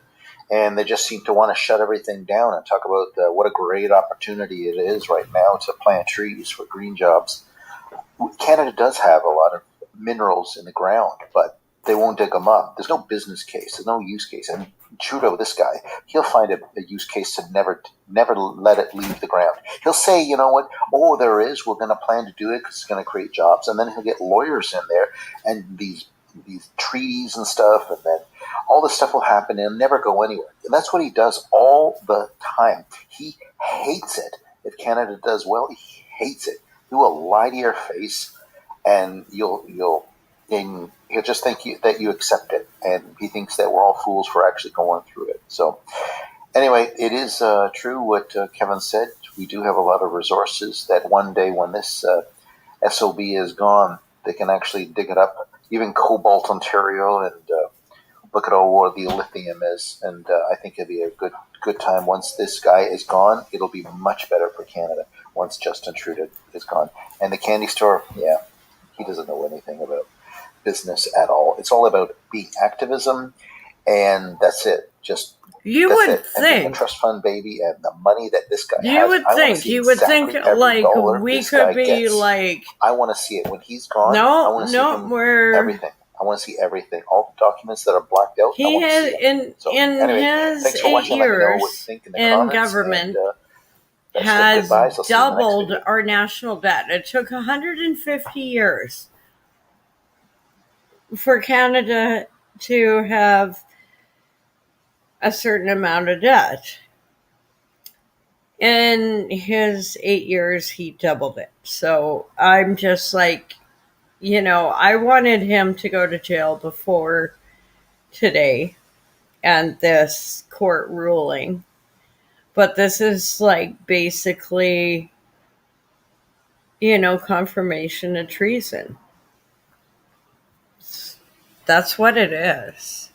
and they just seem to want to shut everything down and talk about what a great opportunity it is right now to plant trees for green jobs. Canada does have a lot of minerals in the ground, but they won't dig them up. There's no business case. There's no use case. And Trudeau, this guy, he'll find a use case to never let it leave the ground. He'll say, you know what? Oh, there is. We're going to plan to do it because it's going to create jobs. And then he'll get lawyers in there and these treaties and stuff. And then all this stuff will happen and never go anywhere. And that's what he does all the time. He hates it. If Canada does well, he hates it. He will lie to your face and he'll just think that you accept it, and he thinks that we're all fools for actually going through it. So anyway, it is true what Kevin said. We do have a lot of resources that one day when this SOB is gone, they can actually dig it up, even Cobalt, Ontario, and look at all where the lithium is. And I think it'll be a good time. Once this guy is gone, it'll be much better for Canada once Justin Trudeau is gone. And the candy store, yeah, he doesn't know anything about business at all. It's all about being activism, and that's it. You would think a trust fund baby, and the money that this guy has. You would think like we could be like. I want to see it when he's gone. I want to see everything. I want to see everything. All the documents that are blacked out. He has his 8 years in government. Has doubled our national debt. It took 150 years for Canada to have a certain amount of debt. In his 8 years, he doubled it. So I'm just like, I wanted him to go to jail before today and this court ruling. But this is like basically, confirmation of treason. That's what it is.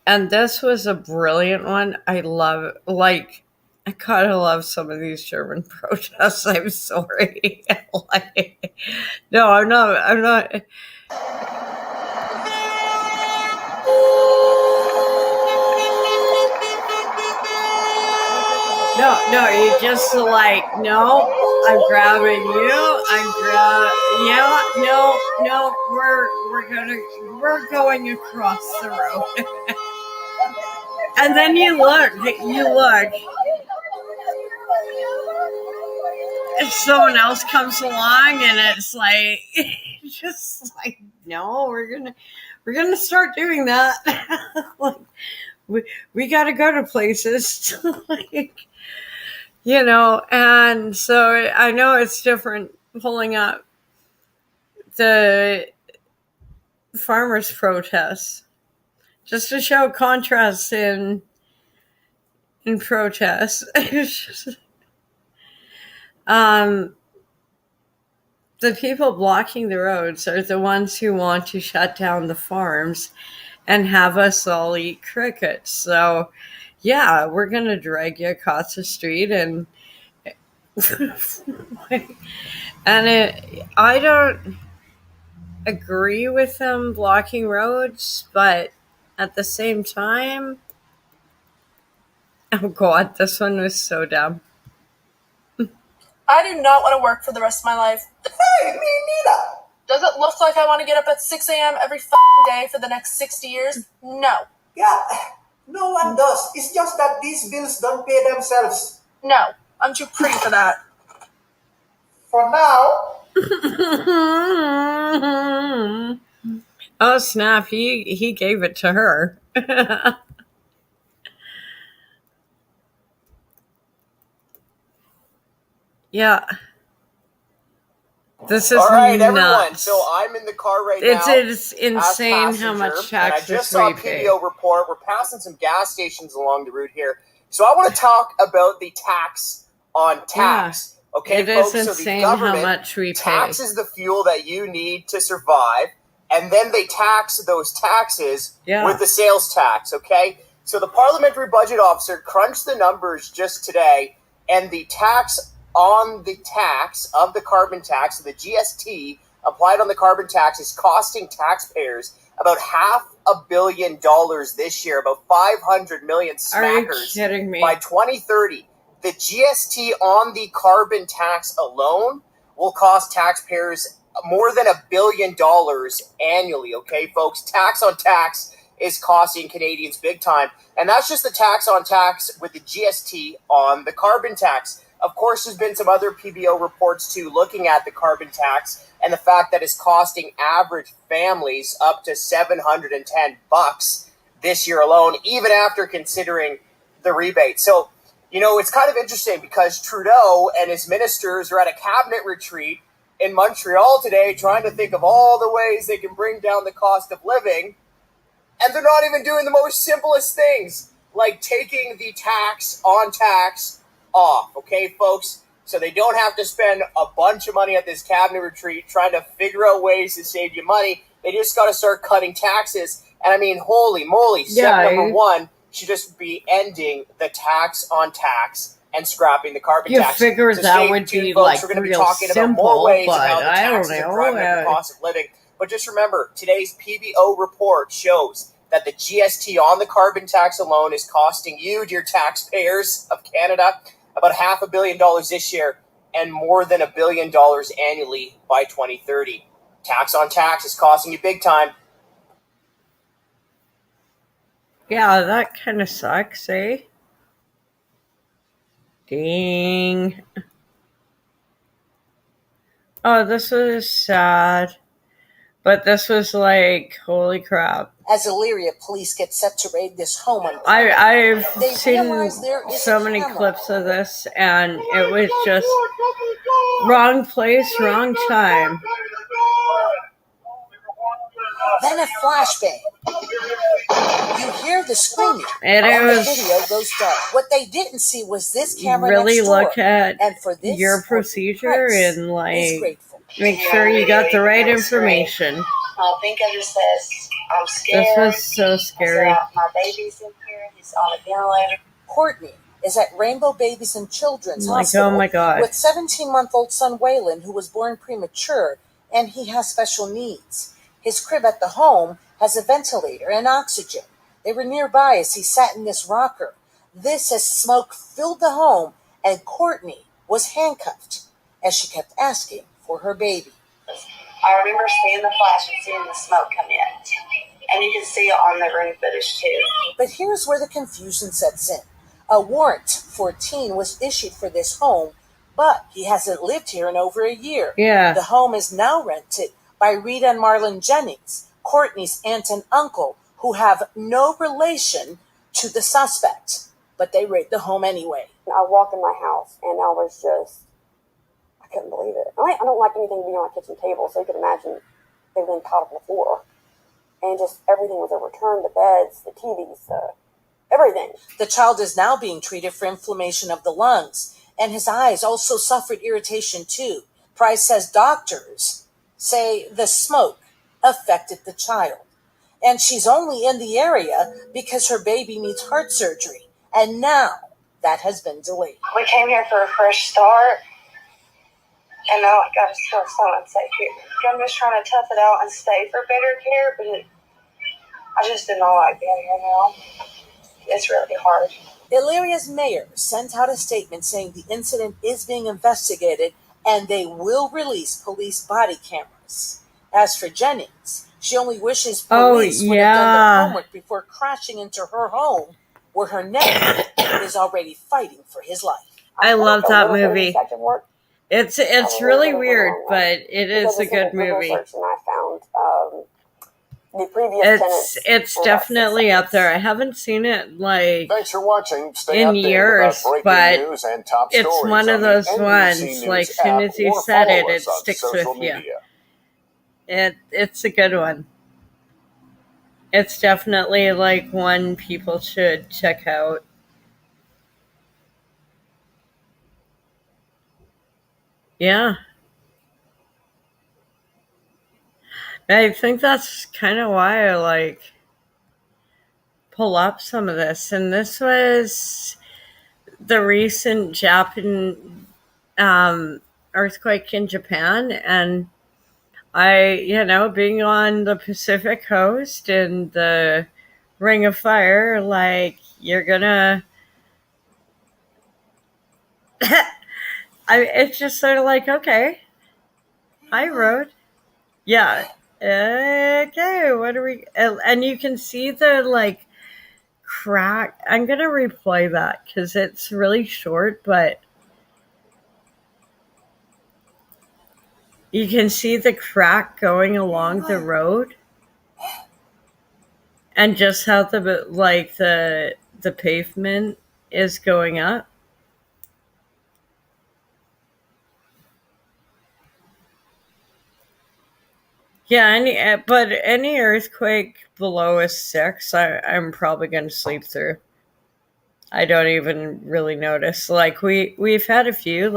And this was a brilliant one. I kind of love some of these German protests. I'm sorry. No, I'm not. No, you just no. I'm grabbing you. No. We're going across the road. And then you look. If someone else comes along and it's like, just like, no, we're gonna start doing that. Like, we got to go to places, like, and so I know it's different pulling up the farmers' protests just to show contrast in protests. The people blocking the roads are the ones who want to shut down the farms and have us all eat crickets. So, yeah, we're going to drag you across the street and I don't agree with them blocking roads, but at the same time, oh God, this one was so dumb. I do not want to work for the rest of my life. Hey, me neither. Does it look like I want to get up at 6 a.m. every day for the next 60 years? No. Yeah, no one does. It's just that these bills don't pay themselves. No, I'm too pretty for that. For now. Oh snap! He gave it to her. Yeah. This is all right, nuts. Everyone. So I'm in the car right now. It's insane how much taxes we pay. And I just saw a PBO report. We're passing some gas stations along the route here. So I want to talk about the tax on tax. Yeah, okay, it folks? is So insane the government how much we pay. taxes the fuel that you need to survive, and then they tax those taxes with the sales tax, okay? So the Parliamentary Budget Officer crunched the numbers just today, and the tax on the tax of the carbon tax, so the GST applied on the carbon tax, is costing taxpayers about $500 million this year, about 500 million smackers. Are you kidding me? By 2030. The GST on the carbon tax alone will cost taxpayers more than $1 billion annually, okay, folks? Tax on tax is costing Canadians big time, and that's just the tax on tax with the GST on the carbon tax. Of course, there's been some other PBO reports, too, looking at the carbon tax and the fact that it's costing average families up to $710 this year alone, even after considering the rebate. So, it's kind of interesting because Trudeau and his ministers are at a cabinet retreat in Montreal today trying to think of all the ways they can bring down the cost of living, and they're not even doing the most simplest things, like taking the tax on tax off, okay, folks? So they don't have to spend a bunch of money at this cabinet retreat trying to figure out ways to save you money. They just got to start cutting taxes. And I mean, holy moly, step number one should just be ending the tax on tax and scrapping the carbon tax. You figure that would be folks. like We're going to be real talking simple, about more ways but of how the I don't taxes are driving up the cost of living. But just remember, today's PBO report shows that the GST on the carbon tax alone is costing you, dear taxpayers of Canada, about $500 million this year and more than $1 billion annually by 2030. Tax on tax is costing you big time. Yeah, that kind of sucks, eh? Dang. Oh, this was sad. But this was like, holy crap. As Illyria police get set to raid this home on I've they seen so many clips of this, and it was just wrong place, wrong time. Then a flashbang. You hear the screaming. And it the was video goes dark. What they didn't see was this camera really next door. Look at and for this, your procedure and like grateful. make sure you got the right information. I think I just says, I'm scared. This was so scary. My baby's in here. He's on a ventilator. Courtney is at Rainbow Babies and Children's Hospital oh my God. with 17-month-old son Waylon, who was born premature, and he has special needs. His crib at the home has a ventilator and oxygen. They were nearby as he sat in this rocker. This as smoke filled the home, and Courtney was handcuffed. as she kept asking for her baby. I remember seeing the flash and seeing the smoke come in. And you can see it on the room footage too. But here's where the confusion sets in. A warrant for a teen was issued for this home, but he hasn't lived here in over a year. Yeah. The home is now rented by Rita and Marlon Jennings, Courtney's aunt and uncle, who have no relation to the suspect, but they raid the home anyway. I walked in my house and I couldn't believe it. I don't like anything to be on my kitchen table, so you can imagine everything piled up on the floor. And just everything was overturned, the beds, the TVs, everything. The child is now being treated for inflammation of the lungs, and his eyes also suffered irritation too. Price says doctors say the smoke affected the child. And she's only in the area because her baby needs heart surgery. And now that has been delayed. We came here for a fresh start. And now I just feel so unsafe here. I'm just trying to tough it out and stay for better care, but I just do not like being here now. It's really hard. Illyria's mayor sent out a statement saying the incident is being investigated and they will release police body cameras. As for Jennings, she only wishes police would have done their homework before crashing into her home, where her nephew is already fighting for his life. I love that movie. It's really weird, but it is a good movie. And I found the previous it's definitely up there. I haven't seen it Thanks for watching. Stay in updated years, about but breaking news and top it's stories one of on the those NBC ones. News Like soon app as you or said follow it us on sticks social with you. media. It's a good one. It's definitely like one people should check out. Yeah. I think that's kind of why I pull up some of this. And this was the recent Japan earthquake in Japan. And being on the Pacific coast and the Ring of Fire, you're gonna. It's just sort of like, okay, hi, road. Yeah. Okay, what are we? And you can see the crack. I'm gonna replay that because it's really short, but you can see the crack going along the road, and just how the pavement is going up. Yeah, but any earthquake below a 6, I'm probably gonna sleep through. I don't even really notice. We've had a few.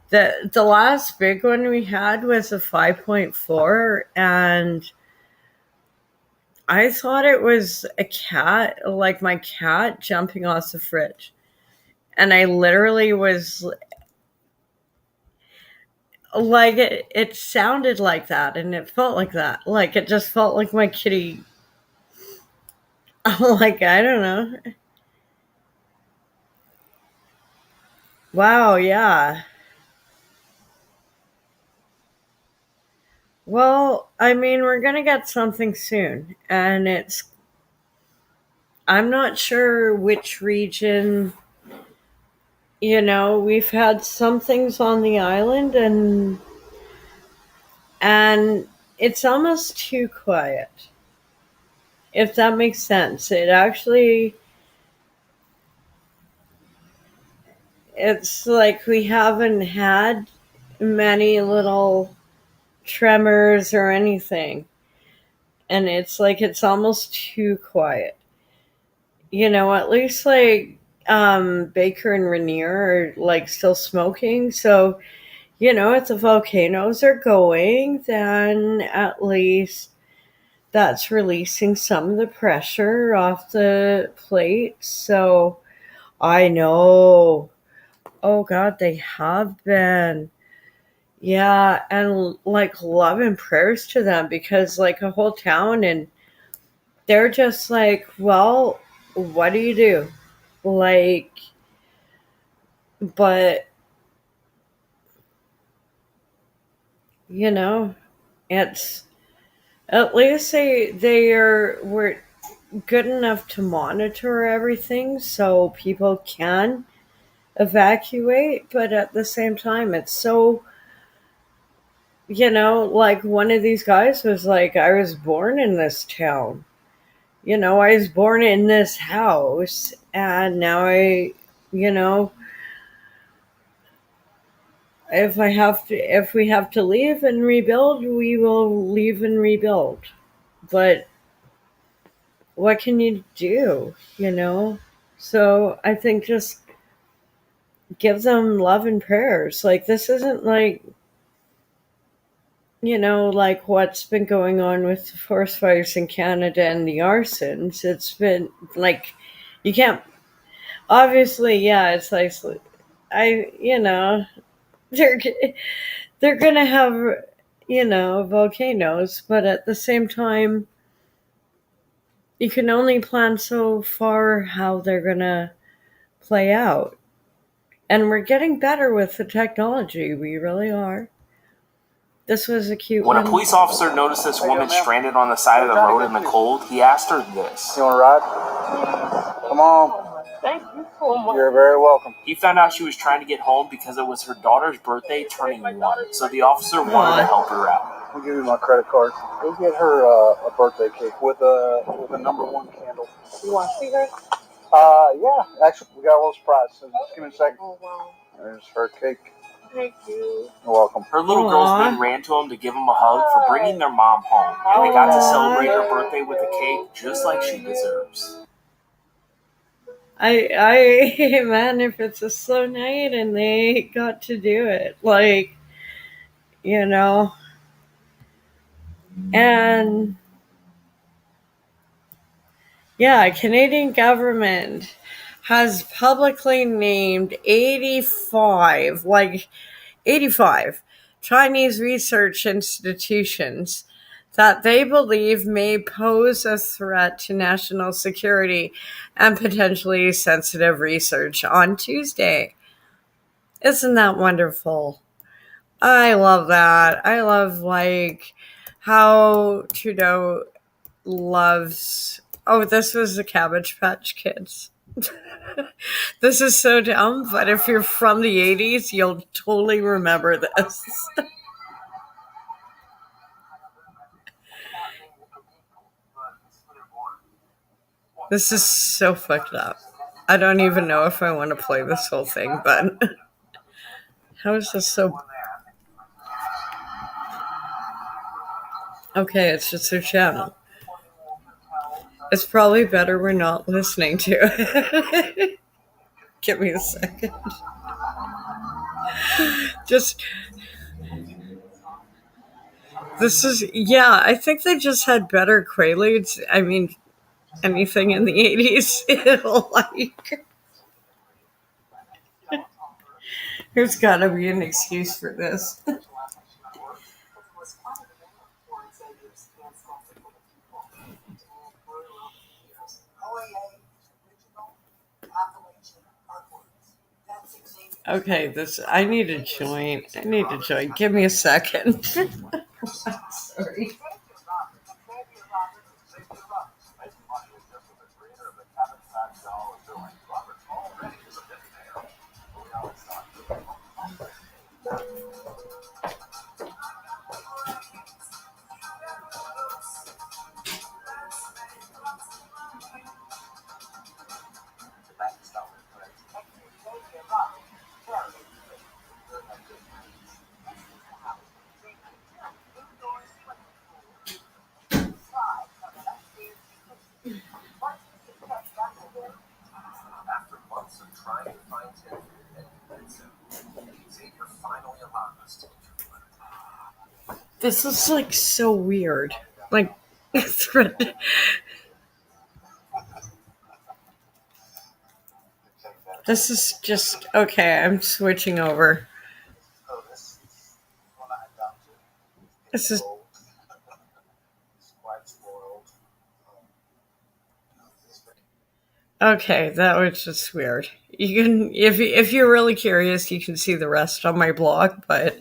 The last big one we had was a 5.4, and I thought it was a cat, like my cat jumping off the fridge. And I literally was it sounded like that, and it felt like that. It just felt like my kitty. I don't know. Wow, yeah. Well, I mean, we're going to get something soon, and I'm not sure which region. We've had some things on the island, and it's almost too quiet, if that makes sense. It's like we haven't had many little tremors or anything, and it's almost too quiet. At least Baker and Rainier are still smoking, so if the volcanoes are going, then at least that's releasing some of the pressure off the plate. So I know, oh god, they have been. Yeah, and love and prayers to them, because a whole town, and they're just well, what do you do? But you know, it's at least we're good enough to monitor everything so people can evacuate, but at the same time it's so, like one of these guys was like, I was born in this town. I was born in this house, and now you know, if we have to leave and rebuild, we will leave and rebuild. But what can you do? So I think just give them love and prayers. Like, this isn't like what's been going on with the forest fires in Canada and the arsons. It's been like, you can't, obviously, yeah, it's like, they're, they're gonna have, volcanoes, but at the same time, you can only plan so far how they're gonna play out. And we're getting better with the technology. We really are. This was a cute When one. a police officer noticed this woman stranded on the side of the road in the cold, he asked her this. You want to ride? Come on. Thank you so much. You're very welcome. He found out she was trying to get home because it was her daughter's birthday turning 1, so the officer wanted to help her out. I'll give you my credit card. Go get her a birthday cake with a #1 candle. You want to see her? Yeah. Actually, we got a little surprise. So just give me a second. Oh, wow. There's her cake. Thank you. You're welcome. Her little girl's man ran to him to give him a hug for bringing their mom home, and they got to celebrate her birthday with a cake just like she deserves. Man, if it's a slow night and they got to do it, and yeah, Canadian government has publicly named 85 Chinese research institutions that they believe may pose a threat to national security and potentially sensitive research on Tuesday. Isn't that wonderful? I love that. I love how Trudeau loves. Oh, this was the Cabbage Patch Kids. This is so dumb, but if you're from the 80s, you'll totally remember this. This is so fucked up. I don't even know if I want to play this whole thing, but how is this so... Okay, it's just their channel. It's probably better we're not listening to it. Give me a second. I think they just had better Quaaludes. I mean, anything in the 80s it'll like. There's gotta be an excuse for this. Okay, I need a joint. Give me a second. Sorry. This is like so weird. Like, this is just okay. I'm switching over. This is okay. That was just weird. You can, if you're really curious, you can see the rest on my blog. But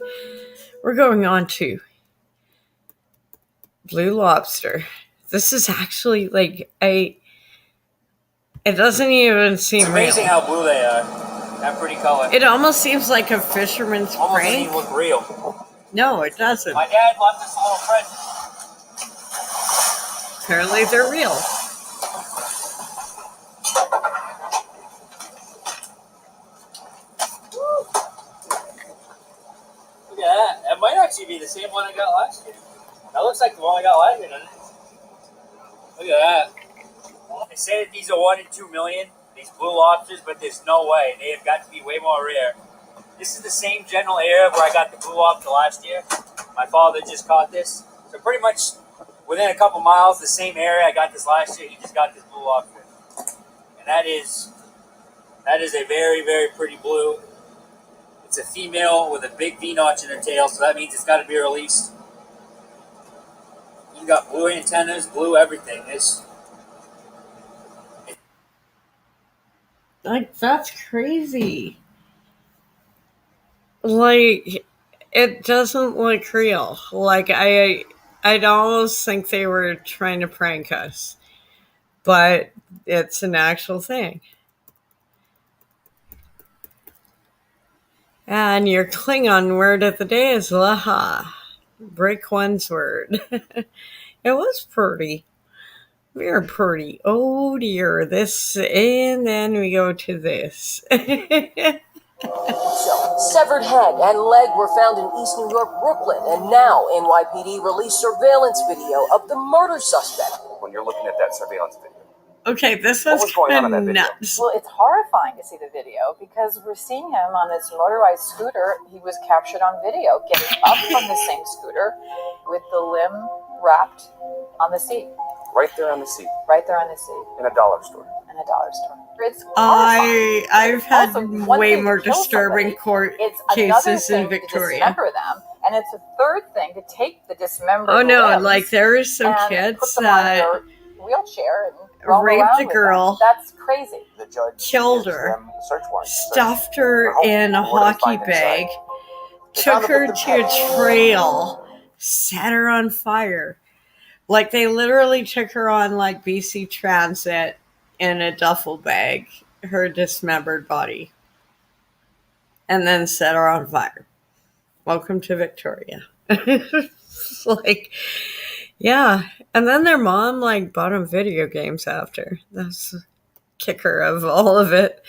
we're going on to Blue Lobster. This is actually like it doesn't even seem It's amazing real. how blue they are. That pretty color. It almost seems like a fisherman's Almost prank. doesn't even look real. No, it doesn't. My dad left us a little present. Apparently they're real. Look at that. That might actually be the same one I got last year. That looks like the one I got last year, doesn't it? Look at that. They say that these are 1 in 2 million, these blue lobsters, but there's no way. They have got to be way more rare. This is the same general area where I got the blue lobster last year. My father just caught this. So pretty much within a couple miles, the same area I got this last year, he just got this blue lobster. And that is a very, very pretty blue. It's a female with a big V-notch in her tail, so that means it's got to be released. You got blue antennas, blue everything. Like, that's crazy. Like, it doesn't look real. Like, I'd almost think they were trying to prank us. But it's an actual thing. And your Klingon word of the day is laha. Break one's word. It was pretty. We are pretty. Oh dear. This, and then we go to this. Severed head and leg were found in East New York, Brooklyn, and now NYPD released surveillance video of the murder suspect. When you're looking at that surveillance video, Okay, this was kind of nuts. Well, it's horrifying to see the video because we're seeing him on this motorized scooter. He was captured on video getting up from the same scooter with the limb wrapped on the seat. right there on the seat, Right there on the seat. in a dollar store. In a dollar store. It's horrifying. I've had Also, one way thing to more kill disturbing somebody, court it's another cases in thing to Victoria. dismember them, and it's a third thing to take the dismembered Oh no, limbs like there were some and kids put them on that their wheelchair and roam raped around a with girl, them. That's crazy. The judge killed gives her, them a search warrant. stuffed her home. in a What do they hockey find bag, inside? They found took the her victim's to a head. trail, set her on fire. Like they literally took her on like BC Transit in a duffel bag, her dismembered body, and then set her on fire. Welcome to Victoria. It's like, yeah. And then their mom like bought them video games after. That's the kicker of all of it.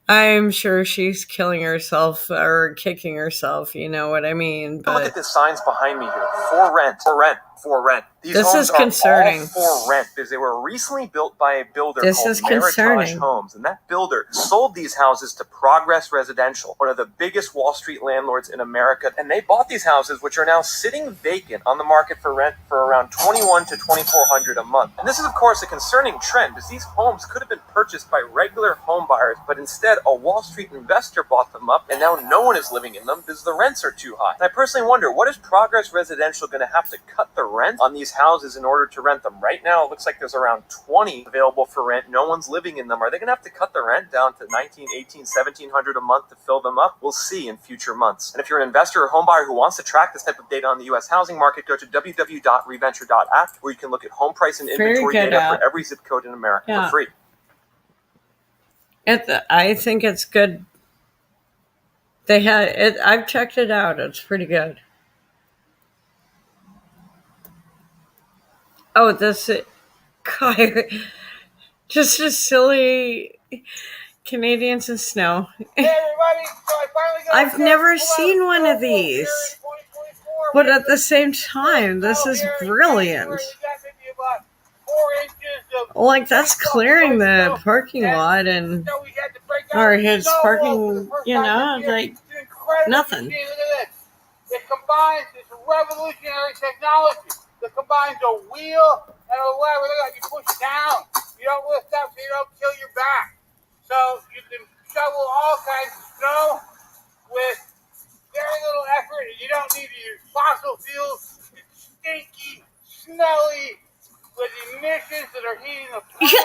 I'm sure she's killing herself or kicking herself, you know what I mean? Look But at the signs behind me here. For rent, for rent, for rent. These this homes is concerning. are all for rent because they were recently built by a builder This called is Meritage concerning. Homes. And that builder sold these houses to Progress Residential, one of the biggest Wall Street landlords in America. And they bought these houses, which are now sitting vacant on the market for rent for around $2,100 to $2,400 a month. And this is, of course, a concerning trend because these homes could have been purchased by regular home buyers, but instead a Wall Street investor bought them up, and now no one is living in them because the rents are too high. And I personally wonder, what is Progress Residential going to have to cut the rent on these houses in order to rent them? Right now, it looks like there's around 20 available for rent. No one's living in them. Are they going to have to cut the rent down to $1,900, $1,800, $1,700 a month to fill them up? We'll see in future months. And if you're an investor or home buyer who wants to track this type of data on the U.S. housing market, go to www.reventure.app, where you can look at home price and Very inventory good data app. for every zip code in America Yeah. for free. I think it's good. They had it. I've checked it out. It's pretty good. Oh, this God, just a silly Canadians in snow. I've never seen one of these, but at the same time, this is brilliant. Like that's clearing the parking lot and or his parking, you know, like nothing. It combines this revolutionary technology that combines a wheel and a lever that you push down. You don't lift up so you don't kill your back. So you can shovel all kinds of snow with very little effort, and you don't need to use fossil fuels. It's stinky, smelly, with emissions that are heating the planet.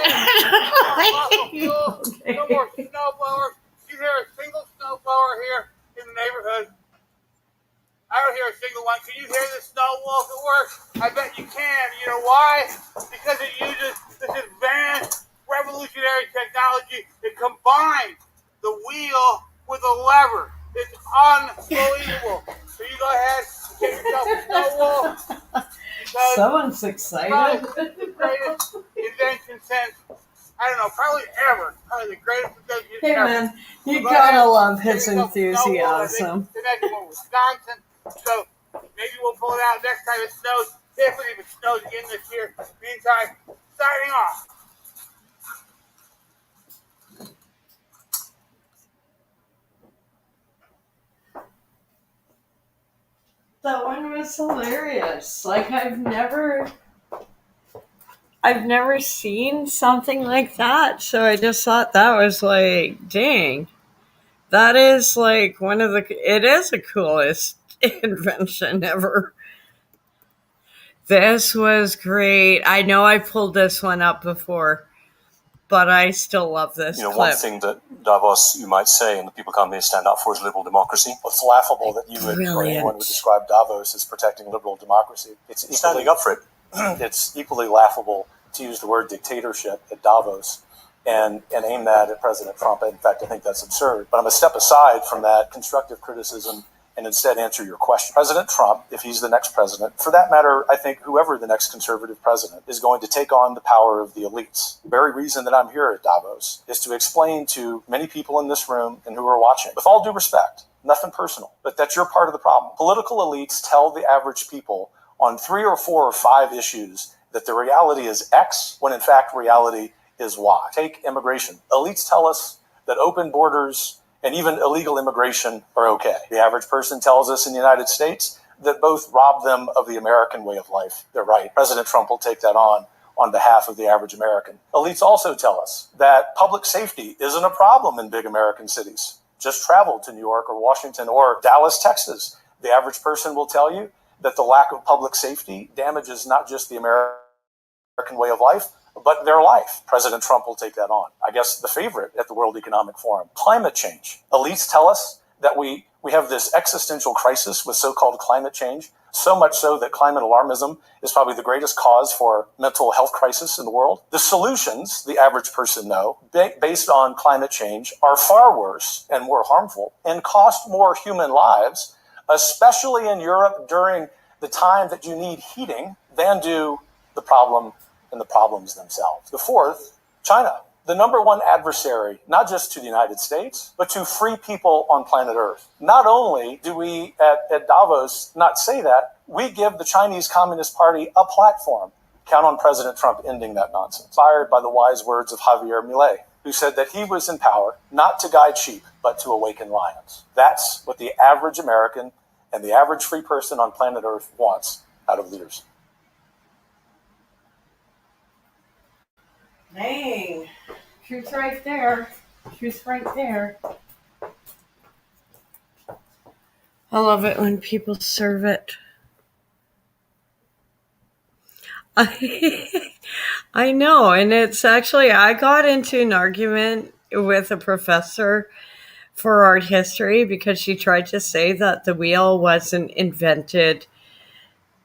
Fossil fuels, no more snow blowers. You hear a single snow blower here in the neighborhood. I don't hear a single one. Can you hear the snow wolf at work? I bet you can. You know why? Because it uses this advanced revolutionary technology that combines the wheel with a lever. It's unbelievable. So you go ahead and get yourself a snow wolf. Someone's excited. The greatest invention since, I don't know, probably ever. Probably the greatest invention Hey ever. man, you So gotta love his enthusiasm. The next one was Wisconsin. So maybe we'll pull it out next time it snows. If it even snows again this year. Meantime, signing off. That one was hilarious. Like I've never seen something like that. So I just thought that was like, dang. That is like it is the coolest invention ever. This was great. I know I pulled this one up before, but I still love this clip. One thing that Davos, you might say, and the people come here stand up for is liberal democracy. It's laughable that you would, or anyone would describe Davos as protecting liberal democracy. It's standing up for it. It's equally laughable to use the word dictatorship at Davos and aim that at President Trump. In fact, I think that's absurd. But I'm going to step aside from that constructive criticism and instead answer your question. President Trump, if he's the next president, for that matter, I think whoever the next conservative president is going to take on the power of the elites. The very reason that I'm here at Davos is to explain to many people in this room and who are watching, with all due respect, nothing personal, but that you're part of the problem. Political elites tell the average people on 3 or 4 or 5 issues that the reality is X, when in fact reality is Y. Take immigration. Elites tell us that open borders and even illegal immigration are okay. The average person tells us in the United States that both rob them of the American way of life. They're right. President Trump will take that on behalf of the average American. Elites also tell us that public safety isn't a problem in big American cities. Just travel to New York or Washington or Dallas, Texas. The average person will tell you that the lack of public safety damages not just the American way of life, but their life. President Trump will take that on. I guess the favorite at the World Economic Forum, climate change. Elites tell us that we have this existential crisis with so-called climate change, so much so that climate alarmism is probably the greatest cause for mental health crisis in the world. The solutions, the average person know, based on climate change are far worse and more harmful and cost more human lives, especially in Europe during the time that you need heating, than do the problem and the problems themselves. The fourth, China, the number one adversary, not just to the United States, but to free people on planet Earth. Not only do we at Davos not say that, we give the Chinese Communist Party a platform. Count on President Trump ending that nonsense. Inspired by the wise words of Javier Milei, who said that he was in power not to guide sheep, but to awaken lions. That's what the average American and the average free person on planet Earth wants out of leaders. Dang. Truth right there. Truth right there. I love it when people serve it. I know, and it's actually, I got into an argument with a professor for art history because she tried to say that the wheel wasn't invented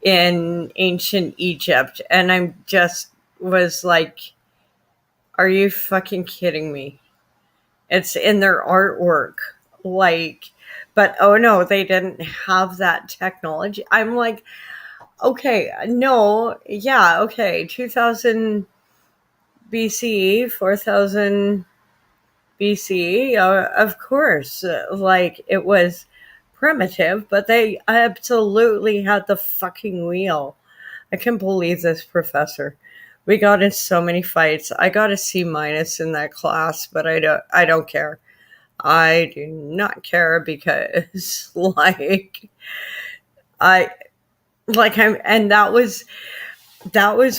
in ancient Egypt, and I just was like, are you fucking kidding me? It's in their artwork. Like, but oh no, they didn't have that technology. I'm like, okay, no, yeah, okay, 2000 BC, 4000 BC, of course, like it was primitive, but they absolutely had the fucking wheel. I can't believe this professor. We got in so many fights. I got a C- in that class, but I don't care. I do not care because and that was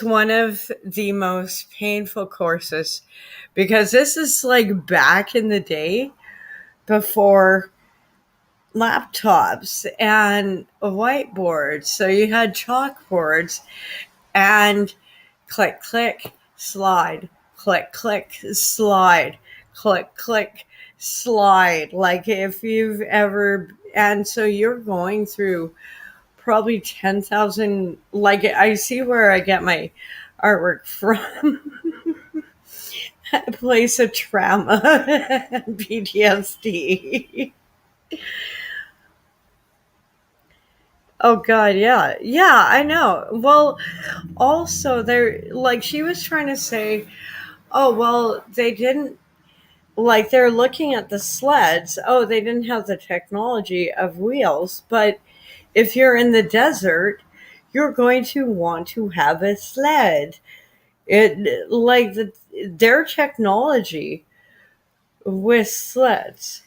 one of the most painful courses because this is like back in the day before laptops and whiteboards. So you had chalkboards and click, click, slide, click, click, slide, click, click. slide. Like if you've ever, and so you're going through probably 10,000, like I see where I get my artwork from. A place of trauma and PTSD. Oh god, yeah. Yeah, I know. Well, also they're like she was trying to say, oh well, they didn't like they're looking at the sleds. Oh, they didn't have the technology of wheels, but if you're in the desert, you're going to want to have a sled. It like their technology with sleds.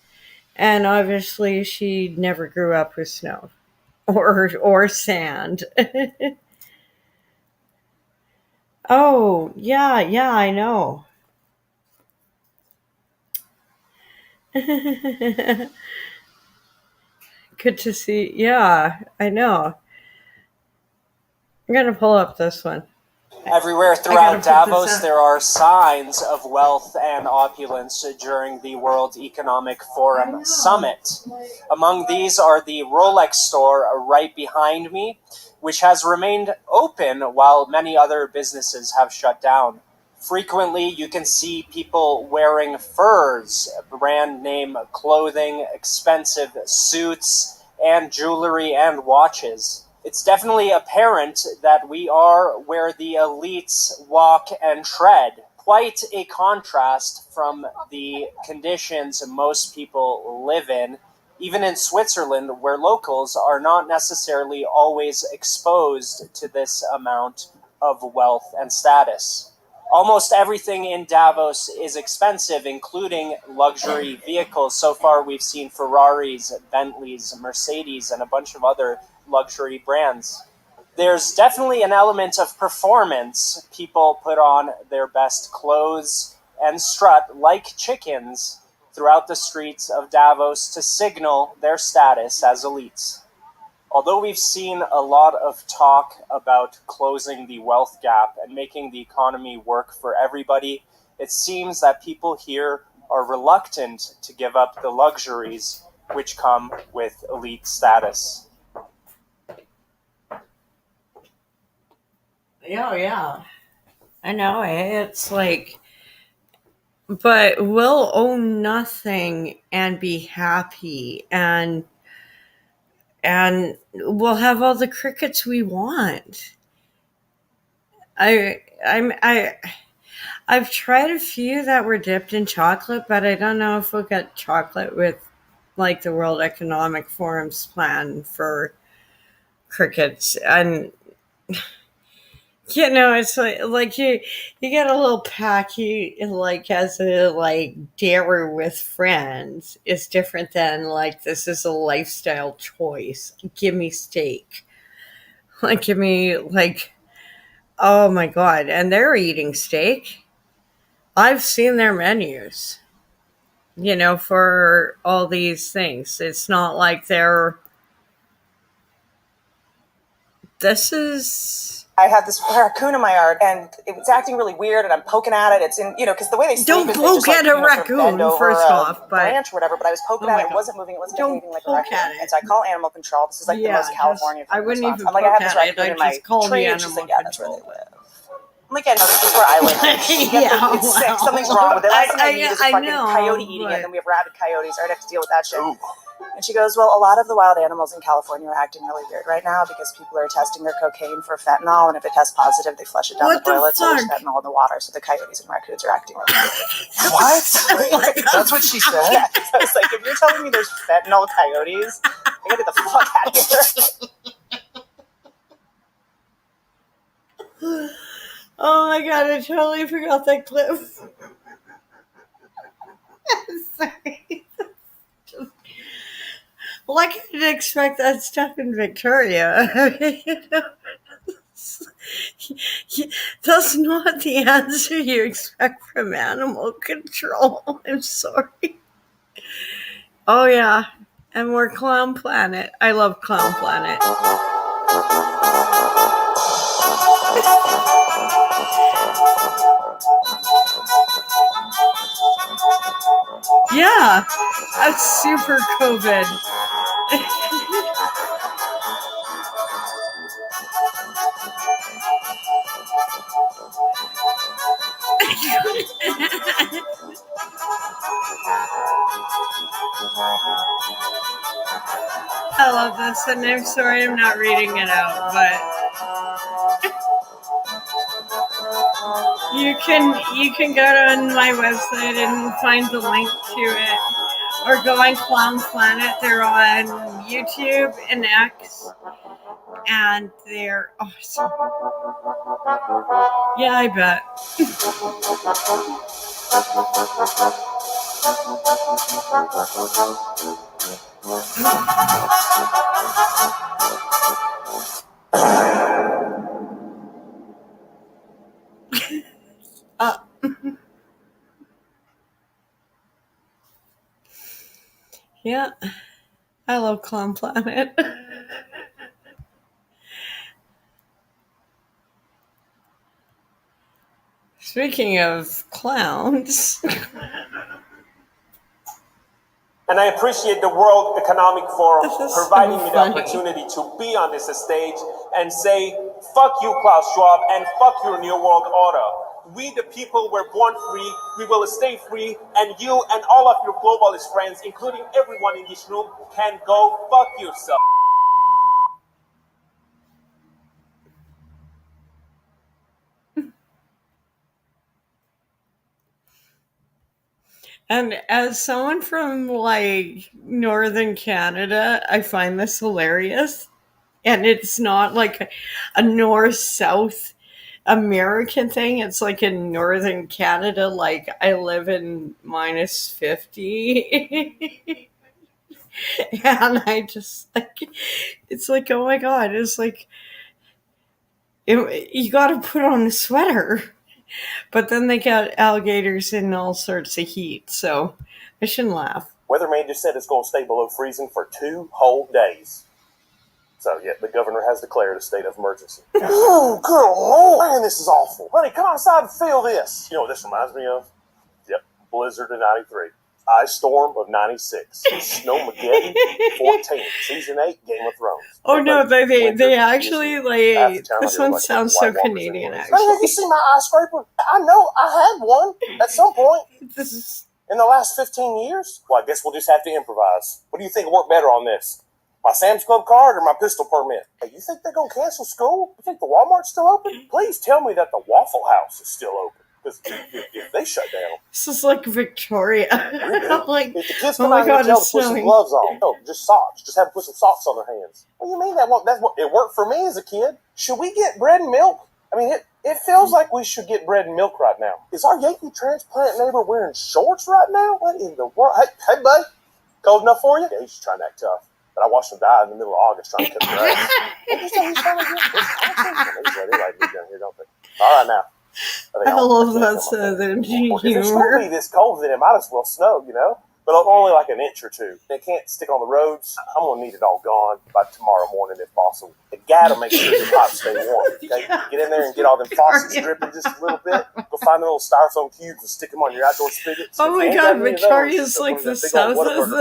And obviously she never grew up with snow or sand. Oh, yeah, yeah, I know. Good to see. Yeah, I know. I'm gonna pull up this one. Everywhere throughout Davos, there are signs of wealth and opulence during the World Economic Forum Summit. Among these are the Rolex store right behind me, which has remained open while many other businesses have shut down. Frequently, you can see people wearing furs, brand name clothing, expensive suits, and jewelry and watches. It's definitely apparent that we are where the elites walk and tread. Quite a contrast from the conditions most people live in, even in Switzerland, where locals are not necessarily always exposed to this amount of wealth and status. Almost everything in Davos is expensive, including luxury vehicles. So far, we've seen Ferraris, Bentleys, Mercedes, and a bunch of other luxury brands. There's definitely an element of performance. People put on their best clothes and strut like chickens throughout the streets of Davos to signal their status as elites. Although we've seen a lot of talk about closing the wealth gap and making the economy work for everybody, it seems that people here are reluctant to give up the luxuries which come with elite status. Yeah, yeah. I know. It's like, but we'll own nothing and be happy and we'll have all the crickets we want. I've tried a few that were dipped in chocolate, but I don't know if we'll get chocolate with like the World Economic Forum's plan for crickets. And it's like you get a little packy like as a like dare with friends. It's different than like this is a lifestyle choice. Give me steak. Like give me like oh my god, and they're eating steak. I've seen their menus, for all these things. It's not like this is. I have this raccoon in my yard, and it was acting really weird, and I'm poking at it. It's in, because the way they sleep is they just poke at a raccoon, bend over first off, but branch or whatever. But I was poking at it, it wasn't moving, it wasn't behaving like a raccoon. And so I call animal control. This is like the most California thing. I wouldn't even I'm like, I have this raccoon in my tree, and she's like, yeah, that's where they live. I'm like, yeah, no, this is where I live. It's sick. Something's wrong with it. Last thing I need is a fucking coyote eating it, and then we have rabid coyotes. I already have to deal with that shit. Ooh. And she goes, well, a lot of the wild animals in California are acting really weird right now because people are testing their cocaine for fentanyl, and if it tests positive, they flush it down the toilet, so there's fentanyl in the water, so the coyotes and raccoons are acting really weird. What? That's what she said? Yeah, so I was like, if you're telling me there's fentanyl coyotes, I gotta get the fuck out of here. Oh my god, I totally forgot that clip. Sorry. Like I didn't expect that stuff in Victoria. That's not the answer you expect from animal control. I'm sorry. Oh yeah, and we're Clown Planet. I love Clown Planet. Yeah, that's super COVID. I love this, and I'm sorry I'm not reading it out, but you can go on my website and find the link to it, or go on Clown Planet. They're on YouTube and X, and they're awesome. Yeah, I bet. Yeah, I love Clown Planet. Speaking of clowns. And I appreciate the World Economic Forum providing me the opportunity to be on this stage and say, fuck you, Klaus Schwab, and fuck your New World Order. We, the people, were born free, we will stay free, and you and all of your globalist friends, including everyone in this room, can go fuck yourself. And as someone from like northern Canada, I find this hilarious. And it's not like a north-south American thing. It's like in northern Canada, like I live in -50. And I just like, it's like, oh my God, it's like, you got to put on a sweater. But then they got alligators in all sorts of heat, so I shouldn't laugh. Weatherman just said it's going to stay below freezing for 2 whole days. So, yeah, the governor has declared a state of emergency. Oh, good Lord, man, this is awful. Honey, come outside and feel this. You know what this reminds me of? Yep, Blizzard of 93. Ice Storm of 96. Snowmageddon 14. Season 8, Game of Thrones. Oh, no, they actually, like, this one sounds so Canadian, actually. Honey, have you seen my ice scraper? I know, I had one at some point. In the last 15 years? Well, I guess we'll just have to improvise. What do you think will work better on this? My Sam's Club card or my pistol permit? Hey, you think they're going to cancel school? You think the Walmart's still open? Please tell me that the Waffle House is still open. Because if they shut down... This is like Victoria. Like, if the kids oh come my out God, here and tell it's them to put some snowing. gloves on. No, just socks. Just have them put some socks on their hands. What do you mean that won't? That's what it worked for me as a kid. Should we get bread and milk? I mean, it feels like we should get bread and milk right now. Is our Yankee transplant neighbor wearing shorts right now? What in the world? Hey, bud. Cold enough for you? Yeah, he's just trying to act tough. But I watched him die in the middle of August trying to cut the grass. What did you say he's trying to do? They like me down here, don't they? All right, now. I love that southern If it's going to humor. be this cold, then it might as well snow, you know? But only like an inch or two. They can't stick on the roads. I'm going to need it all gone by tomorrow morning if possible. You got to make sure your pipes stay warm. Okay? Get in there and get all them faucets dripping just a little bit. Go find the little styrofoam cubes and stick them on your outdoor spigots. Oh my God, Victoria's like the south of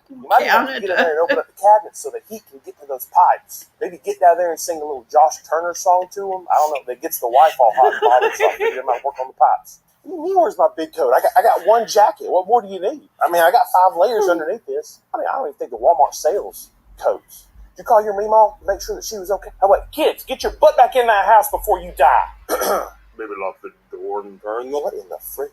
You might even get in there and open up the cabinets so the heat can get to those pipes. Maybe get down there and sing a little Josh Turner song to them. I don't know. That gets the wife all hot and bothered, so I figured I might work on the pipes. What do you mean, where's my big coat? I got one jacket. What more do you need? I mean, I got 5 layers underneath this. I mean, I don't even think the Walmart sales coats. Did you call your Meemaw to make sure that she was okay? Oh, wait, kids, get your butt back in that house before you die. Maybe lock the door and turn the light in the fridge.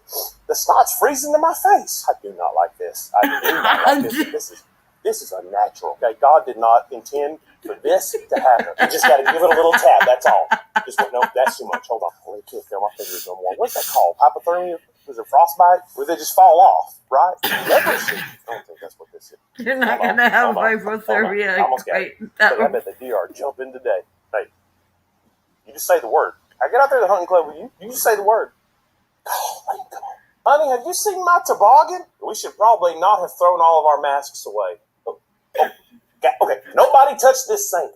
The snot's freezing to my face. I do not like this. I do not like this. This is unnatural. Okay, God did not intend for this to happen. You just got to give it a little tap. That's all. Just no, that's too much. Hold on. I can't feel my fingers no more. What's that called? Hypothermia? Was it frostbite? Where they just fall off, right? Leprosy. I don't think that's what this is. You're not going to have hypothermia. I almost got it. But I bet the deer are jumping today. Hey, you just say the word. I get out there to the hunting club with you. You just say the word. Oh, man, come on. Honey, have you seen my toboggan? We should probably not have thrown all of our masks away. Okay, nobody touch this sink.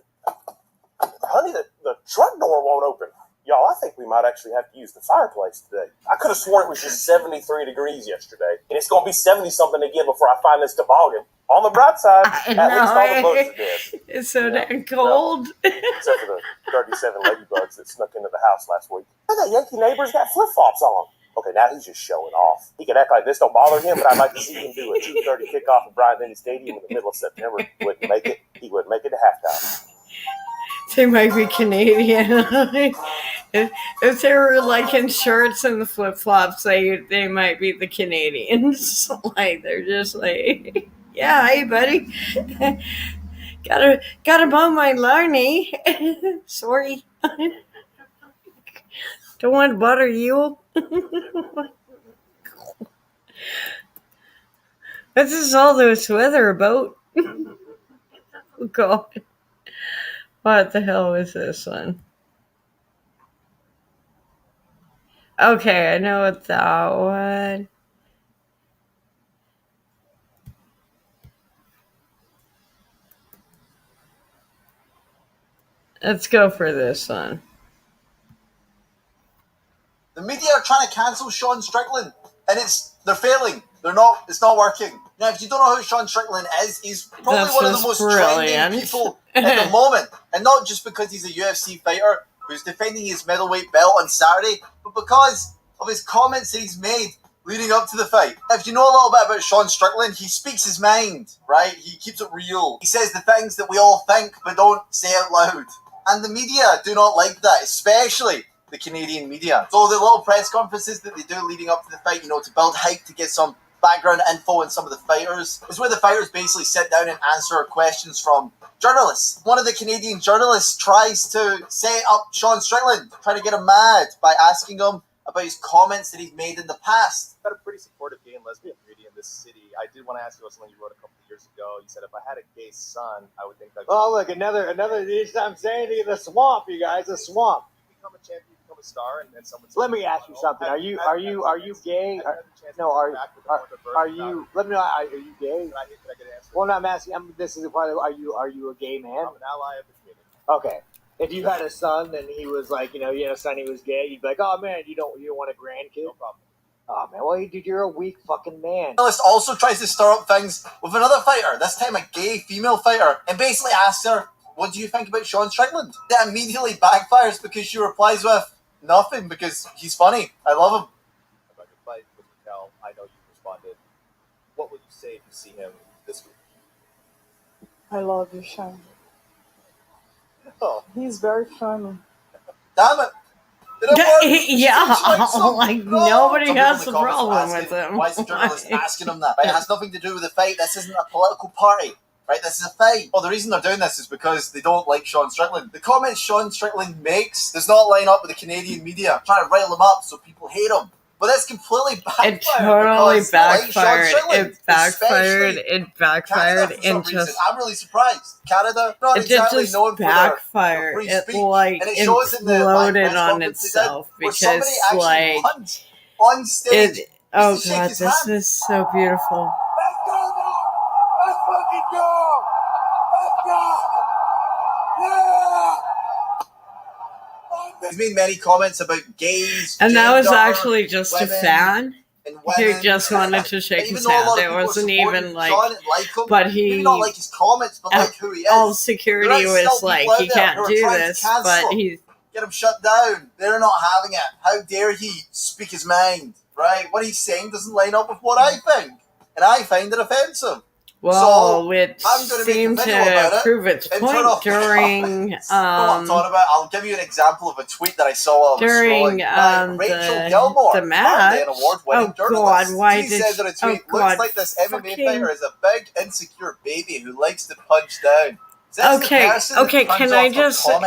Honey, the truck door won't open. Y'all, I think we might actually have to use the fireplace today. I could have sworn it was just 73 degrees yesterday, and it's going to be 70-something again before I find this toboggan. On the bright side, at least all the bugs are dead. It's so damn cold. Except for the 37 ladybugs that snuck into the house last week. That Yankee neighbor's got flip-flops on. Okay, now he's just showing off. He can act like this don't bother him, but I'd like to see him do a 2:30 kickoff at Bryant-Denny Stadium in the middle of September. He wouldn't make it. He wouldn't make it to halftime. They might be Canadian. If they were like in shirts and the flip flops, they might be the Canadians. Like they're just like, yeah, hey buddy, gotta mow my lawn, eh? Sorry, don't want to bother you. What's this all this weather about? Oh God, what the hell is this one? Okay, I know what that one. Let's go for this one. The media are trying to cancel Sean Strickland, and they're failing. It's not working. Now, if you don't know who Sean Strickland is, he's probably one of the most trending people at the moment. And not just because he's a UFC fighter who's defending his middleweight belt on Saturday, but because of his comments that he's made leading up to the fight. If you know a little bit about Sean Strickland, he speaks his mind, right? He keeps it real. He says the things that we all think but don't say out loud. And the media do not like that, especially the Canadian media. So the little press conferences that they do leading up to the fight, to build hype, to get some background info on some of the fighters, is where the fighters basically sit down and answer questions from journalists. One of the Canadian journalists tries to set up Sean Strickland, trying to get him mad by asking him about his comments that he's made in the past. Got a pretty supportive gay and lesbian community in this city. I did want to ask you about something you wrote a couple of years ago. You said if I had a gay son, I would think that. Oh, look, another. I'm saying to you, the swamp, you guys, the swamp. You become a champion, you become a star, and someone. Let me ask you something. Are you gay? No, are you? Let me know. Are you gay? Can I get an answer? Well, no, I'm asking. This is a part of. Are you a gay man? I'm an ally of the community. Okay. If you had a son and he was like, you had a son, he was gay, you'd be like, oh man, you don't want a grandkid? No problem. Oh man, well, dude, you're a weak fucking man. The journalist also tries to stir up things with another fighter, this time a gay female fighter, and basically asks her, what do you think about Sean Strickland? That immediately backfires because she replies with nothing, because he's funny. I love him. About your fight with Raquel, I know you responded. What would you say if you see him this week? I love you, Sean. Oh. He's very funny. Damn it. Yeah, like nobody has a problem with him. Why is the journalist asking him that? Right? It has nothing to do with the fight. This isn't a political party. Right? This is a fight. Well, the reason they're doing this is because they don't like Sean Strickland. The comments Sean Strickland makes does not line up with the Canadian media, trying to rile him up so people hate him. But that's completely backfired. It totally backfired. It backfired. I'm really surprised. Canada, not exactly known for their free speech. It exploded on itself because, like, on stage. Oh God, this is so beautiful. Let's fucking go! Let's go! Yeah! He's made many comments about gays, and gender, that was actually just a fan who just wanted to shake even his hand. It wasn't even like, but he, maybe not like his comments, but like who he is. All security was like, he can't do this, but he get him shut down. They're not having it. How dare he speak his mind? Right? What he's saying doesn't line up with what I think, and I find it offensive. Well, it seemed to prove its point during. What I'm talking about. I'll give you an example of a tweet that I saw during Rachel Gilmore, the match. An award-winning journalist. God, why she says in a tweet, looks like this MMA fighter is a big insecure baby who likes to punch down. Okay, can I just stop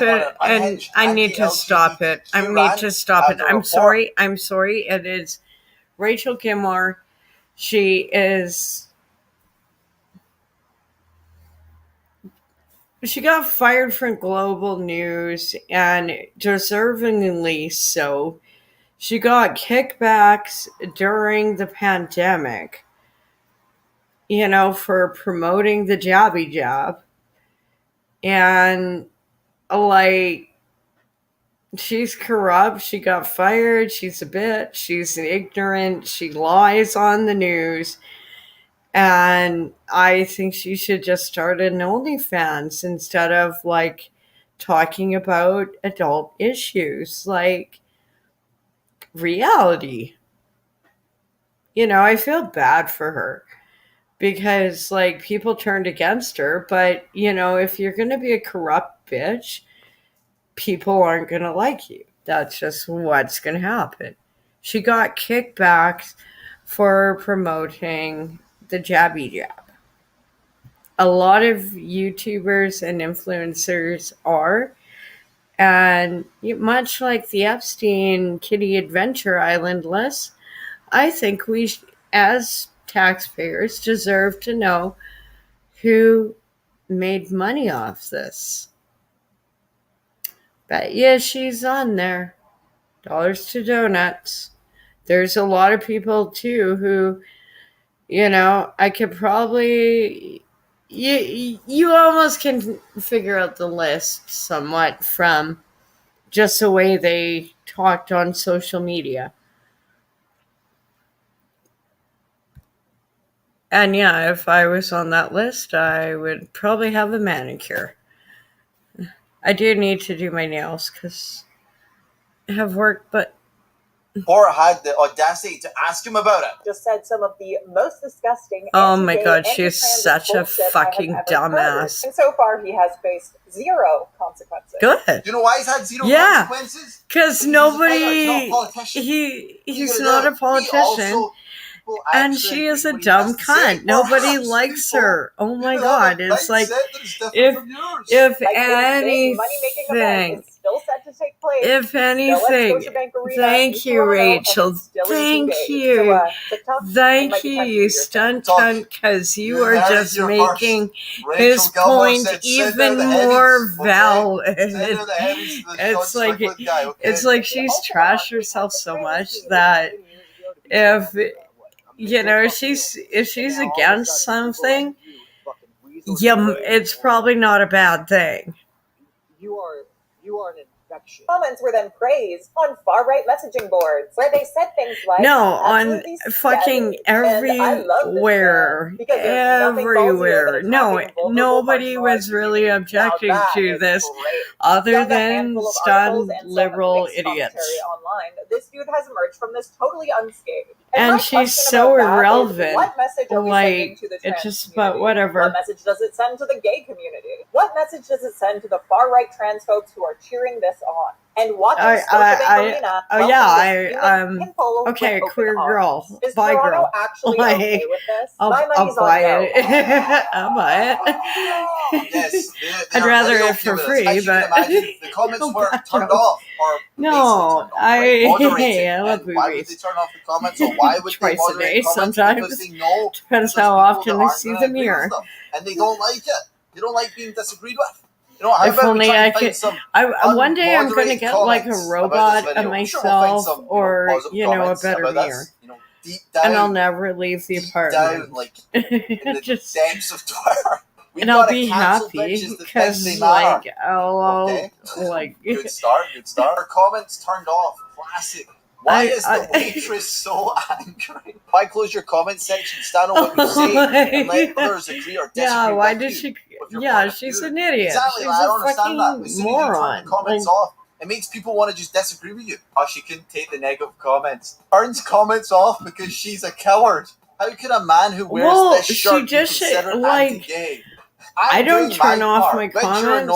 it? And I need to stop it. I'm sorry. It is Rachel Gilmore. She got fired from Global News, and deservingly so. She got kickbacks during the pandemic, for promoting the jabby jab. And, like, she's corrupt. She got fired. She's a bitch. She's ignorant. She lies on the news. And I think she should just start an OnlyFans instead of like talking about adult issues like reality. I feel bad for her because like people turned against her, but if you're going to be a corrupt bitch, people aren't going to like you. That's just what's going to happen. She got kickbacks for promoting the jabby jab. A lot of YouTubers and influencers are, and much like the Epstein Kitty Adventure Island list, I think we, as taxpayers, deserve to know who made money off this. But yeah, she's on there. Dollars to donuts. There's a lot of people too who, I could probably, you almost can figure out the list somewhat from just the way they talked on social media. And yeah, if I was on that list, I would probably have a manicure. I do need to do my nails because I have work, but Or had the audacity to ask him about it. Just said some of the most disgusting. Oh my god, she is such a fucking dumbass. And so far, he has faced 0 consequences. Good. Do you know why he's had 0 consequences? Because nobody. He's not a politician. And she is a dumb cunt. Nobody likes her. Oh my god. It's like, if anything, if anything, thank you, Rachel. Thank you. Thank you, you stunt cunt, because you are just making his point even more valid. It's like she's trashed herself so much that if she's against something, it's probably not a bad thing. You are an infection. Comments were then praised on far-right messaging boards, where they said things like, no, on fucking everywhere. Everywhere. No, nobody was really objecting to this other than stunned liberal idiots. Online, this dude has emerged from this totally unscathed. And she's so irrelevant. What message are we sending to the trans just about whatever. What message does it send to the gay community? What message does it send to the far-right trans folks who are cheering this on? And watching okay, queer girl, bi girl. Actually okay with this? I'll buy it. I'll buy it. Yes, I'd rather it for free, but the comments were turned off. No, I love why would they turn off the comments, or why would they moderate comments? Sometimes because they know depends how often they see the mirror, and they don't like it. They don't like being disagreed with. How if only I could. One day I'm going to get like a robot of myself, or a better mirror, and I'll never leave the apartment. Just depths of Twitter. And I'll be happy because, I'll good start. Our comments turned off. Classic. Why is the waitress so angry? Why close your comment section, stand on what you say, and let others agree or disagree? Yeah, why did she? Yeah, she's an idiot. Exactly. She's I don't understand that. As soon as you moron. turn the comments off, it makes people want to just disagree with you. Oh, she couldn't take the negative comments. Turns comments off because she's a coward. How could a man who wears this shirt be considered anti-gay? I don't turn off my comments.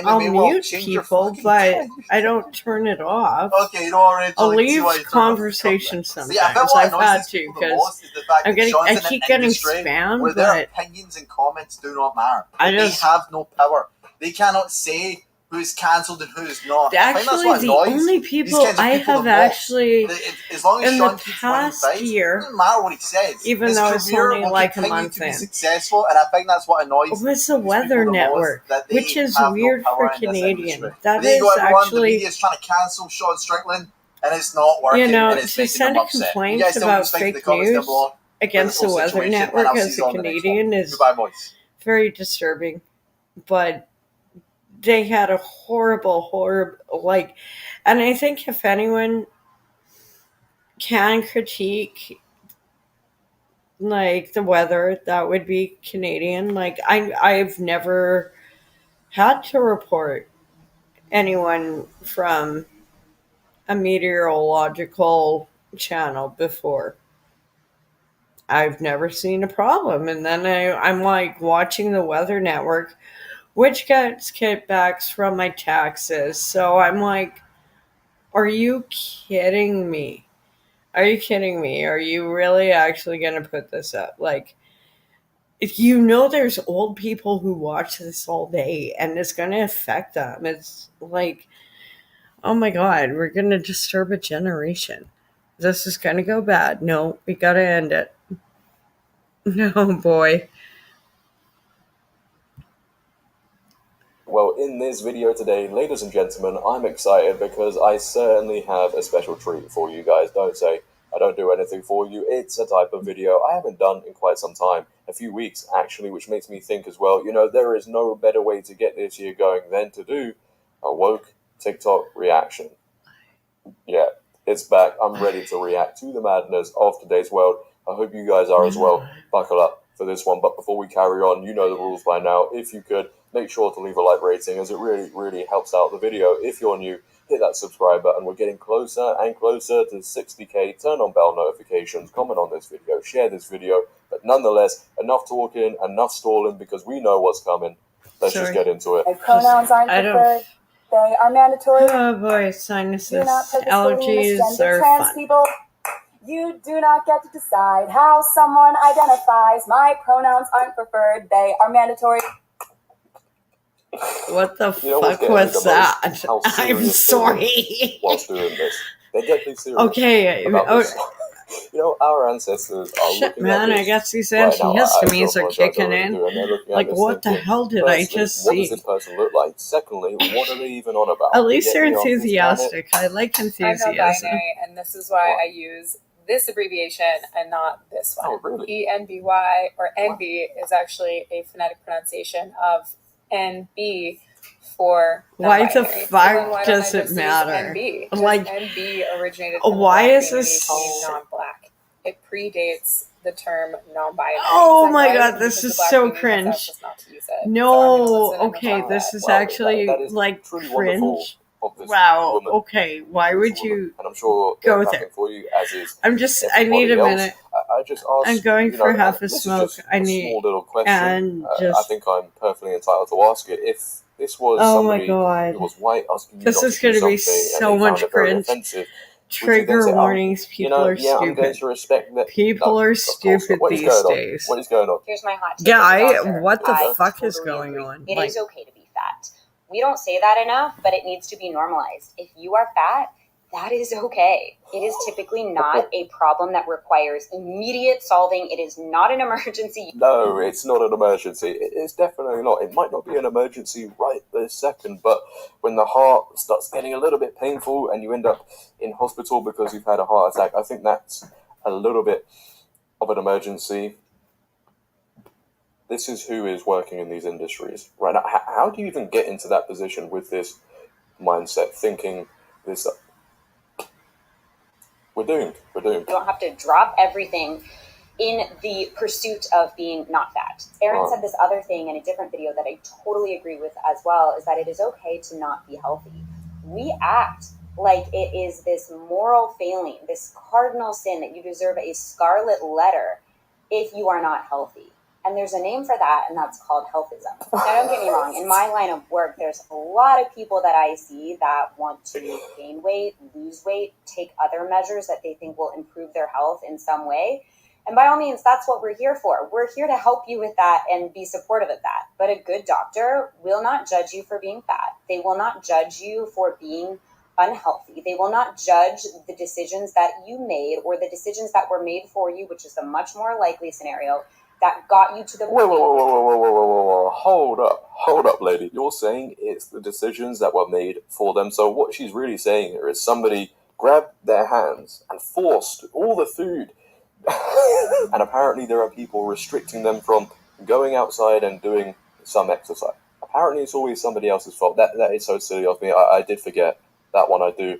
I'll mute people, but I don't turn it off. Okay, you know already. I'll leave conversations sometimes. I've had to because I keep getting spam. Where their opinions and comments do not matter. They have no power. They cannot say who's cancelled and who's not. Actually, the only people I have actually, as long as in Sean the keeps past year, doesn't matter what he says. Even though it's only like a month in, successful, and I think that's what annoys. Was the Weather Network, which is weird for Canadian. That is actually. The media's trying to cancel Sean Strickland, and it's not working. And it's to send a complaint about fake news against the Weather Network as a Canadian is very disturbing, but they had a horrible, like, and I think if anyone can critique like the weather, that would be Canadian. Like I've never had to report anyone from a meteorological channel before. I've never seen a problem. And then I'm like watching the Weather Network, which gets kickbacks from my taxes. So I'm like, are you kidding me? Are you kidding me? Are you really actually going to put this up? Like, if you know there's old people who watch this all day and it's going to affect them, it's like, oh my God, we're going to disturb a generation. This is going to go bad. No, we got to end it. No, boy. Well, in this video today, ladies and gentlemen, I'm excited because I certainly have a special treat for you guys. Don't say I don't do anything for you. It's a type of video I haven't done in quite some time, a few weeks actually, which makes me think as well, there is no better way to get this year going than to do a woke TikTok reaction. Yeah, it's back. I'm ready to react to the madness of today's world. I hope you guys are as well. Buckle up for this one. But before we carry on, you know the rules by now. If you could, make sure to leave a like rating as it really, really helps out the video. If you're new, hit that subscribe button. We're getting closer and closer to 60k. Turn on bell notifications, comment on this video, share this video. But nonetheless, enough talking, enough stalling, because we know what's coming. Let's just get into it. If pronouns aren't preferred, they are mandatory. Oh boy, sinuses, do not allergies are trans fun. people. You do not get to decide how someone identifies. My pronouns aren't preferred, they are mandatory. What the fuck was that? I'm sorry. Whilst doing this, they're deadly serious. Okay. Our ancestors are shit, man. I guess these antihistamines are kicking in. Like, what the hell did I just see? What does this person look like? Secondly, what are they even on about? At least they're enthusiastic. I like enthusiasm. I'm non-binary, and this is why I use this abbreviation and not this one. Oh, really? ENBY or NB is actually a phonetic pronunciation of NB for why the fuck so does it matter? NB? Like, NB originated why is this being non-black? It predates the term non-binary. Oh my God, this is so cringe. No, okay, this is actually like cringe. Wow. Okay, why would you and I'm sure go there? For you, as is I need a minute. I just asked, I'm going for half a smoke. I need small little question. And I think I'm perfectly entitled to ask it. If this was somebody who was white asking you this is going to be so much cringe. Trigger warnings. People are stupid. I'm going to respect that. People are stupid these days. What is going on? Here's my hot take. Yeah, what the fuck is going on? It is okay to be fat. We don't say that enough, but it needs to be normalized. If you are fat, that is okay. It is typically not a problem that requires immediate solving. It is not an emergency. No, it's not an emergency. It's definitely not. It might not be an emergency right this second, but when the heart starts getting a little bit painful and you end up in hospital because you've had a heart attack, I think that's a little bit of an emergency. This is who is working in these industries right now. How do you even get into that position with this mindset, thinking this? We're doomed. We're doomed. You don't have to drop everything in the pursuit of being not fat. Erin said this other thing in a different video that I totally agree with as well, is that it is okay to not be healthy. We act like it is this moral failing, this cardinal sin that you deserve a scarlet letter if you are not healthy. And there's a name for that, and that's called healthism. Now, don't get me wrong. In my line of work, there's a lot of people that I see that want to gain weight, lose weight, take other measures that they think will improve their health in some way. And by all means, that's what we're here for. We're here to help you with that and be supportive of that. But a good doctor will not judge you for being fat. They will not judge you for being unhealthy. They will not judge the decisions that you made or the decisions that were made for you, which is the much more likely scenario that got you to the point. Whoa. Hold up, lady. You're saying it's the decisions that were made for them. So what she's really saying here is somebody grabbed their hands and forced all the food. And apparently there are people restricting them from going outside and doing some exercise. Apparently, it's always somebody else's fault. That is so silly of me. I did forget that one. I do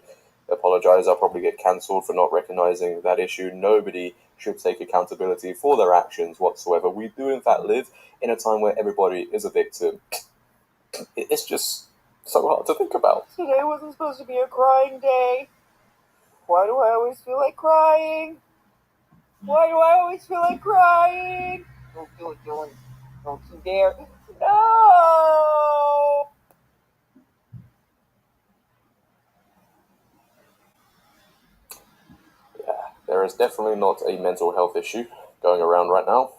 apologize. I'll probably get cancelled for not recognizing that issue. Nobody should take accountability for their actions whatsoever. We do, in fact, live in a time where everybody is a victim. It's just so hard to think about. Today wasn't supposed to be a crying day. Why do I always feel like crying? Why do I always feel like crying? Don't do it, Dylan. Don't you dare. No! Yeah, there is definitely not a mental health issue going around right now.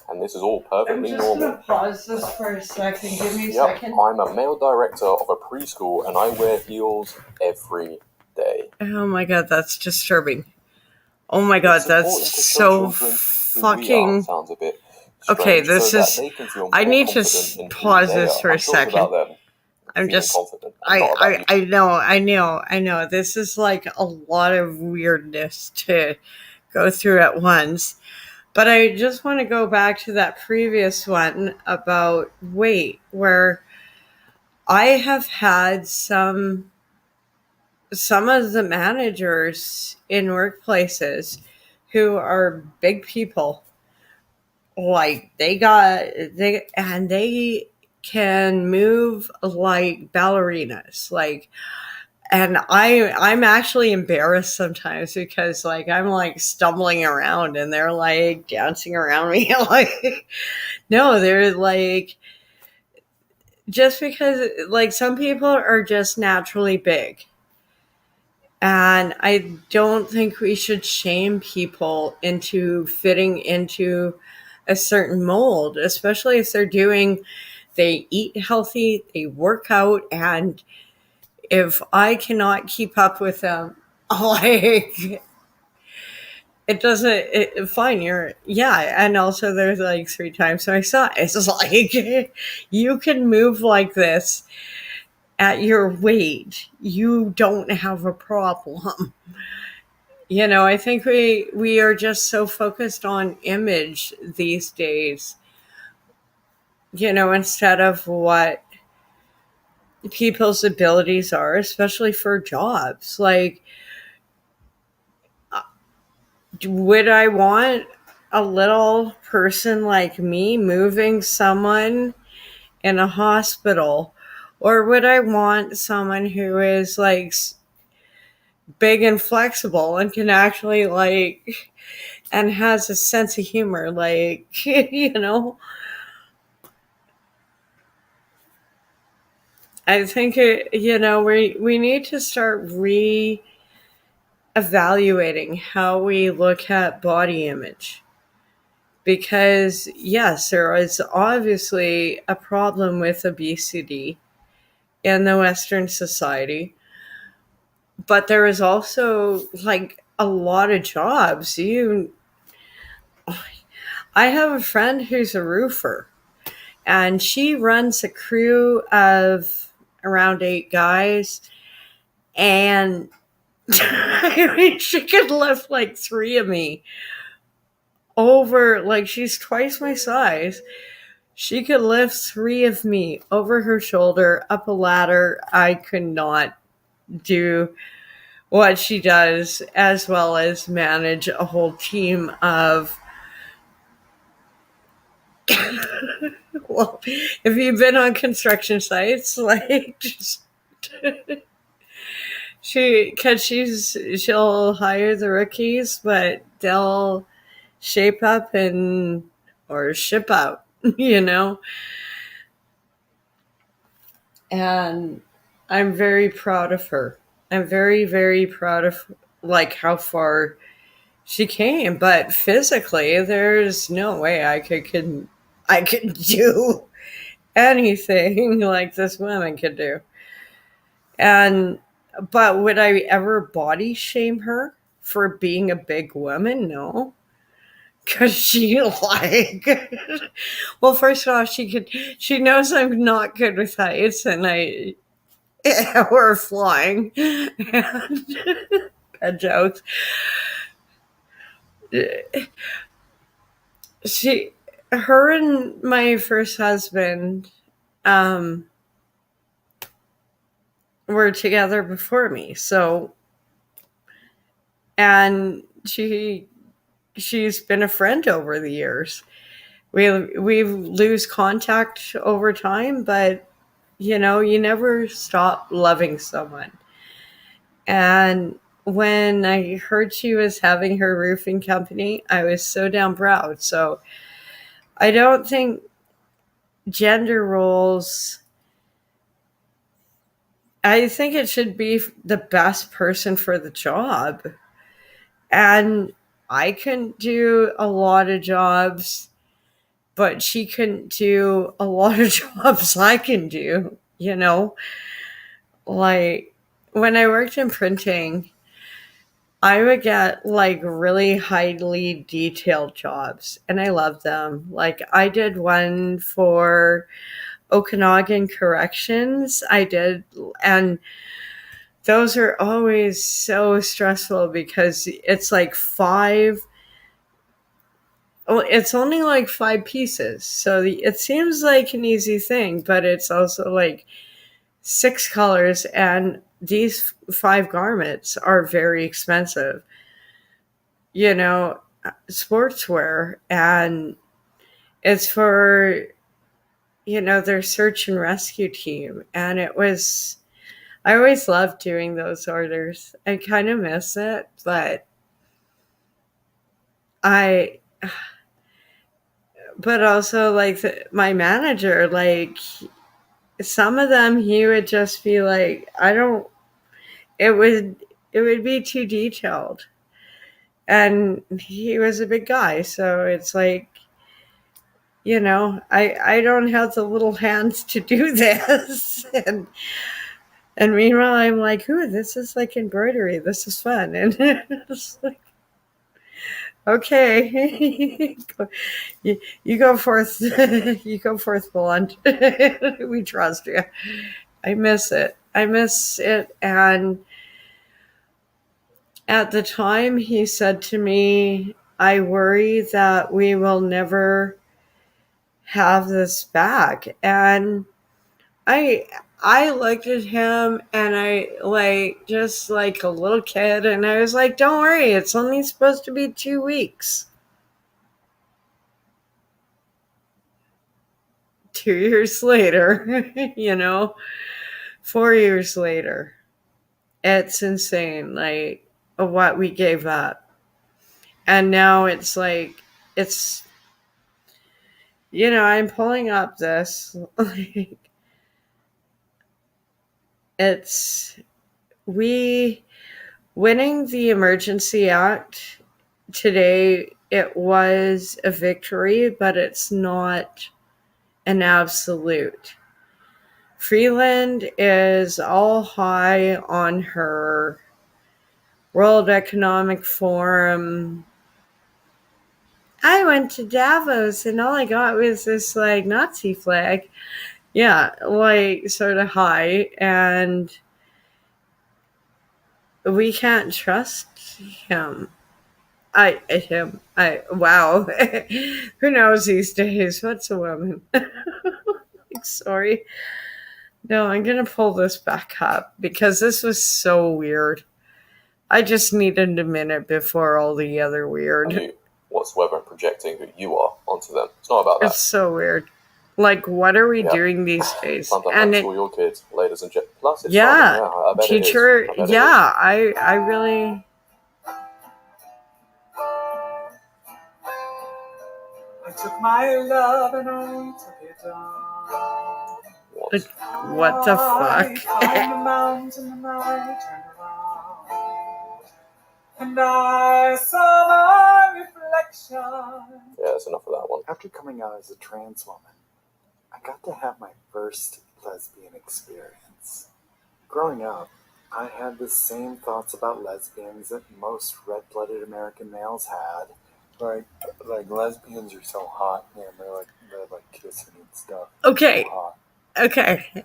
And this is all perfectly normal. I'm just going to pause this for a second. Give me a Yep, second. I'm a male director of a preschool and I wear heels every day. Oh my god, that's disturbing. Oh my god, that's so fucking... Sounds a bit strange, okay, this so is... I need to pause this for a second. I'm just... I know. This is like a lot of weirdness to go through at once. But I just want to go back to that previous one about weight, where I have had some of the managers in workplaces who are big people, like they can move like ballerinas, like, and I'm actually embarrassed sometimes because like I'm like stumbling around and they're like dancing around me. Like, no, they're like, just because like some people are just naturally big. And I don't think we should shame people into fitting into a certain mold, especially if they eat healthy, they work out, and if I cannot keep up with them, like, fine, and also there's like 3 times my size. It's like, you can move like this at your weight, you don't have a problem. I think we are just so focused on image these days, instead of what people's abilities are, especially for jobs. Like, would I want a little person like me moving someone in a hospital? Or would I want someone who is like big and flexible and can actually like, and has a sense of humor, like, I think we need to start evaluating how we look at body image, because yes, there is obviously a problem with obesity in the Western society, but there is also like a lot of jobs. I have a friend who's a roofer, and she runs a crew of around 8 guys, and I mean, she could lift like 3 of me over, like, she's twice my size. She could lift 3 of me over her shoulder up a ladder. I could not do what she does, as well as manage a whole team of well, if you've been on construction sites, like, just she'll hire the rookies, but they'll shape up or ship out, and I'm very proud of her. I'm very, very proud of like how far she came, but physically there's no way I could do anything like this woman could do. But would I ever body shame her for being a big woman? No. Because she like, well, first of all, she knows I'm not good with heights, and we're flying, and bad jokes. Her and my first husband, were together before me. So, and she's been a friend over the years. We lose contact over time, but you never stop loving someone. And when I heard she was having her roofing company, I was so damn proud. So I don't think gender roles, I think it should be the best person for the job. And I couldn't do a lot of jobs, but she couldn't do a lot of jobs I can do, Like when I worked in printing, I would get like really highly detailed jobs and I loved them. Like I did one for Okanagan Corrections. And those are always so stressful because it's like it's only like 5 pieces. So it seems like an easy thing, but it's also like 6 colors, and these 5 garments are very expensive. Sportswear, and it's for their search and rescue team, and I always loved doing those orders. I kind of miss it, I but also like my manager, like some of them he would just be like, I don't it would be too detailed. And he was a big guy, so it's like, I don't have the little hands to do this. And meanwhile I'm like, ooh, this is like embroidery, this is fun. And it's like, okay. you go forth. You go forth, blonde. We trust you. I miss it. And at the time he said to me, I worry that we will never have this back. And I looked at him and I just like a little kid, and I was like, don't worry, it's only supposed to be 2 weeks. 2 years later, 4 years later, it's insane, like what we gave up. And now it's like, I'm pulling up this, like, it's, we winning the Emergency Act today, it was a victory, but it's not an absolute. Freeland is all high on her World Economic Forum. I went to Davos and all I got was this like Nazi flag. Yeah, like sort of high, and we can't trust him. Wow. Who knows these days? What's a woman? Sorry. No, I'm going to pull this back up because this was so weird. I just needed a minute before all the other weird. Whatsoever, projecting who you are onto them. It's not about that. It's so weird. Like, what are we doing these days? Time to homeschool your kids, ladies and gentlemen. Plus, it's yeah, fun. I bet teacher. it is. Yeah, I really. I took my love and I took it on. What the fuck? I climbed the mountain and I turned around, and I saw my reflection. Yeah, that's enough of that one. After coming out as a trans woman, I got to have my first lesbian experience. Growing up, I had the same thoughts about lesbians that most red-blooded American males had. Like lesbians are so hot, man. They're like kissing and stuff. Okay. So hot. Okay.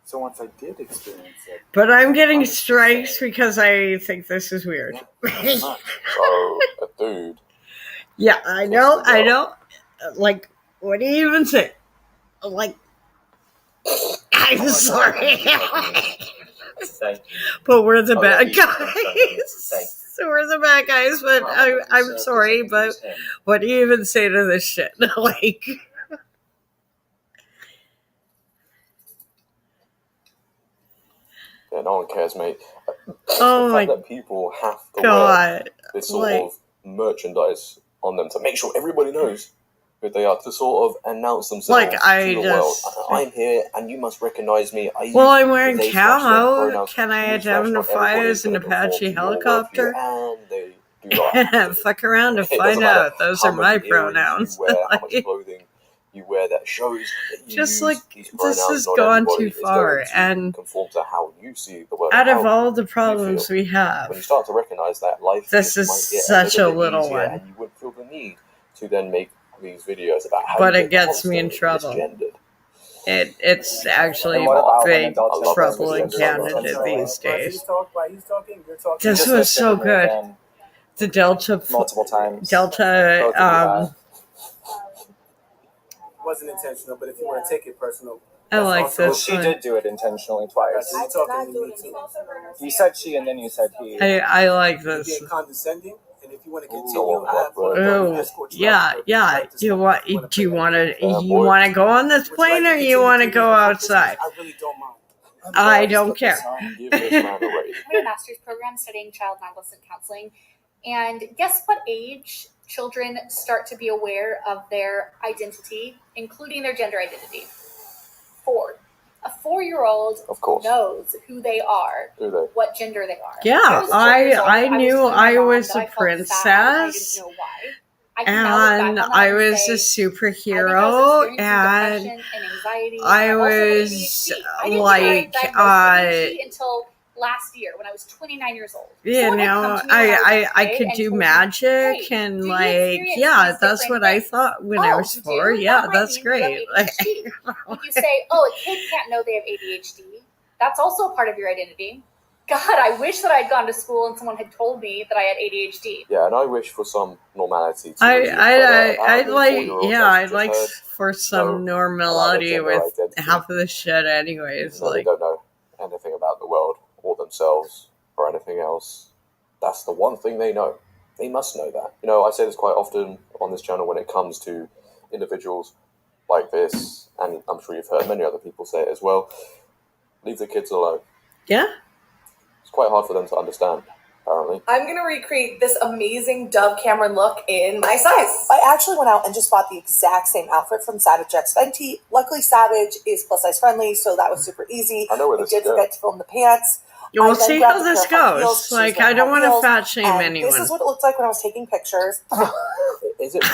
So once I did experience it, but I'm getting strikes because I think this is weird. So a dude. Yeah, I know. Like, what do you even say? Like, I'm sorry. Thank you. But we're the bad guys. So we're the bad guys, but I'm sorry, but what do you even say to this shit? Like, yeah, no one cares, mate. oh the my fact that people have to God. wear this sort of merchandise on them to make sure everybody knows who they are, to sort of announce themselves to the world. I'm here, and you must recognize me. I'm wearing camo. Can I identify as an Apache helicopter? And they do that. Fuck around and find out. Those are my pronouns. You wear, how much clothing you wear that shows that you just use like these this pronouns. has Not gone everybody too is far, going to and conform to how you see the world. out of how all the you problems feel. we have, When you start to recognize that, life this just is might get such a little bit little easier, one. and you wouldn't feel the need to then make these videos about how But you it gets me in constantly trouble. misgendered. It's actually And what about a when big adults have trouble in misgendered Canada intentionally? these days. While he's talking, you're talking. This was so good. The Delta Multiple times. Delta. Wasn't intentional, but if you want to take it personal, I like this. Well, she did do it intentionally twice. I did not do it intentionally. You said she, and then you said he. I like this. You're being condescending, and if you want to continue, Oh, yeah. Do you want to go on this plane, or you want to go outside? I really don't mind. I don't care. I'm in a master's program studying child and adolescent counseling. And guess what age children start to be aware of their identity, including their gender identity? 4. A 4-year-old knows who they are, what gender they are. Yeah, I knew I was a princess, and I was a superhero, and I was like, until last year when I was 29 years old. You know, I could do magic, and like, yeah, that's what I thought when I was 4. Yeah, that's great. Like, would you say, oh, a kid can't know they have ADHD? That's also a part of your identity. God, I wish that I'd gone to school and someone had told me that I had ADHD. Yeah, and I wish for some normality. I'd like for some normality with half of the shit, anyways. They don't know anything about the world or themselves or anything else. That's the one thing they know. They must know that. You know, I say this quite often on this channel when it comes to individuals like this, and I'm sure you've heard many other people say it as well. Leave the kids alone. Yeah. It's quite hard for them to understand, apparently. I'm going to recreate this amazing Dove Cameron look in my size. I actually went out and just bought the exact same outfit from Savage X Fenty. Luckily, Savage is plus size friendly, so that was super easy. I know where this is going. Forget to film the pants. We'll see how this goes. Like, I don't want to fat shame anyone. This is what it looked like when I was taking pictures. Is it?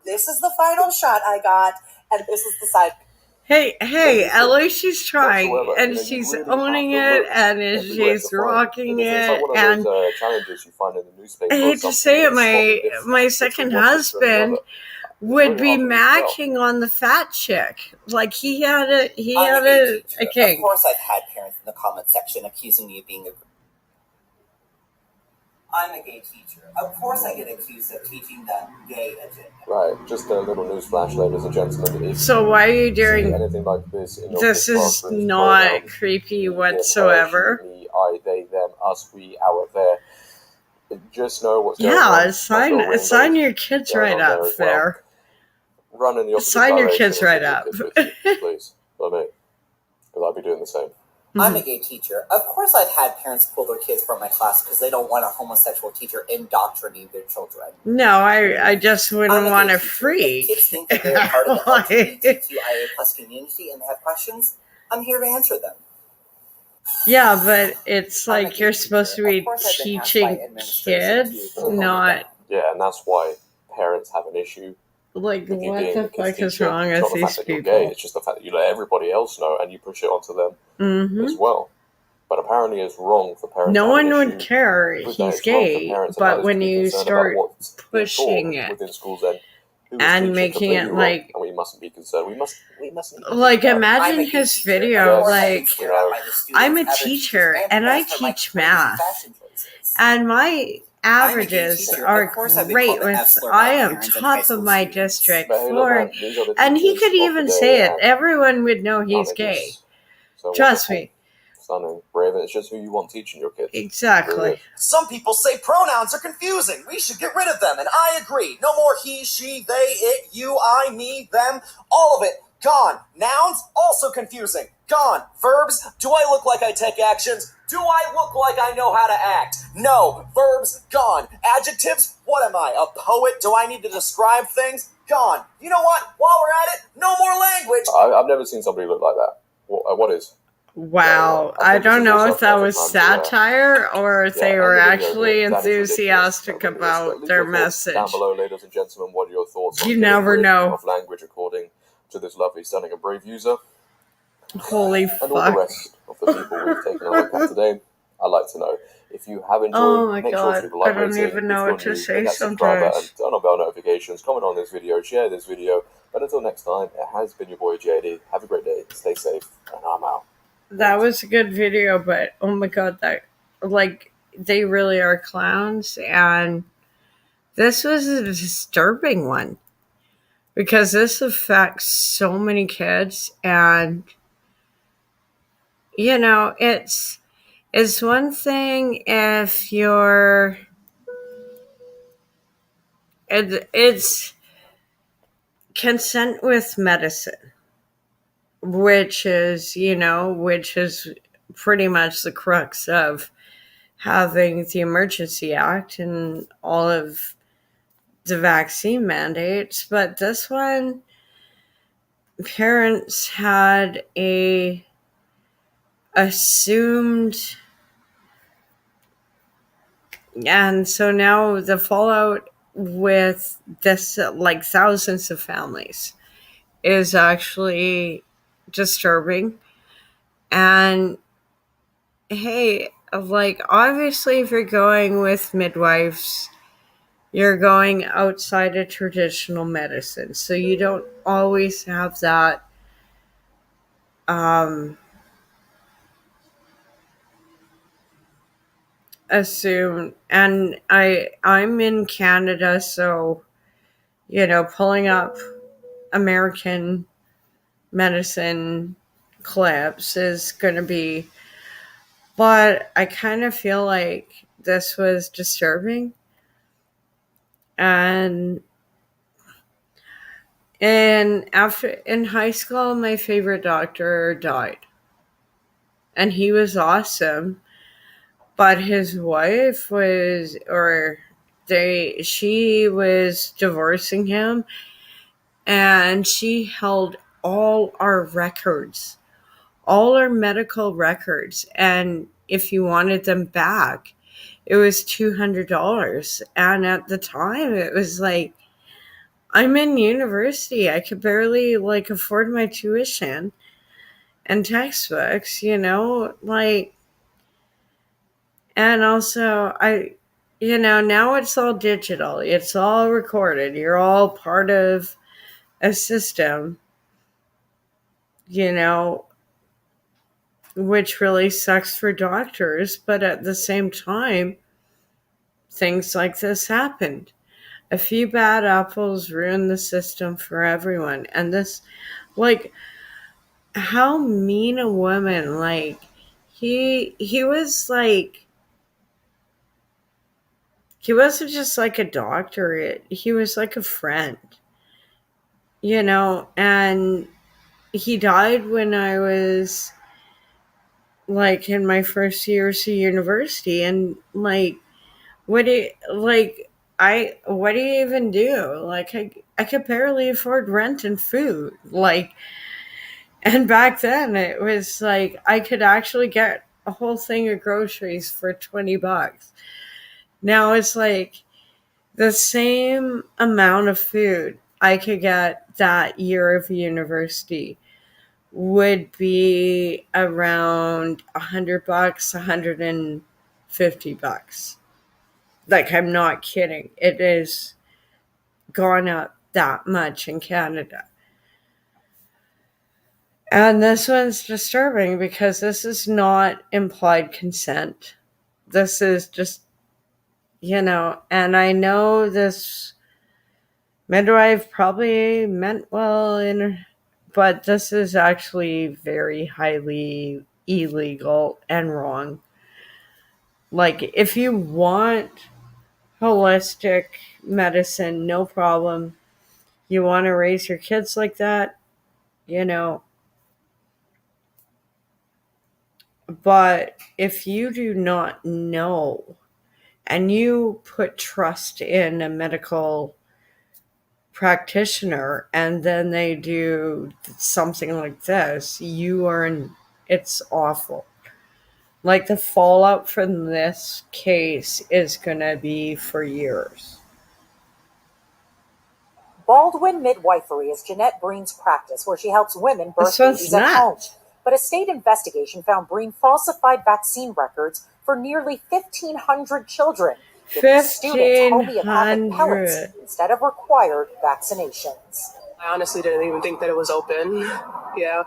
This is the final shot I got, and this is the side. Hey, at least she's trying, and she's owning it, and she's rocking it, and challenges you find in the newspaper. I hate to say it, my second husband would be macking on the fat chick. Like, he had a king. Of course, I've had parents in the comment section accusing me of being a... I'm a gay teacher. Of course I get accused of teaching the gay agenda. Right, just a little newsflash, ladies and gentlemen. So why are you doing anything like this? This is not creepy whatsoever. Me, I, they, them, us, we, our, their. Just know what's going on. Yeah, sign your kids right up there. Run in the opposite sign your direction kids right up. Please, let me. Because I'll be doing the same. I'm a gay teacher. Of course I've had parents pull their kids from my class because they don't want a homosexual teacher indoctrinating their children. No, I just wouldn't want a freak. If kids think that they're part of the LGBTQIA plus community and they have questions, I'm here to answer them. Yeah, but it's like you're supposed to be teaching kids, not... Yeah, and that's why parents have an issue. Like, what the fuck is wrong with these people? Gay. It's just the fact that you let everybody else know and you push it onto them as well. But apparently it's wrong for parents. No one would care he's gay, but when you start pushing it within schools and making it like... And we mustn't be concerned. We mustn't like, imagine his video, like, I'm a teacher and I teach math. And averages are great with, I am top of my district for, and he could even say it. Everyone would know he's gay. Trust me. Stunning, brave, and it's just who you want teaching your kids. Exactly. Some people say pronouns are confusing. We should get rid of them, and I agree. No more he, she, they, it, you, I, me, them. All of it. Gone. Nouns, also confusing. Gone. Verbs, do I look like I take actions? Do I look like I know how to act? No. Verbs, gone. Adjectives, what am I, a poet? Do I need to describe things? Gone. You know what? While we're at it, no more language. I've never seen somebody look like that. What is? Wow, I don't know if that was satire or if they were actually enthusiastic about their message. Down below, ladies and gentlemen, what are your thoughts on you never know of language according to this lovely, stunning, and brave user? Holy fuck. And all the rest of the people we've taken a look at today, I'd like to know. If you have enjoyed, oh my make God, sure to like I don't even know what to say sometimes. sometimes. Turn on bell notifications, comment on this video, share this video. But until next time, it has been your boy JD. Have a great day, stay safe, and I'm out. That was a good video, but oh my God, that, like, they really are clowns, and this was a disturbing one because this affects so many kids, and you know, it's one thing if you're it's consent with medicine, which is pretty much the crux of having the Emergency Act and all of the vaccine mandates. But this one, parents had a assumed, and so now the fallout with this, like thousands of families, is actually disturbing. And hey, like, obviously if you're going with midwives, you're going outside of traditional medicine, so you don't always have that assume. And I'm in Canada, so pulling up American medicine clips is going to be, but I kind of feel like this was disturbing. And in high school, my favorite doctor died, and he was awesome, but his wife she was divorcing him, and she held all our records, all our medical records, and if you wanted them back, it was $200. And at the time, it was like, I'm in university, I could barely afford my tuition and textbooks, like. And also, now it's all digital, it's all recorded, you're all part of a system, which really sucks for doctors. But at the same time, things like this happened. A few bad apples ruin the system for everyone. And this, how mean a woman, he was he wasn't just like a doctor, he was like a friend, and he died when I was in my first years of university. And what do you, what do you even do? I could barely afford rent and food. And back then it was I could actually get a whole thing of groceries for $20. Now it's the same amount of food I could get that year of university would be around $100, $150. I'm not kidding. It has gone up that much in Canada. And this one's disturbing because this is not implied consent. This is just And I know this midwife probably meant well, but this is actually very highly illegal and wrong. Like, if you want holistic medicine, no problem. You want to raise your kids like that, you know. But if you do not know and you put trust in a medical practitioner and then they do something like this, it's awful. Like, the fallout from this case is going to be for years. Baldwin midwifery is Jeanette Breen's practice, where she helps women birth babies at home. But a state investigation found Breen falsified vaccine records for nearly 1,500 children, giving students homeopathic pellets instead of required vaccinations. I honestly didn't even think that it was open. Yeah.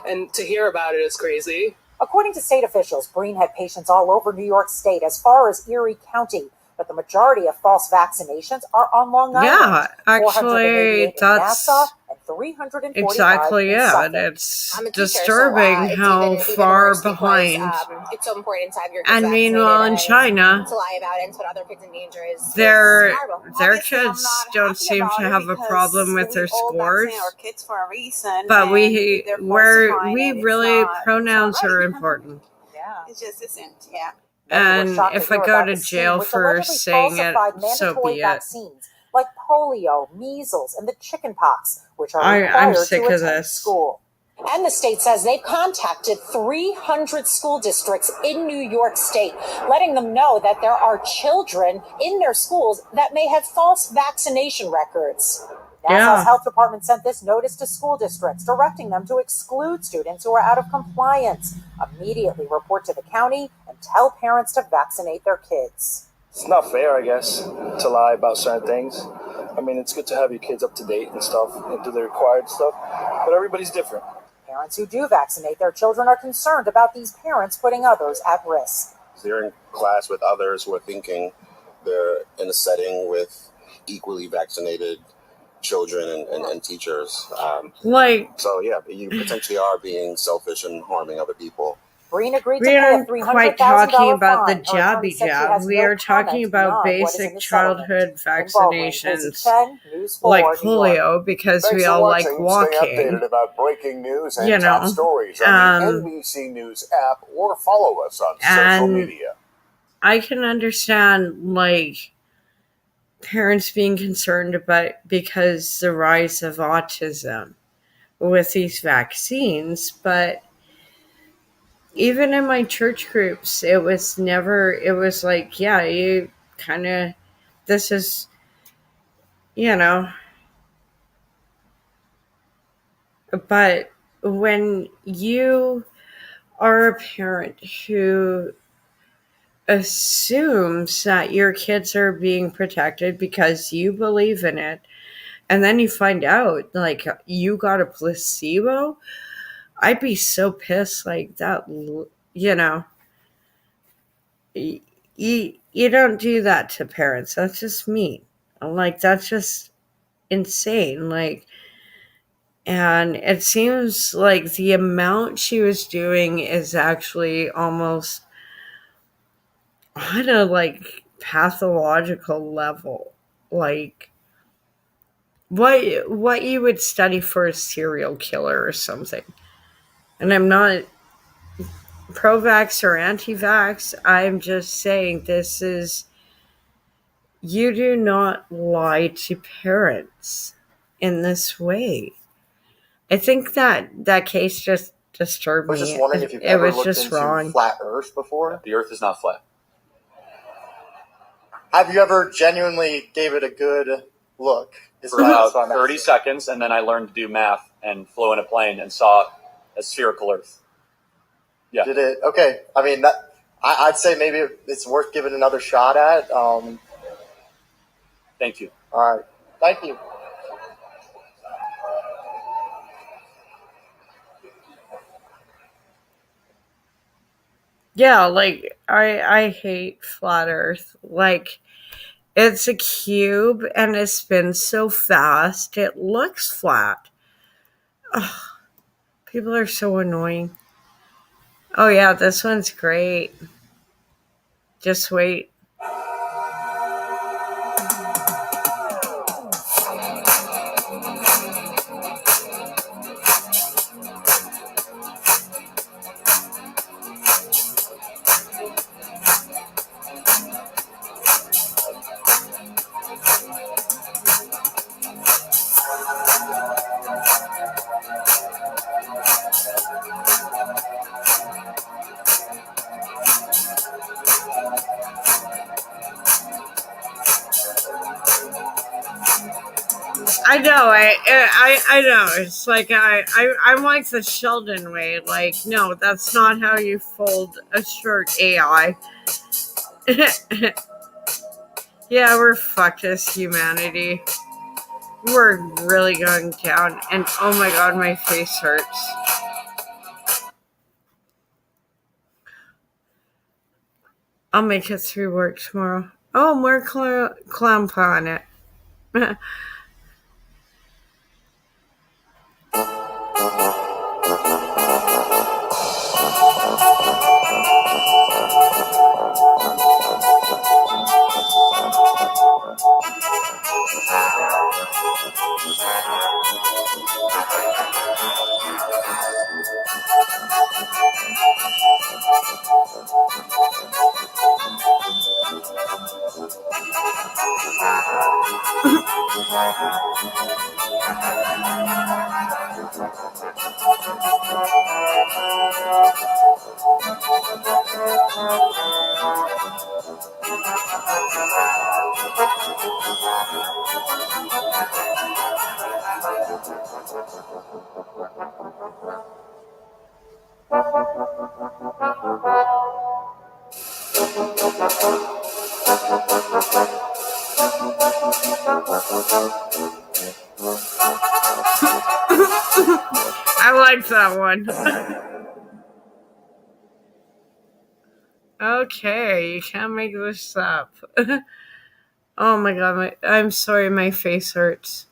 And to hear about it is crazy. According to state officials, Breen had patients all over New York State, as far as Erie County. But the majority of false vaccinations are on Long Island. Yeah, actually, that's Nassau, and 345 exactly it. It's disturbing how far behind. It's so important to have your kids And meanwhile, in China, to lie about it and put other kids in danger is their Obviously, kids don't seem to have a problem with their scores. our kids for a reason. But we really pronouns are important. Yeah, it just isn't. Yeah. And if I go to jail for saying it, so be it. Vaccines like polio, measles, and the chicken pox, which are I'm required sick to of attend this. school. And the state says they've contacted 300 school districts in New York State, letting them know that there are children in their schools that may have false vaccination records. Nassau's health department sent this notice to school districts, directing them to exclude students who are out of compliance, immediately report to the county, and tell parents to vaccinate their kids. It's not fair, I guess, to lie about certain things. I mean, it's good to have your kids up to date and stuff, and do the required stuff, but everybody's different. Parents who do vaccinate their children are concerned about these parents putting others at risk. They're in class with others who are thinking they're in a setting with equally vaccinated children and teachers. So yeah, you potentially are being selfish and harming other people. Breen agreed We to pay a aren't quite talking $300,000 about the fine. Her attorney jabby said she jab. has We no are talking comment about beyond what is in basic the childhood settlement. Casey vaccinations, Chen, News 4, like New York. polio, because Thanks we for all like watching. walking. Stay updated about breaking news and top stories on the NBC News app, or follow us on social media. I can understand, like, parents being concerned about because the rise of autism with these vaccines, but even in my church groups, it was like, yeah, you kind of, this is, but when you are a parent who assumes that your kids are being protected because you believe in it, and then you find out, like, you got a placebo, I'd be so pissed. Like, that, you don't do that to parents. That's just mean. Like, that's just insane. Like, and it seems like the amount she was doing is actually almost on a, like, pathological level. Like, what you would study for a serial killer or something. And I'm not pro-vax or anti-vax. I'm just saying you do not lie to parents in this way. I think that case just disturbed me. I was just wondering if you've It ever was looked just into wrong. flat Earth before. The Earth is not flat. Have you ever genuinely gave it a good look? For about 30 seconds, and then I learned to do math and flew in a plane and saw a spherical Earth. Yeah. Did it? Okay. I mean, I'd say maybe it's worth giving another shot at. Thank you. All right. Thank you. Yeah, like, I hate flat Earth. Like, It's a cube and it spins so fast. It looks flat. Ugh, people are so annoying. Oh yeah, this one's great. Just wait. I know, I know. It's like I'm like the Sheldon way. Like, no, that's not how you fold a shirt, AI. Yeah, we're fucked as humanity. We're really going down, and oh my god, my face hurts. I'll make it through work tomorrow. Oh, more clown planet. I like that one. Okay, you can't make this up. Oh my god, I'm sorry, my face hurts.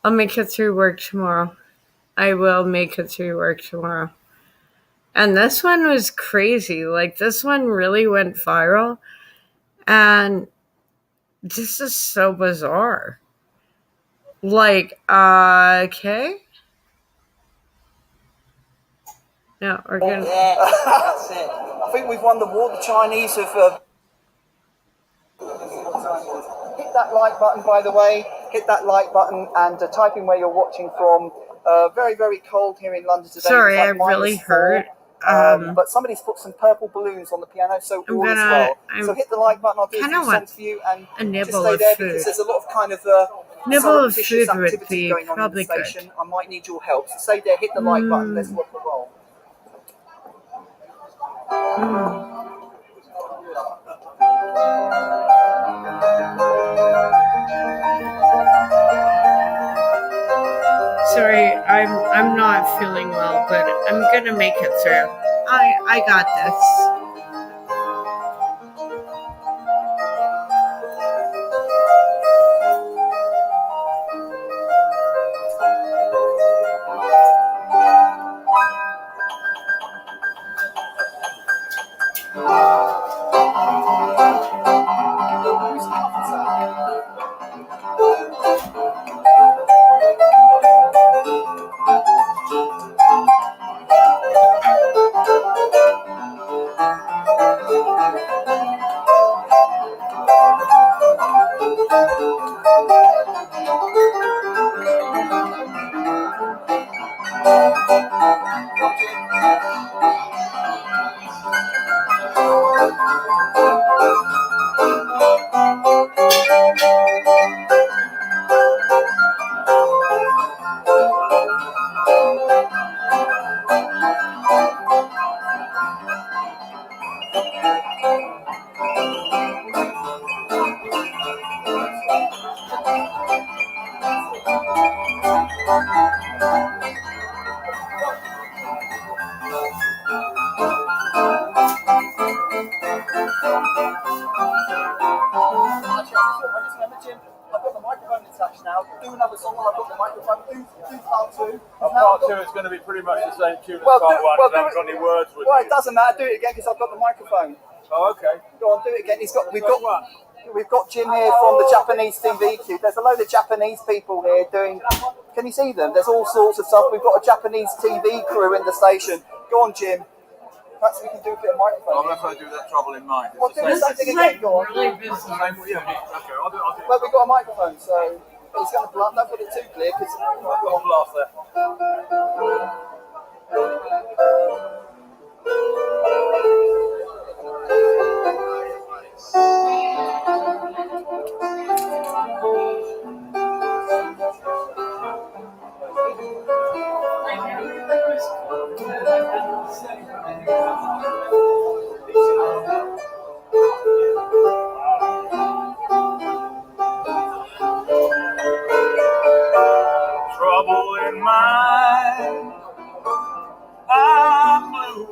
I'll make it through work tomorrow. I will make it through work tomorrow. And this one was crazy. Like, this one really went viral. And this is so bizarre. Like, okay. No, we're gonna. Yeah, that's it. I think we've won the war. The Chinese have. Hit that like button, by the way. Hit that like button and type in where you're watching from. Very, very cold here in London today. Sorry, I really hurt. But somebody's put some purple balloons on the piano, so all is well. So hit the like button. I'll do a few songs for you, and just stay there because there's a lot of kind of surreptitious activity going on in the station. I might need your help. So stay there, hit the like button. Let's rock and roll. Sorry, I'm not feeling well, but I'm gonna make it through. I got this. remember, Jim? I've got the microphone attached now. Do another song while I've got the microphone. Do part two. Part two is going to be pretty much the same tune as part one. I haven't got any words with it doesn't matter. Do it again because I've got the microphone. Oh, okay. Go on, do it again. We've got Jim here from the Japanese TV queue. There's a load of Japanese people here doing. Can you see them? There's all sorts of stuff. We've got a Japanese TV crew in the station. Go on, Jim. Perhaps we can do a bit of microphone. I'll have to do that trouble in mind. Well, do the same thing again. Go on. Okay, I'll do it. Well, we've got a microphone, so it's going to blast. Don't put it too clear because I've got a blast there. Trouble in mind, I'm blue.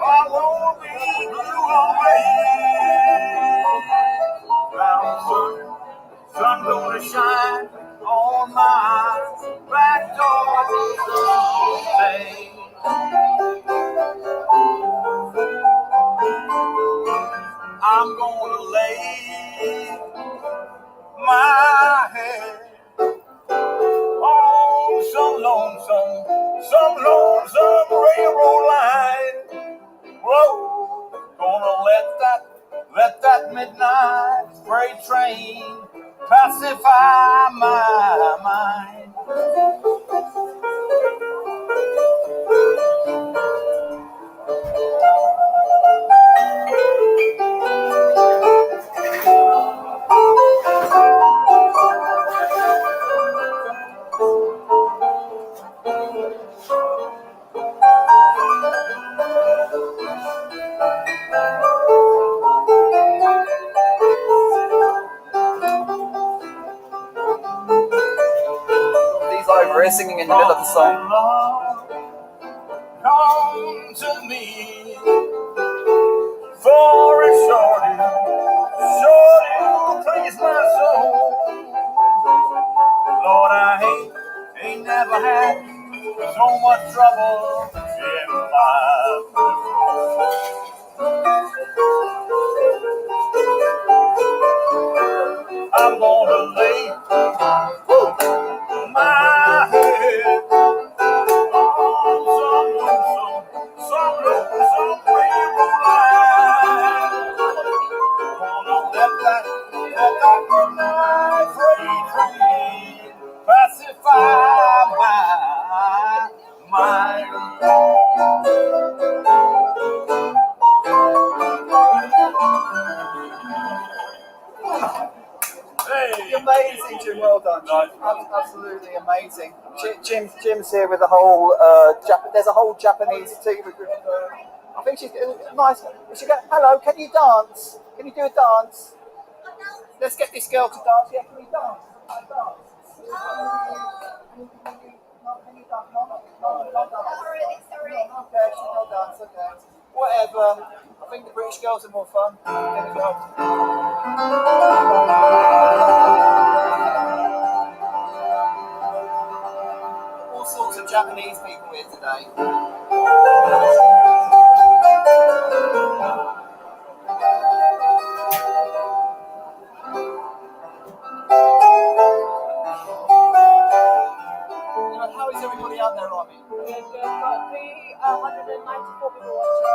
I won't be blue always. Sun gonna shine on my back door someday. I'm gonna lay my head on some lonesome railroad line. Whoa, gonna let that midnight freight train pacify my mind. We're singing in the middle of the song. Come to me for a shorty, please my soul. Lord, I ain't never had so much trouble in my life. I'm gonna lay my head on some railroad line. Gonna let that midnight freight train pacify my mind. Hey. Amazing, Jim. Well done. Absolutely amazing. Jim's here with the whole. There's a whole Japanese team. I think she's nice. She go, hello. Can you dance? Can you do a dance? Let's get this girl to dance. Yeah, can you dance? Okay, she will dance. Okay. Whatever. I think the British girls are more fun. There we go. All sorts of Japanese people here today. How is everybody out there, Robbie? We've got 394 people watching.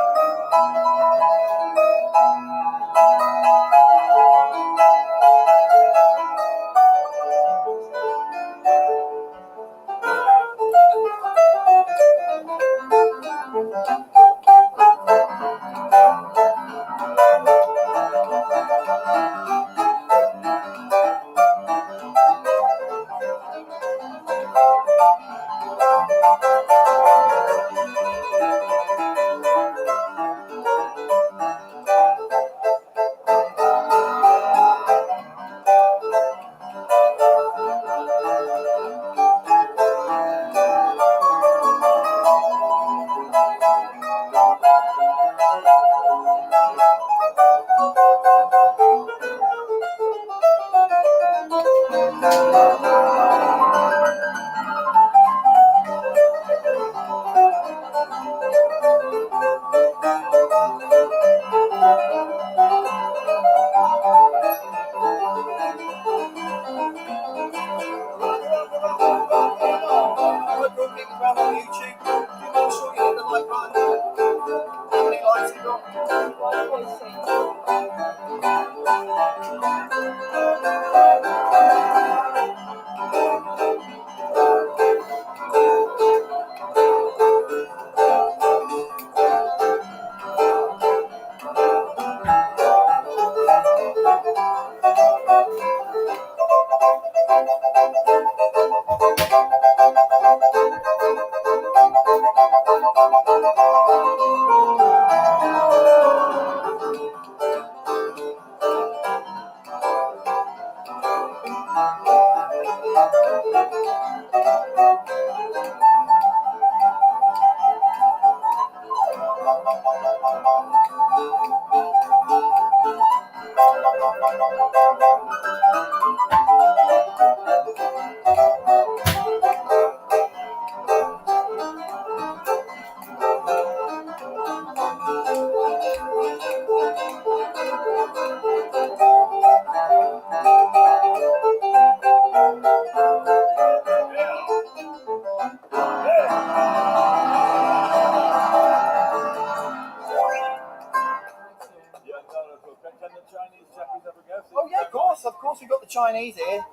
Oh yeah, of course, we got the Chinese here.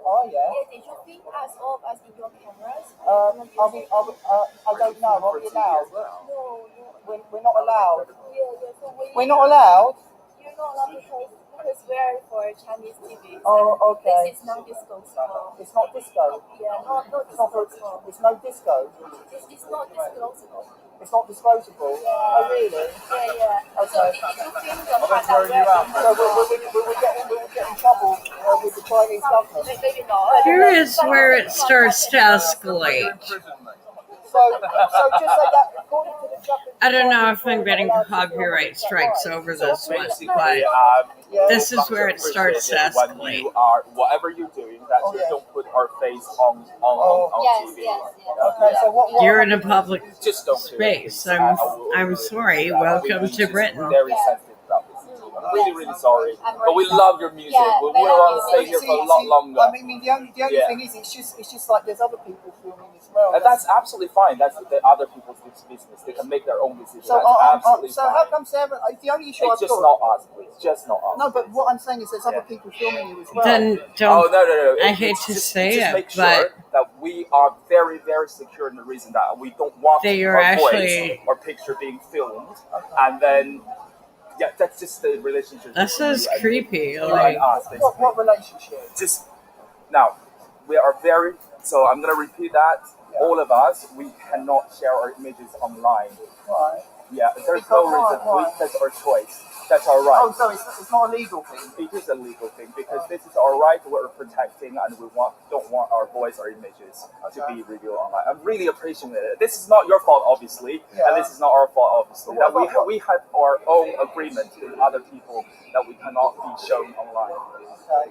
Oh yeah. Did you film us all of us in your cameras? I don't know. Are we allowed? No. We're not allowed. So We're not allowed. You're not allowed because we're for Chinese TV. Oh, okay. This is non-disclosable. It's not disco. Yeah, not disclosable. It's no disco. It's not disclosable. It's not disposable. Yeah. Oh really? Yeah. Okay. So did you film the part Throw you out. So we will get in trouble with the Chinese government. Maybe not. Here is where it starts to escalate. So just say that according to the Japanese. I don't know if I'm getting copyright strikes over this one, but this is where it starts to escalate. Whatever you're doing, that you don't put our face on TV. Okay, so what You're in a public Just don't space. I'm sorry. Welcome to Britain. Very sensitive about this. I'm really sorry. But we love your music. We would want to stay here for a lot longer. I mean, the only thing is, it's just like there's other people filming as well. And that's absolutely fine. That's the other people's business. They can make their own decisions. So, That's absolutely so fine. how come Sarah? The only issue It's I've just got. not us, please. Just not us. No, but what I'm saying is there's other people filming you as well. Then don't. Oh no! I hate to say just it, make sure but that we are very, very secure in the reason that we don't want they are our actually. voice or picture being filmed, and then that's just the relationship. This is creepy. You Like, and us, basically. What relationship? Just now, we are very. So I'm gonna repeat that. All of us, we cannot share our images online. Right. Yeah, there's no reason. That's our choice. That's our right. Oh, so it's not a legal thing. It is a legal thing because this is our right. We're protecting, and we don't want our voice or images to be revealed online. I'm really appreciating it. This is not your fault, obviously, and this is not our fault, obviously. That we have our own agreement with other people that we cannot be shown online.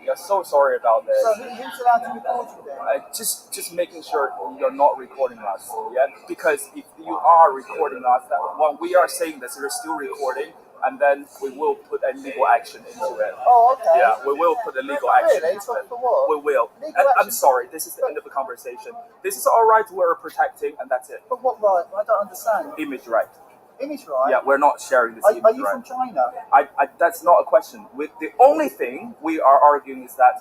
We are so sorry about this. So who's allowed to record you then? Just making sure you're not recording us. Yeah, because if you are recording us, that when we are saying this, you're still recording. And then we will put a legal action into it. Oh, okay. Yeah, we will put a legal action really? into it. For what? We will. I'm sorry, this is the end of the conversation. This is our right we're protecting, and that's it. But what right? I don't understand. Image right. Image right? Yeah, we're not sharing this image Are you right. from China? That's not a question. The only thing we are arguing is that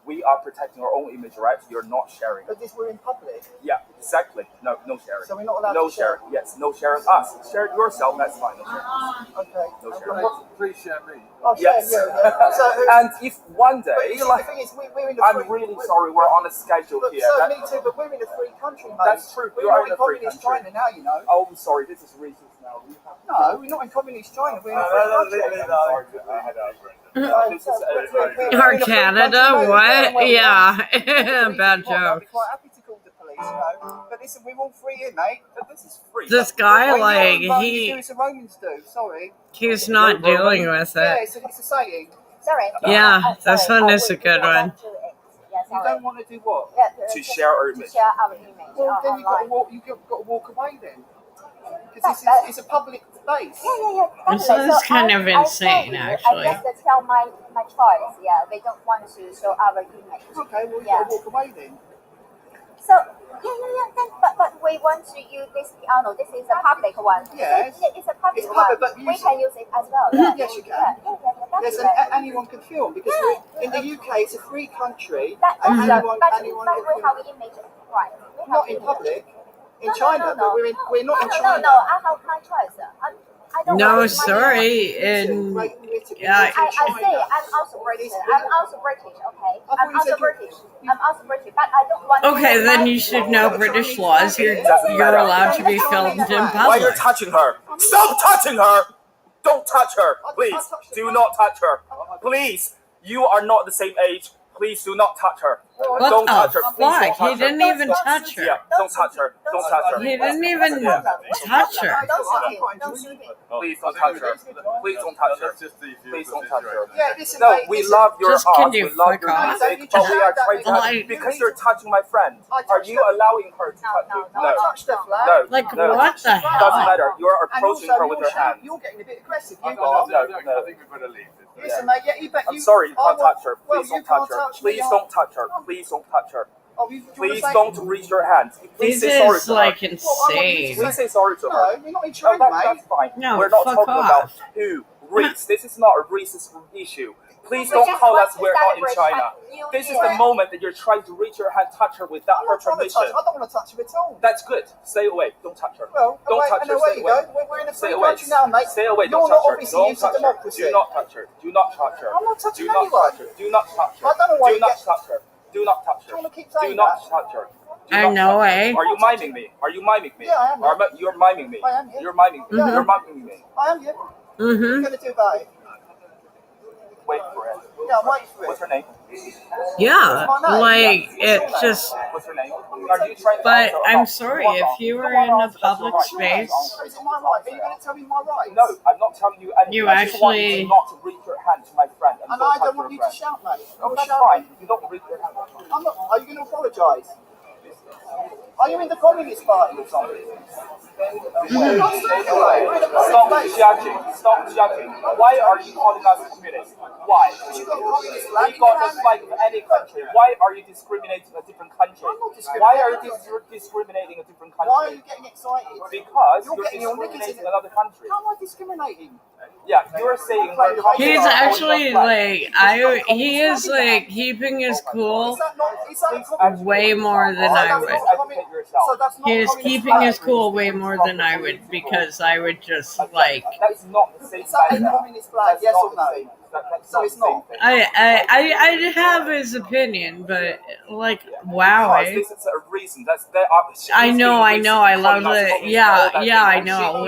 we are protecting our own image rights. You're not sharing. But we're in public. Yeah, exactly. No sharing. So we're not allowed no to share? Yes, no sharing us. Share it yourself, that's fine. No sharing. Okay. No sharing. Please share me. Oh, yes. Yeah. So, and if one day, the thing is, we're in a I'm really sorry, we're on a schedule here. So me too, but we're in a free country, mate. That's true. We're not in communist China now, you know. Oh, I'm sorry, this is racist now. No, we're not in communist China. We're in a free country. Or Canada? What? Yeah. Bad joke. I'd be quite happy to call the police, you know. But listen, we're all free here, mate. This is free. This guy, like, you do as the Romans do. Sorry. he's not dealing with Yeah, it. it's a saying. Sorry. Yeah, this one is a good one. You don't want to do what? To share our image. To share our image. Well, then you've got to walk away then. Because it's a public space. Yeah. This is kind of insane, actually. I guess that's how my choice. Yeah, they don't want to show our image. Okay, well, you got to walk away then. So But we want to use this piano. This is a public one. Yes. It's a public one. But We can use it as well. Yes, you can. Yes, and anyone can film because in the UK it's a free country. But And we anyone have can image right. Not in public. In China, but we're not in No, China. I have my choice. I don't No, want sorry. I say I'm also British. I'm also British. Okay. I'm also British. But I don't want. Okay, then you should know British laws. You're allowed to be filmed in Why public. you're touching her? Stop touching her! Don't touch her, please. Do not touch her, please. You are not the same age. Please do not touch her. What Don't the touch her. Please fuck? don't touch He didn't her. even touch her. Yeah, don't touch her. Don't touch her. He didn't even touch her. Please don't touch her. Please don't touch her. Please don't touch her. Yeah, listen, No, mate, we listen. love your Just art. can We you love fuck your off? music, but we are trying to Like- because you're touching my friend. Are you allowing her to touch you? I touched the flag. No. Like, no. what the hell? Doesn't matter. You're And approaching also, her with your hand. you're getting a bit aggressive. You No, are. no. I think we've got to leave. Listen, mate. Yeah, I'm sorry, you can't well, touch her. well, Please you don't touch can't her. touch me, Please don't touch her. Please don't touch her. Oh, do you wanna Please say- don't reach your hand. Please This say sorry is to like her. insane. Please say sorry to her. No, you're not in China, That's mate. fine. No, We're not fuck talking off. about who. Race. This is not a racist issue. Please don't call us we're not in China. This is the moment that you're trying to reach her hand, touch her without her permission. I don't want to touch her at all. That's good. Stay away. Don't touch her. Well, Don't away, touch and her. away Stay you away. go. We're in a Stay free away. country now, mate. Stay away. You're Don't not touch her. obviously Don't used to touch her. democracy. Do not touch her. Do not touch her. I'm not touching Do not anyone. touch her. Do not touch her. I don't know why Do you not get- touch her. Do not touch her. Do you wanna keep Do saying not that? touch her. Do I not know, touch her. eh? Are you miming me? Are you miming me? Yeah, I am, yeah. You're miming me. I am, yeah. You're miming me. Yeah, You're miming me. I am, yeah. What are Mm-hmm. you going to do about it? Wait for it. Yeah, I'm waiting for it. What's her name? Yeah, like, it just... What's her name? Are you trying to But answer or I'm not? sorry, Go on, if you go were on, in a answer, that's your public right. space... Is it my right? Are you going to tell me my rights? No, I'm not telling you anything. You I just want actually- you not to reach your hand to my friend. And I touch don't your want you to friend. shout, mate. No, that's fine. You don't reach your hand. I'm not. Are you going to apologise? Are you in the Communist Party or something? Stop judging. Stop judging. Why are you calling us communists? Why? You've got a communist flag. We got the flag of any country. Why are you discriminating a different country? Why are you discriminating a different country? Why are you getting excited? Because You're you're getting your knickers discriminating in. another country. How am I discriminating? Yeah, you're saying we're He's calling actually, our flag. like, he is, like, keeping his cool Is that not way more than I would. Educate yourself. So that's not He is communist keeping his flag. cool way more than I would, because I would just, like... That's not the same Is that a matter. communist flag? Yes or no? So it's not. I have his opinion, but, like, wow, Because eh? this is a reason. I know, I love it. Yeah, I know.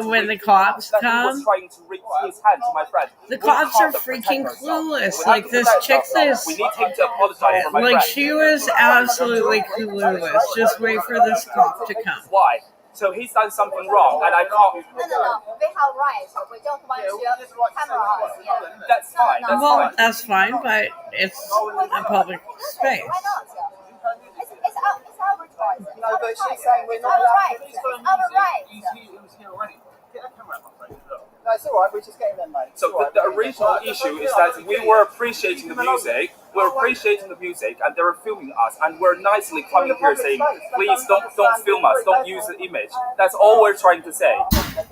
When the cops come, trying to reach his hand to my friend. the We cops are can't freaking protect ourselves. clueless. We Like, have to this protect chick ourselves. We is, need him to apologize for my like, friend. she was absolutely clueless. Just wait for this cop to come. Why? So he's done something wrong, and I can't. No. We have rights. We don't want to camera us. Yeah. That's fine. That's Well, fine. that's fine, but it's a public space. Why not? It's our choice. No, but she's saying we're It's not our allowed right. to. It's our right. No, it's all right. We're just getting them, mate. So the original issue is that we were appreciating the music. We're appreciating the music, and they were filming us, and we're nicely coming here saying, "Please don't film us. Don't use the image." That's all we're trying to say.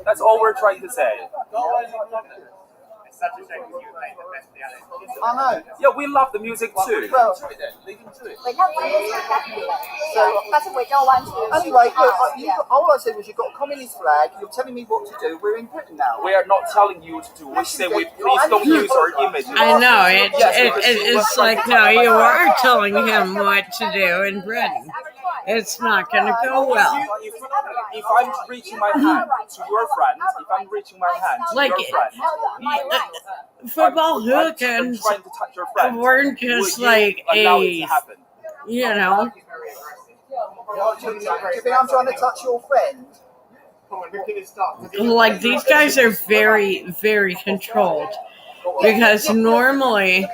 That's all we're trying to say. Such a shame because you played the best piano. I know. Yeah, we love the music too. Well, We love music definitely. So, but we don't want to. anyway, look, all I said was you've got a communist flag. You're telling me what to do. We're in Britain now. We are not telling you what to do. We say we please don't use our image. I know, it's like, no, you are telling him what to do in Britain. It's not going to go well. If I'm reaching my hand to your friend, if I'm reaching my hand to Like, your friend, football I'm hooligans trying to touch your friend, weren't just will like you allow it to a, happen? you know, Do you think I'm trying to touch your friend? like, these guys are very, very controlled. Because normally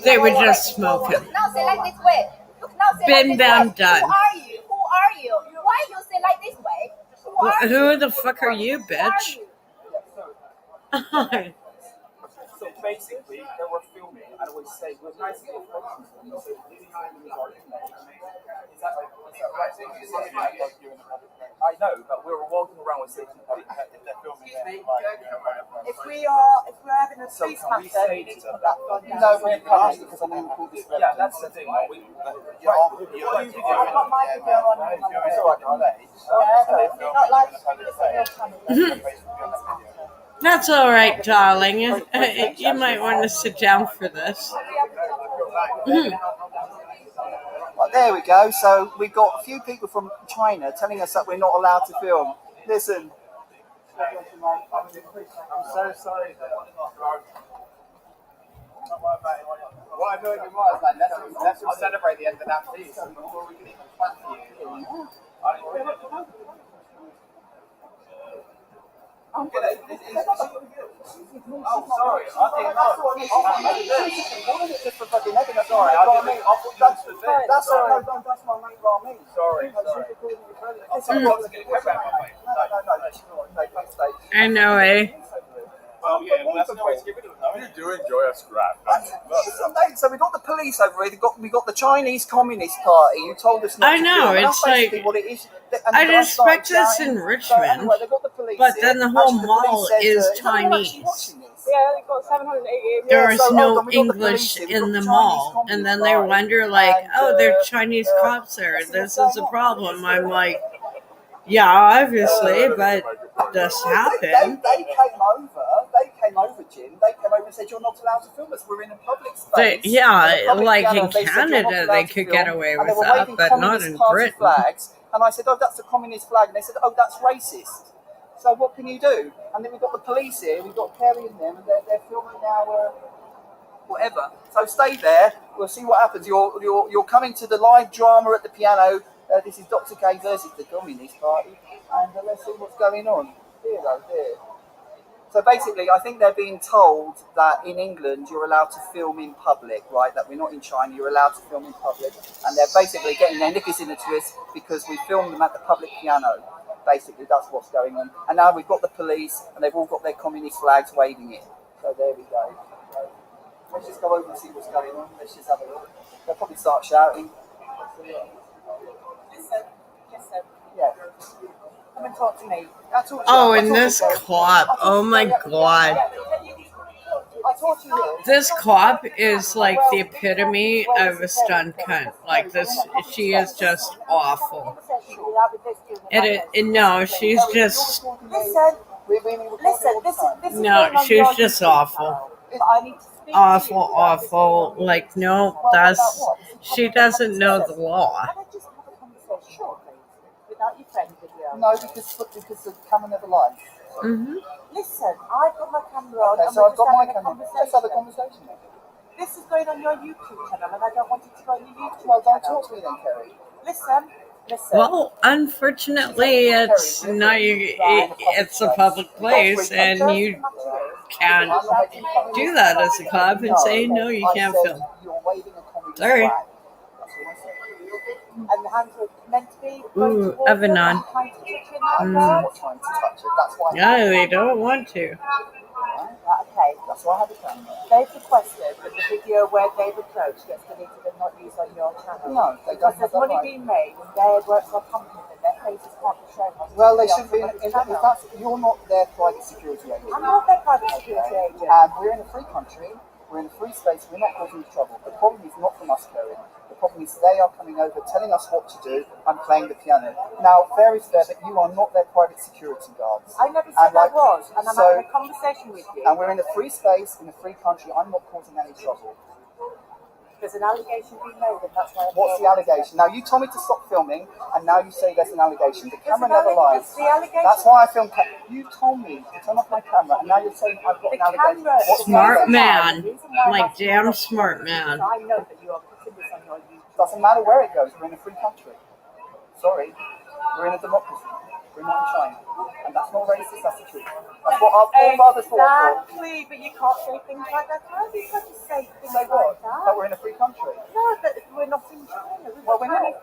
they would just smoke him. Now say like this way. Look, now say Bim like this bam way. done. Who are you? Who are you? Why you say like this way? Who are you? Who the fuck are you, bitch? So basically, they were filming, and we say, we're nicely approaching them. We say, please don't use our image. I know, but we were walking around with safety. If we're having a police matter, we need to put that on down. No, we can't because I'm going to call this. Yeah, that's the thing. I've got my video on. It's all right, Carl. Not like this on your channel. That's all right, darling. You might want to sit down for this. Right, there we go. So we've got a few people from China telling us that we're not allowed to film. Listen. I'm so sorry. What I'm doing tomorrow is like, let's just celebrate the end of that piece before we can even plan for you. Oh, sorry. I think not. Just for fucking heaven, that's Sorry, all right. that's the thing. That's my mate Ramin. Sorry. I know, eh? Well, yeah, well, that's no way to get rid of them, though. You do enjoy a scrap. So we got the police over here. We got the Chinese Communist Party who told us not I to know, film. it's like, what it is. I'd expect this in Richmond, but then the whole mall is Chinese. Yeah, they got 780. There is no English in the mall, and then they wonder, like, oh, there are Chinese cops there. This is a problem. I'm like, yeah, obviously, but this happened. They came over, Jim. They came over and said, you're not allowed to film us. We're in a public space. Like in Canada, they could get away with that, but not in Britain. Flags. And I said, oh, that's a communist flag. And they said, oh, that's racist. So what can you do? And then we've got the police here. We've got Kerry and them, and they're filming our whatever. So stay there. We'll see what happens. You're coming to the live drama at the piano. This is Dr. K versus the Communist Party. And let's see what's going on. Here. So basically, I think they're being told that in England you're allowed to film in public, right? That we're not in China, you're allowed to film in public. And they're basically getting their knickers in a twist because we filmed them at the public piano. Basically, that's what's going on. And now we've got the police, and they've all got their communist flags waving it. So there we go. Let's just go over and see what's going on. Let's just have a look. They'll probably start shouting. Listen. Yeah. Come and talk to me. Oh, and this cop. Oh my god. This cop is like the epitome of a stunt cunt. Like this, she is just awful. No, she's just. No, she's just awful. Awful. Like, no, she doesn't know the law. No, because the camera never lies. Mm-hmm. Listen, I've got my camera on. Okay, so I've got my camera. Let's have a conversation. This is going on your YouTube channel, and I don't want it to go on your YouTube channel. Don't channel. talk to me then, Kerry. Listen. Well, unfortunately, it's not. It's a public place, and you can't do that as a cop and say no, you can't film. Sorry. And the hands are meant to be. Ooh, Evanon. No, they don't want to. Okay, that's why I have a camera. They've requested that the video where they've approached gets deleted and not used on your channel. No, because there's money being made and they work for a company that their faces can't be shown on. Well, they should be. You're not their private security agent. I'm not their private security agent. And we're in a free country. We're in a free space. We're not causing trouble. The problem is not from us, Kerry. The problem is they are coming over, telling us what to do, and playing the piano. Now, fair is fair, but you are not their private security guards. I never said I was, and I'm having a conversation with you. And we're in a free space, in a free country. I'm not causing any trouble. There's an allegation being made, and that's why. What's the allegation? Now, you told me to stop filming, and now you say there's an allegation. The camera never lies. The allegation. That's why I filmed. You told me to turn off my camera, and now you're saying I've got an allegation. Smart man. Like, damn smart man. I know that you are putting this on your YouTube. Doesn't matter where it goes. We're in a free country. Sorry, we're in a democracy. We're not in China, and that's not racist. That's the truth. That's what our forefathers fought for. Exactly, but you can't say things like that. How do you have to say things like that? But we're in a free country. No, but we're not in China. Well, we're not.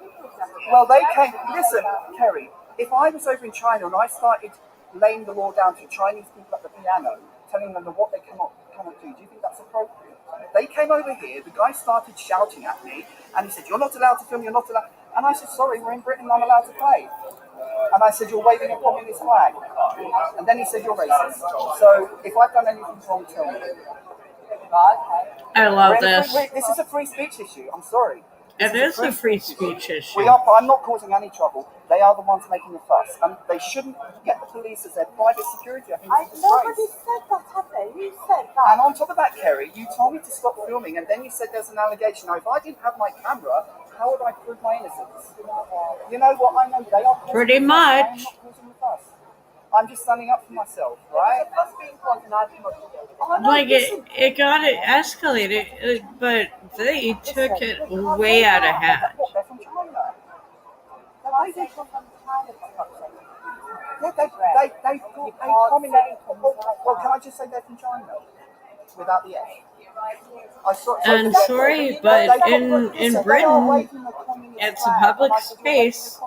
Well, they came. Listen, Kerry. If I was over in China and I started laying the law down to Chinese people at the piano, telling them what they cannot do, do you think that's appropriate? They came over here. The guy started shouting at me, and he said, "You're not allowed to film. You're not allowed." And I said, sorry, we're in Britain, I'm allowed to play. And I said, you're waving a communist flag. And then he said, you're racist. So if I've done anything wrong, tell me. I love this. This is a free speech issue. I'm sorry. It is a free speech issue. I'm not causing any trouble. They are the ones making the fuss. And they shouldn't get the police as their private security. I think Nobody said that, have they? You said that. And on top of that, Kerry, you told me to stop filming, and then you said there's an allegation. Now, if I didn't have my camera, how would I prove my innocence? You know what? I know they are pretty much. I'm not causing the fuss. I'm just standing up for myself, right? Like it got escalated, but they took it way out of hand. Well, can I just say they're from China without the S? And sorry, but in Britain, it's a public space.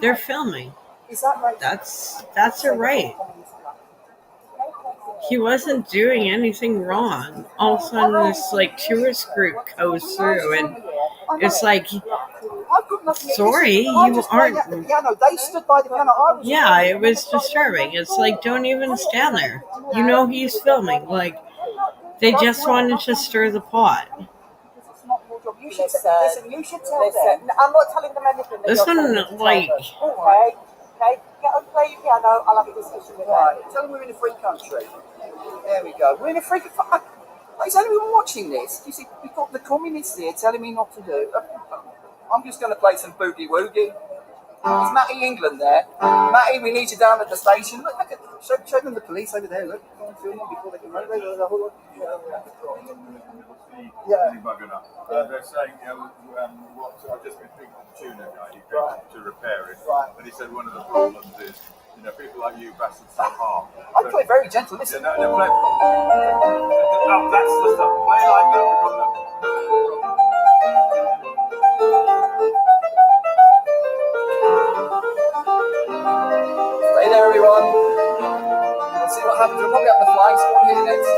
They're filming. That's a right. He wasn't doing anything wrong. All of a sudden, this tourist group goes through, and it's like, sorry, you aren't. They stood by the piano. Yeah, it was disturbing. It's like, don't even stand there. You know he's filming. Like, they just wanted to stir the pot. You should tell them. I'm not telling them anything. This one, like. Okay, get on, play your piano. I'll have a discussion with them. Tell them we're in a free country. There we go. We're in a free country. Is anyone watching this? You see, we've got the communists here telling me not to do. I'm just going to play some boogie woogie. Is Matty England there? Matty, we need you down at the station. Look at, show them the police over there. Look, go and film them before they can run away. Yeah. They're saying, I've just been speaking to the tuner guy, he came to repair it, but he said one of the problems is, people like you bastards so harm. I play very gentle, listen. That's the stuff, play like that. Stay there, everyone. Let's see what happens. We'll probably have the flying squad here next.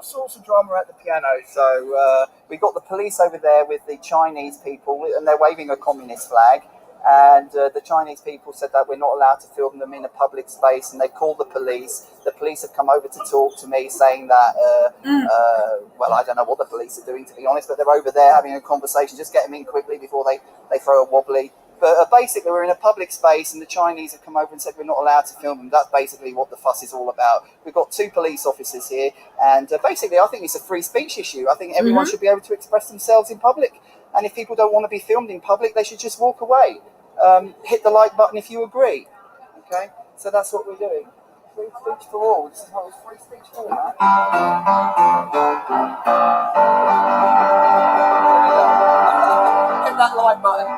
Sorts of drama at the piano. So we got the police over there with the Chinese people, and they're waving a communist flag. And the Chinese people said that we're not allowed to film them in a public space, and they called the police. The police have come over to talk to me, saying that, well, I don't know what the police are doing, to be honest, but they're over there having a conversation. Just get them in quickly before they throw a wobbly. But basically, we're in a public space, and the Chinese have come over and said we're not allowed to film them. That's basically what the fuss is all about. We've got 2 police officers here, and basically, I think it's a free speech issue. I think everyone should be able to express themselves in public, and if people don't want to be filmed in public, they should just walk away. Hit the like button if you agree. Okay, so that's what we're doing. Free speech for all. This is what it's free speech for, man. Hit that like button.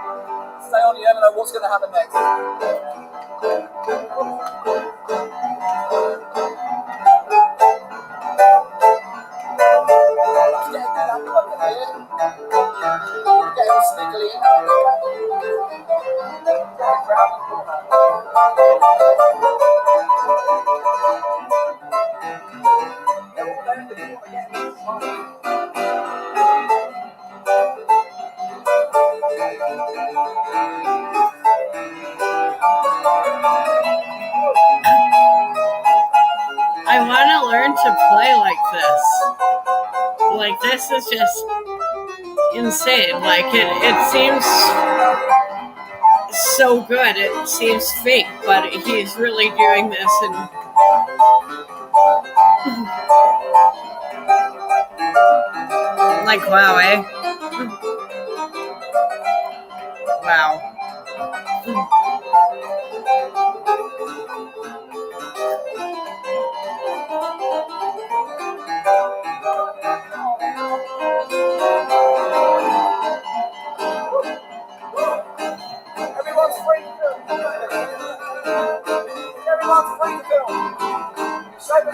Stay on, you never know what's going to happen next. Get all sniggly. I want to learn to play like this. Like, this is just insane. Like, it seems so good. It seems fake, but he's really doing this. And Like, wow, eh? Wow. Everyone's free to film. Everyone's free to film. Show me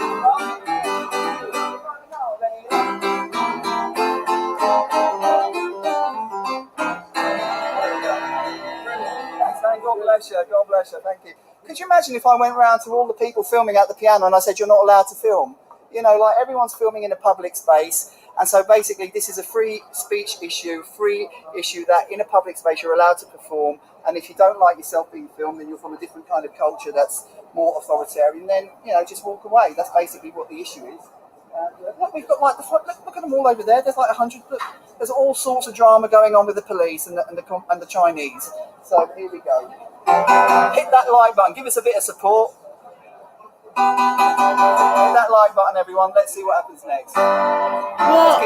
Thanks, man. God bless you. God bless you. Thank you. Could you imagine if I went round to all the people filming at the piano and I said, you're not allowed to film? You know, like everyone's filming in a public space. And so basically this is a free speech issue, that in a public space you're allowed to perform. And if you don't like yourself being filmed, then you're from a different kind of culture that's more authoritarian, then, you know, just walk away. That's basically what the issue is. Look, we've got like look at them all over there. There's like 100. Look, there's all sorts of drama going on with the police and the Chinese. So here we go. Hit that like button. Give us a bit of support. Hit that like button, everyone. Let's see what happens next. Well,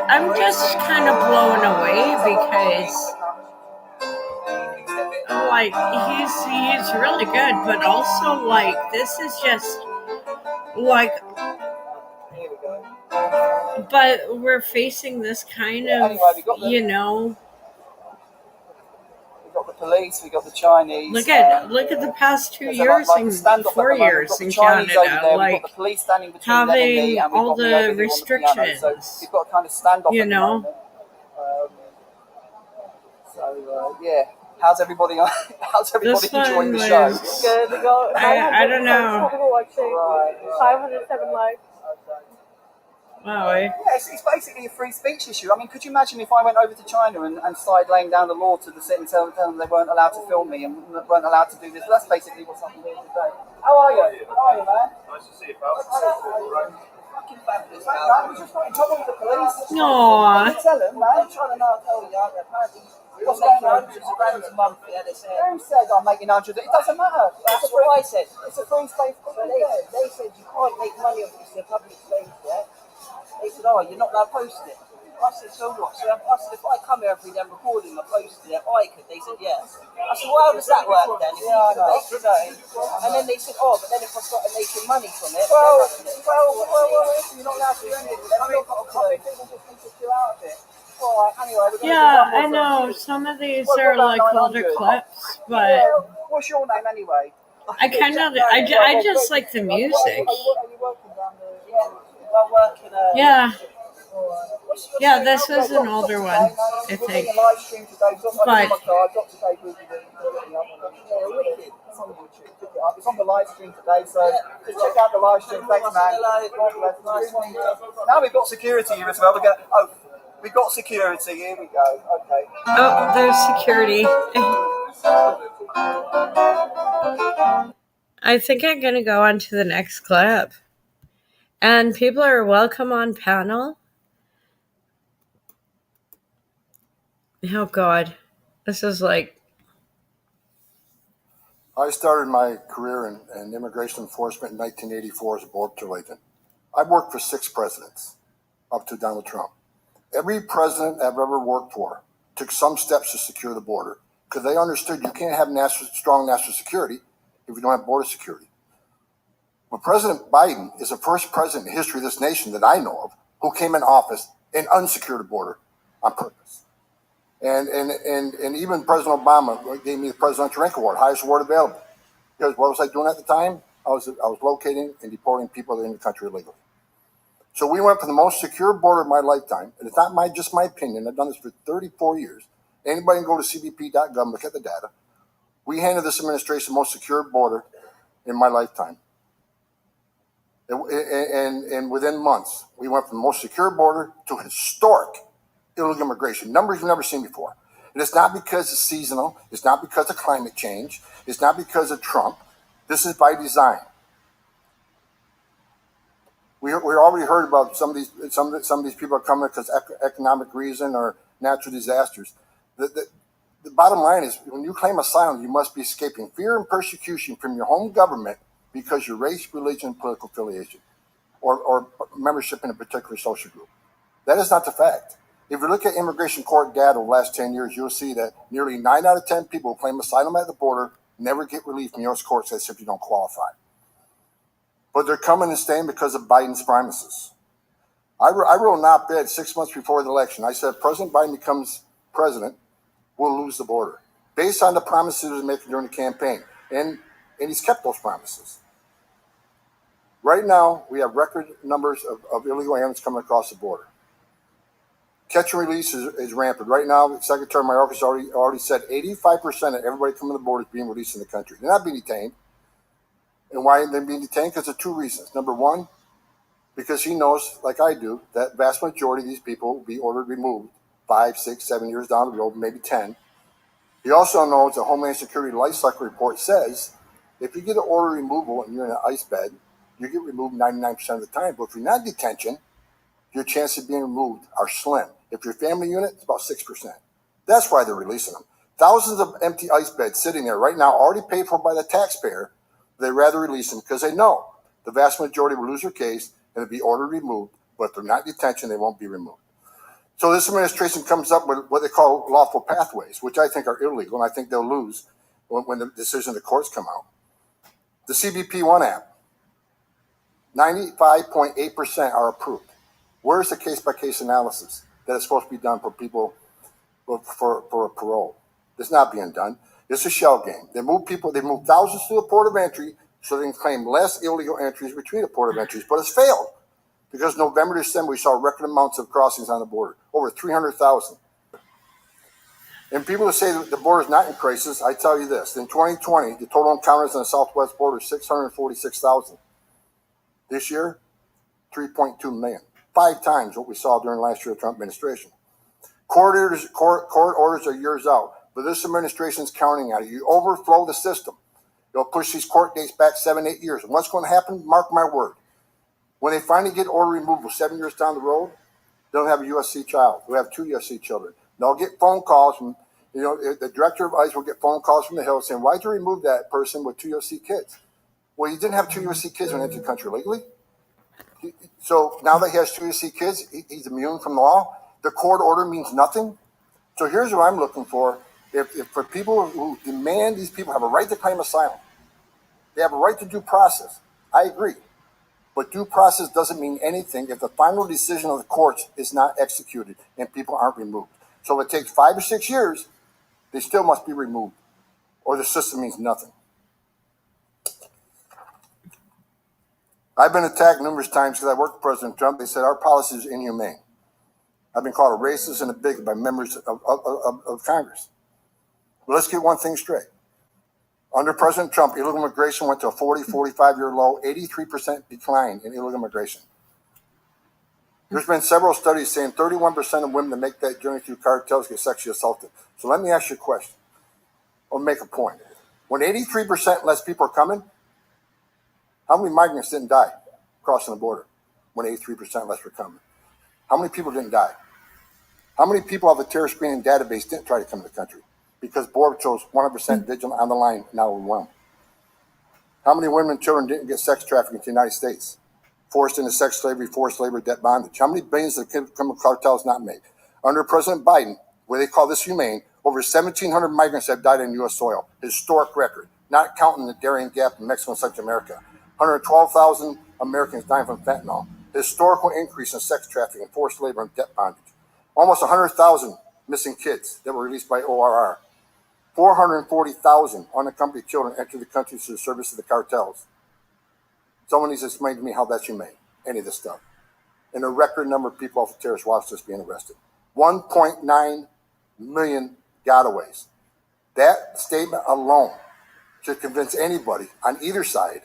I'm just kind of blown away because, like, he's really good, but also, like, this is just like, but we're facing this kind of, you know. We got the police, we got the Chinese. Look at the past 2 years and 4 years in Canada, like the police standing between having all the restrictions. So you've got a kind of standoff. You know. Yeah. How's everybody enjoying the show? Good. We got I don't know. People watching. 507 likes. Wow. Yeah, it's basically a free speech issue. I mean, could you imagine if I went over to China and started laying down the law to the sit and tell them they weren't allowed to film me and weren't allowed to do this? That's basically what's happening here today. How are you? How are you, man? Nice to see you, pal. Fucking fabulous, man. We just got in trouble with the police. Aww. Tell them, man. I'm trying to know. Tell you, apparently. What's going on? Hundreds of grams a month. Yeah, they said. Who said I'm making hundreds? It doesn't matter. That's what I said. It's a free space. They said you can't make money off this in a public space, yeah? They said, oh, you're not allowed to post it. I said, so what? So I said, if I come here every day and record him and post it, I could. They said, yes. I said, well, how does that work then? If you can make it, and then they said, oh, but then if I started making money from it, well, you're not allowed to do anything. I mean, people just need to chill out a bit. All right, anyway, yeah, I know. Some of these are like older clips, but yeah, what's your name anyway? I just like the music. Are you working down there? Yeah. Yeah, this was an older one, I think. But it's on the live stream today, so just check out the live stream. Thanks, man. Now we've got security here as well. We've got security. Here we go. Okay. Oh, there's security. I think I'm gonna go on to the next clip. And people are welcome on panel. Oh, God. This is like... I started my career in immigration enforcement in 1984 as a border agent. I've worked for 6 presidents, up to Donald Trump. Every president I've ever worked for took some steps to secure the border because they understood you can't have strong national security if you don't have border security. But President Biden is the first president in the history of this nation that I know of who came in office and unsecured the border on purpose. And even President Obama gave me the Presidential Rank Award, highest award available. Because what was I doing at the time? I was locating and deporting people in the country illegally. So we went for the most secure border of my lifetime, and it's not just my opinion. I've done this for 34 years. Anybody can go to cbp.gov and look at the data. We handed this administration the most secure border in my lifetime. And within months, we went from the most secure border to historic illegal immigration, numbers you've never seen before. And it's not because it's seasonal. It's not because of climate change. It's not because of Trump. This is by design. We already heard about some of these people are coming because economic reason or natural disasters. The bottom line is when you claim asylum, you must be escaping fear and persecution from your home government because of your race, religion, and political affiliation. or membership in a particular social group. That is not the fact. If you look at immigration court data over the last 10 years, you'll see that nearly 9 out of 10 people who claim asylum at the border never get relief from U.S. courts that simply don't qualify. But they're coming and staying because of Biden's promises. I wrote an op-ed 6 months before the election. I said, President Biden becomes president, we'll lose the border. Based on the promises he was making during the campaign. And he's kept those promises. Right now, we have record numbers of illegal aliens coming across the border. Catch and release is rampant. Right now, Secretary Mayorkas already said 85% of everybody coming to the border is being released in the country. They're not being detained. And why are they being detained? Because of two reasons. Number one, because he knows, like I do, that vast majority of these people will be ordered removed 5, 6, 7 years down the road, maybe 10. He also knows the Homeland Security Life Cycle Report says if you get an order removal and you're in an ICE bed, you get removed 99% of the time. But if you're not in detention, your chances of being removed are slim. If you're family unit, it's about 6%. That's why they're releasing them. Thousands of empty ICE beds sitting there right now, already paid for by the taxpayer. They'd rather release them because they know the vast majority will lose their case and it'll be ordered removed. But if they're not in detention, they won't be removed. So this administration comes up with what they call lawful pathways, which I think are illegal, and I think they'll lose when the decision of the courts come out. The CBP One app, 95.8% are approved. Where's the case-by-case analysis that is supposed to be done for people for a parole? It's not being done. It's a shell game. They move thousands through the port of entry so they can claim less illegal entries between the port of entries, but it's failed. Because November, December, we saw record amounts of crossings on the border, over 300,000. And people who say that the border is not in crisis, I tell you this. In 2020, the total encounters on the southwest border is 646,000. This year, 3.2 million. 5 times what we saw during last year's Trump administration. Court orders are years out, but this administration is counting on it. You overflow the system. You'll push these court dates back 7, 8 years. And what's going to happen? Mark my word. When they finally get order removal 7 years down the road, they'll have a USC child. They'll have 2 USC children. They'll get phone calls from, the director of ICE will get phone calls from the Hill saying, why'd you remove that person with 2 USC kids? Well, he didn't have 2 USC kids when he entered the country legally. So now that he has 2 USC kids, he's immune from the law. The court order means nothing. So here's what I'm looking for. If for people who demand these people have a right to claim asylum, they have a right to due process. I agree. But due process doesn't mean anything if the final decision of the courts is not executed and people aren't removed. So if it takes 5 or 6 years, they still must be removed, or the system means nothing. I've been attacked numerous times because I worked with President Trump. They said our policy is inhumane. I've been called a racist and a bigot by members of Congress. But let's get one thing straight. Under President Trump, illegal immigration went to a 45-year low, 83% decline in illegal immigration. There's been several studies saying 31% of women that make that journey through cartels get sexually assaulted. So let me ask you a question, or make a point. When 83% less people are coming, how many migrants didn't die crossing the border when 83% less were coming? How many people didn't die? How many people have a terror screening database didn't try to come to the country? Because Border Patrol's 100% vigilant on the line, now overwhelmed. How many women and children didn't get sex trafficking to the United States? Forced into sex slavery, forced labor, debt bondage. How many billions of criminal cartels not made? Under President Biden, where they call this humane, over 1,700 migrants have died on U.S. soil. Historic record, not counting the Darien Gap in Mexico and Central America. 112,000 Americans dying from fentanyl. Historical increase in sex trafficking, forced labor, and debt bondage. Almost 100,000 missing kids that were released by ORR. 440,000 unaccompanied children entered the country through the service of the cartels. Someone needs to explain to me how that's humane, any of this stuff. And a record number of people off the terrorist watch list being arrested. 1.9 million gotaways. That statement alone should convince anybody on either side,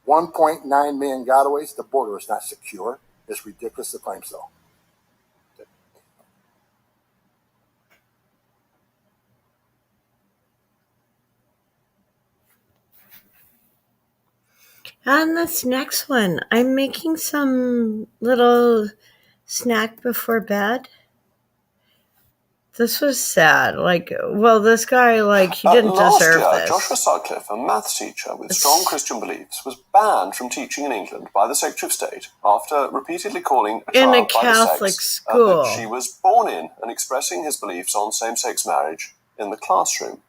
1.9 million gotaways, the border is not secure. It's ridiculous to claim so. And this next one, I'm making some little snack before bed. This was sad. Like, well, this guy, like, he didn't deserve this. Joshua Sutcliffe, a maths teacher with strong Christian beliefs, was banned from teaching in England by the Secretary of State after repeatedly calling a child in a by Catholic the sex school that she was born in and expressing his beliefs on same-sex marriage in the classroom.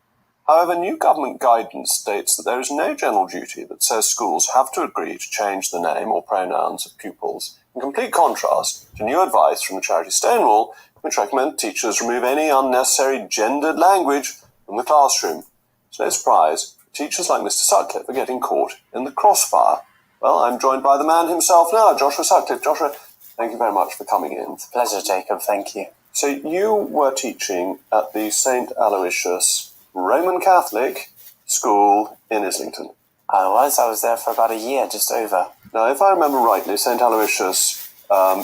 However, new government guidance states that there is no general duty that says schools have to agree to change the name or pronouns of pupils, in complete contrast to new advice from the charity Stonewall, which recommend teachers remove any unnecessary gendered language from the classroom. So no surprise, teachers like Mr. Sutcliffe are getting caught in the crossfire. Well, I'm joined by the man himself now, Joshua Sutcliffe. Joshua, thank you very much for coming in. It's a pleasure, Jacob. Thank you. So you were teaching at the St. Aloysius Roman Catholic school in Islington. I was there for about a year, just over. Now, if I remember rightly, St. Aloysius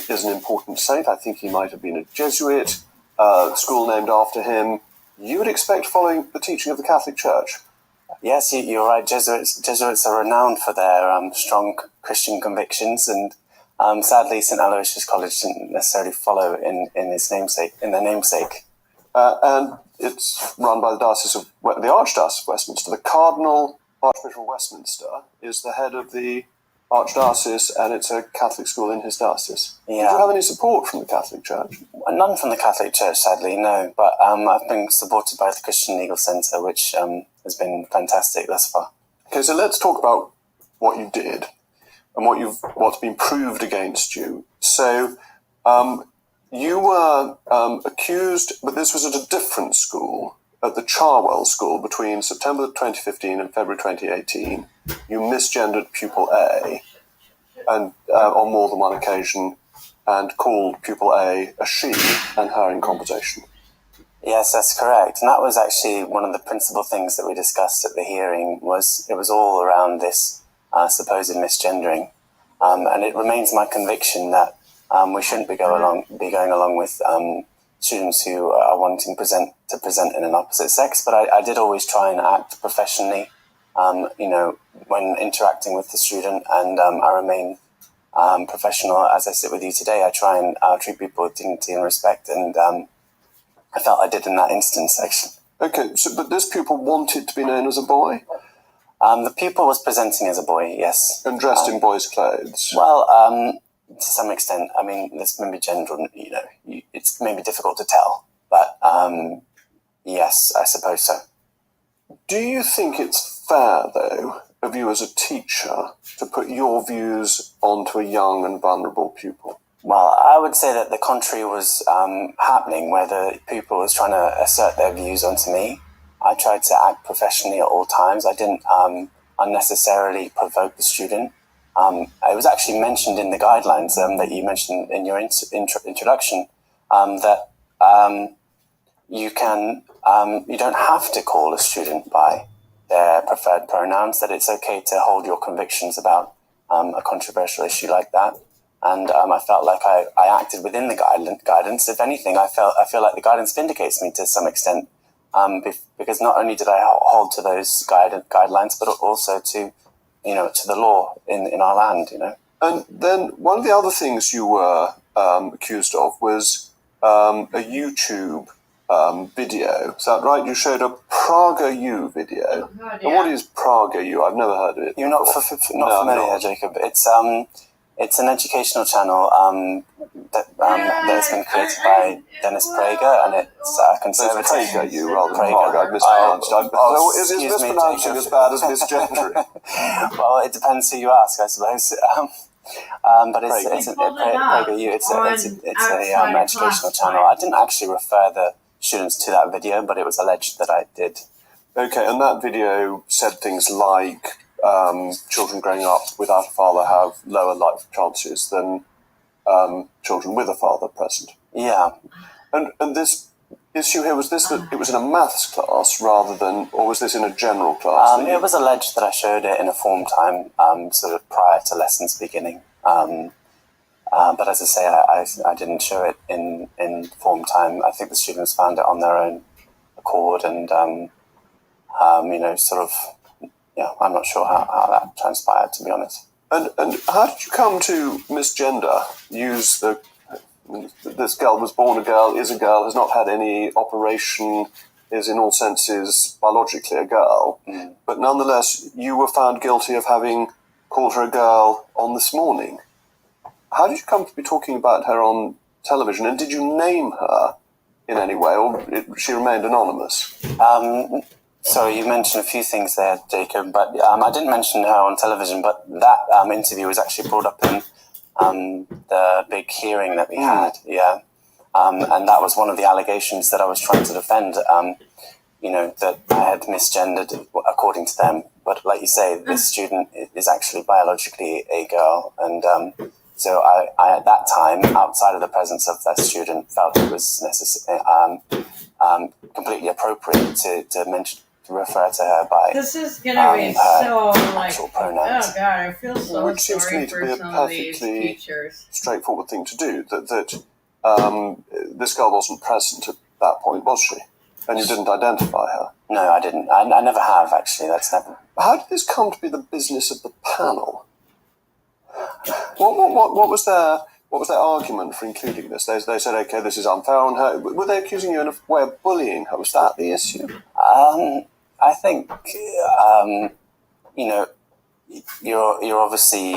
is an important saint. I think he might have been a Jesuit, school named after him. You would expect following the teaching of the Catholic Church. Yes, you're right. Jesuits are renowned for their strong Christian convictions, and sadly, St. Aloysius College didn't necessarily follow in their namesake. And it's run by the Archdiocese of Westminster. The Cardinal Archbishop of Westminster is the head of the Archdiocese, and it's a Catholic school in his diocese. Yeah. Did you have any support from the Catholic Church? None from the Catholic Church, sadly, no. But I've been supported by the Christian Legal Centre, which has been fantastic thus far. Okay, so let's talk about what you did and what's been proved against you. So, you were accused, but this was at a different school, at the Charwell School, between September 2015 and February 2018. You misgendered pupil A, and on more than one occasion, and called pupil A she and her in conversation. Yes, that's correct. And that was actually one of the principal things that we discussed at the hearing. It was all around this supposed misgendering, and it remains my conviction that we shouldn't be going along with students who are wanting to present in an opposite sex. But I did always try and act professionally, when interacting with the student, and I remain professional as I sit with you today. I try and treat people with dignity and respect, and I felt I did in that instance, actually. Okay, but this pupil wanted to be known as a boy? The pupil was presenting as a boy, yes. And dressed in boys' clothes? Well, to some extent. I mean, this may be gender, it's maybe difficult to tell, but yes, I suppose so. Do you think it's fair, though, of you as a teacher to put your views onto a young and vulnerable pupil? Well, I would say that the contrary was happening, where the pupil was trying to assert their views onto me. I tried to act professionally at all times. I didn't unnecessarily provoke the student. It was actually mentioned in the guidelines that you mentioned in your introduction that you don't have to call a student by their preferred pronouns, that it's okay to hold your convictions about a controversial issue like that. And I felt like I acted within the guidance. If anything, I feel like the guidance vindicates me to some extent, because not only did I hold to those guidelines, but also to the law in our land, And then one of the other things you were accused of was a YouTube video. Is that right? You showed a PragerU video. Oh, God, yeah. And what is PragerU? I've never heard of it. You're not familiar, Jacob. It's an educational channel that's been created by Dennis Prager, and it's conservative. It's PragerU rather than Prager. I've mispronounced. Is mispronouncing as bad as misgendering? Well, it depends who you ask, I suppose. But it's PragerU. It's an educational channel. I didn't actually refer the students to that video, but it was alleged that I did. Okay, and that video said things like children growing up without a father have lower life chances than children with a father present. Yeah. And this issue here, was this that it was in a maths class rather than, or was this in a general class? It was alleged that I showed it in a form time, sort of prior to lessons beginning. But as I say, I didn't show it in form time. I think the students found it on their own accord, and I'm not sure how that transpired, to be honest. And how did you come to misgender, use the this girl was born a girl, is a girl, has not had any operation, is in all senses biologically a girl. But nonetheless, you were found guilty of having called her a girl on This Morning. How did you come to be talking about her on television, and did you name her in any way, or she remained anonymous? So you mentioned a few things there, Jacob, but I didn't mention her on television, but that interview was actually brought up in the big hearing that we had, and that was one of the allegations that I was trying to defend, that I had misgendered according to them. But like you say, this student is actually biologically a girl, and so I at that time, outside of the presence of that student, felt it was completely appropriate to refer to her by this is gonna be so actual pronouns. Oh god, I feel so Which seems to me to be a perfectly straightforward thing to do. That this girl wasn't present at that point, was she? And you didn't identify her? No, I didn't. I never have, actually. That's never. How did this come to be the business of the panel? What was their argument for including this? They said, okay, this is unfair on her. Were they accusing you in a way of bullying her? Was that the issue? I think, you're obviously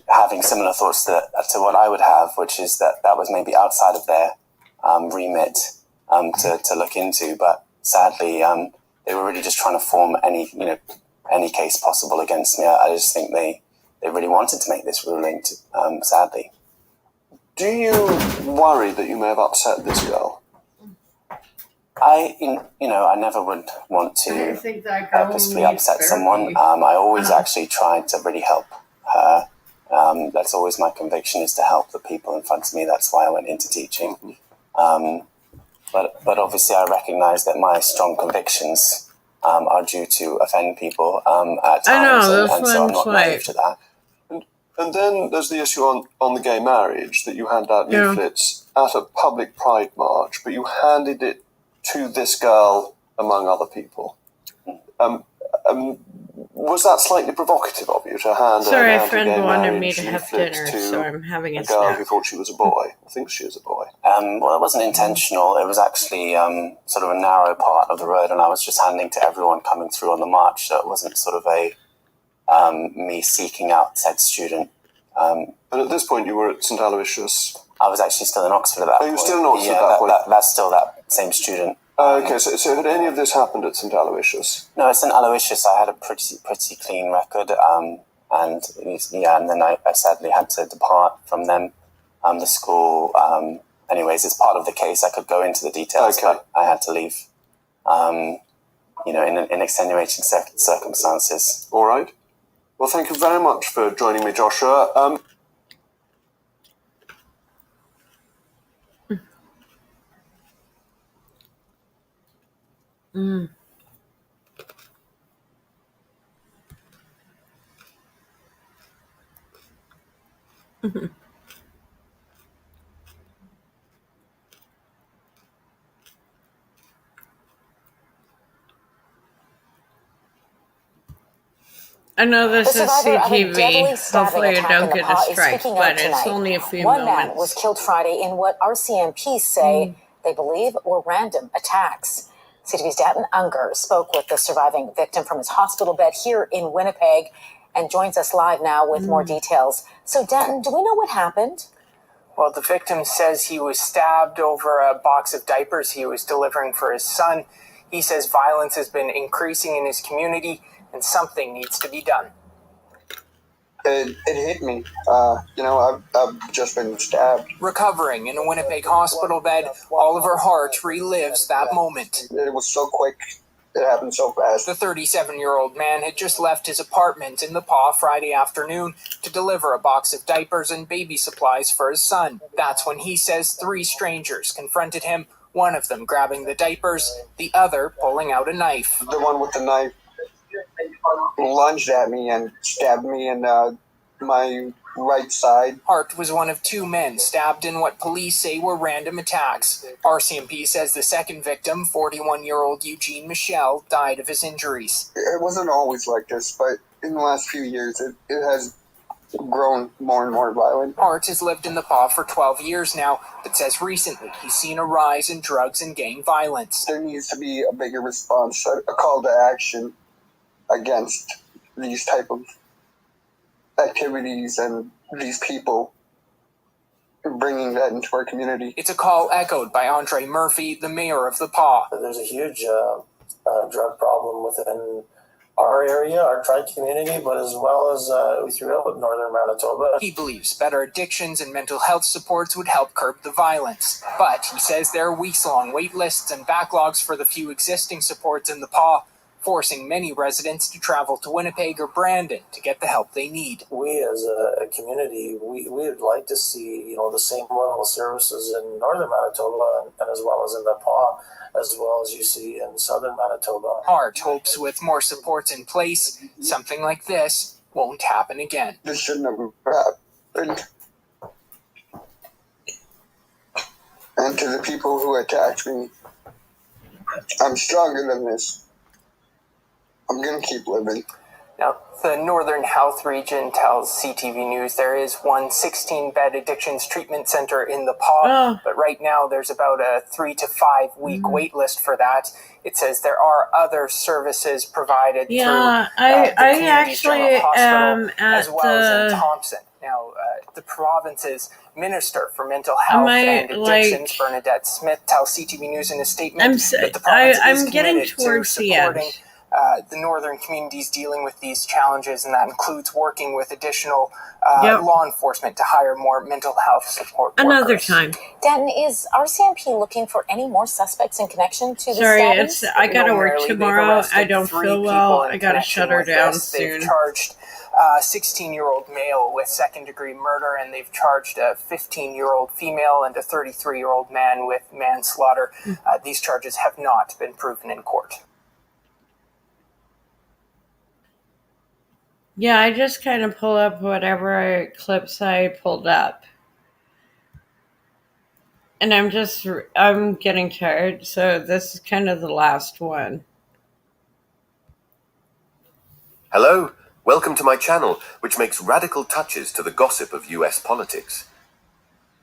having similar thoughts to what I would have, which is that was maybe outside of their remit to look into. But sadly, they were really just trying to form any case possible against me. I just think they really wanted to make this ruling, sadly. Do you worry that you may have upset this girl? I never would want to purposely upset someone. I always actually tried to really help her. That's always my conviction, is to help the people in front of me. That's why I went into teaching. But obviously I recognize that my strong convictions are due to offend people at times, and so I'm not naive to that. And then there's the issue on the gay marriage, that you handed out leaflets at a public pride march, but you handed it to this girl among other people. Was that slightly provocative of you to hand Sorry, a a friend gay wanted me marriage to have leaflet dinner, to so I'm having a girl snack. who thought she was a boy, or thinks she is a boy? Well, it wasn't intentional. It was actually sort of a narrow part of the road, and I was just handing to everyone coming through on the march, so it wasn't sort of me seeking out said student. And at this point you were at St. Aloysius? I was actually still in Oxford at that point. You were still in Oxford at that point? That's still that same student. Okay, so had any of this happened at St. Aloysius? No, at St. Aloysius I had a pretty clean record, and then I sadly had to depart from them. The school, anyways, as part of the case, I could go into the details, but I had to leave, in extenuating circumstances. All right. Well, thank you very much for joining me, Joshua. I know this is CTV. Hopefully I don't get a strike, but it's only a few moments. One man was killed Friday in what RCMP say they believe were random attacks. CTV's Danton Unger spoke with the surviving victim from his hospital bed here in Winnipeg and joins us live now with more details. So, Danton, do we know what happened? Well, the victim says he was stabbed over a box of diapers he was delivering for his son. He says violence has been increasing in his community and something needs to be done. It hit me. I've just been stabbed. Recovering in a Winnipeg hospital bed, Oliver Hart relives that moment. It was so quick. It happened so fast. The 37-year-old man had just left his apartment in the Paw Friday afternoon to deliver a box of diapers and baby supplies for his son. That's when he says 3 strangers confronted him, one of them grabbing the diapers, the other pulling out a knife. The one with the knife lunged at me and stabbed me in my right side. Hart was one of 2 men stabbed in what police say were random attacks. RCMP says the second victim, 41-year-old Eugene Michel, died of his injuries. It wasn't always like this, but in the last few years, it has grown more and more violent. Hart has lived in the PAW for 12 years now, but says recently he's seen a rise in drugs and gang violence. There needs to be a bigger response, a call to action against these type of activities and these people, bringing that into our community. It's a call echoed by Andre Murphy, the mayor of the PAW. There's a huge drug problem within our area, our tri-community, but as well as throughout northern Manitoba. He believes better addictions and mental health supports would help curb the violence. But he says there are weeks-long wait lists and backlogs for the few existing supports in the PAW, forcing many residents to travel to Winnipeg or Brandon to get the help they need. We as a community, we would like to see, the same level of services in northern Manitoba and as well as in the PAW, as well as you see in southern Manitoba. Hart hopes with more supports in place, something like this won't happen again. This shouldn't have happened. And to the people who attacked me, I'm stronger than this. I'm going to keep living. Now, the Northern Health Region tells CTV News there is one 16-bed addictions treatment center in the PAW, but right now there's about a 3 to 5 week wait list for that. It says there are other services provided through the community's general hospital, as well as in Thompson. Now, the province's Minister for Mental Health and Addictions, Bernadette Smith, tells CTV News in a statement that the province is committed to supporting the northern communities dealing with these challenges, and that includes working with additional law enforcement to hire more mental health support Another workers. time. Dan, is RCMP looking for any more suspects in connection to the stabbings? I gotta work tomorrow. I don't feel well. I gotta shut her down soon. They've charged a 16-year-old male with second-degree murder, and they've charged a 15-year-old female and a 33-year-old man with manslaughter. These charges have not been proven in court. Yeah, I just kind of pull up whatever clips I pulled up. And I'm getting tired, so this is kind of the last one. Hello, welcome to my channel, which makes radical touches to the gossip of US politics.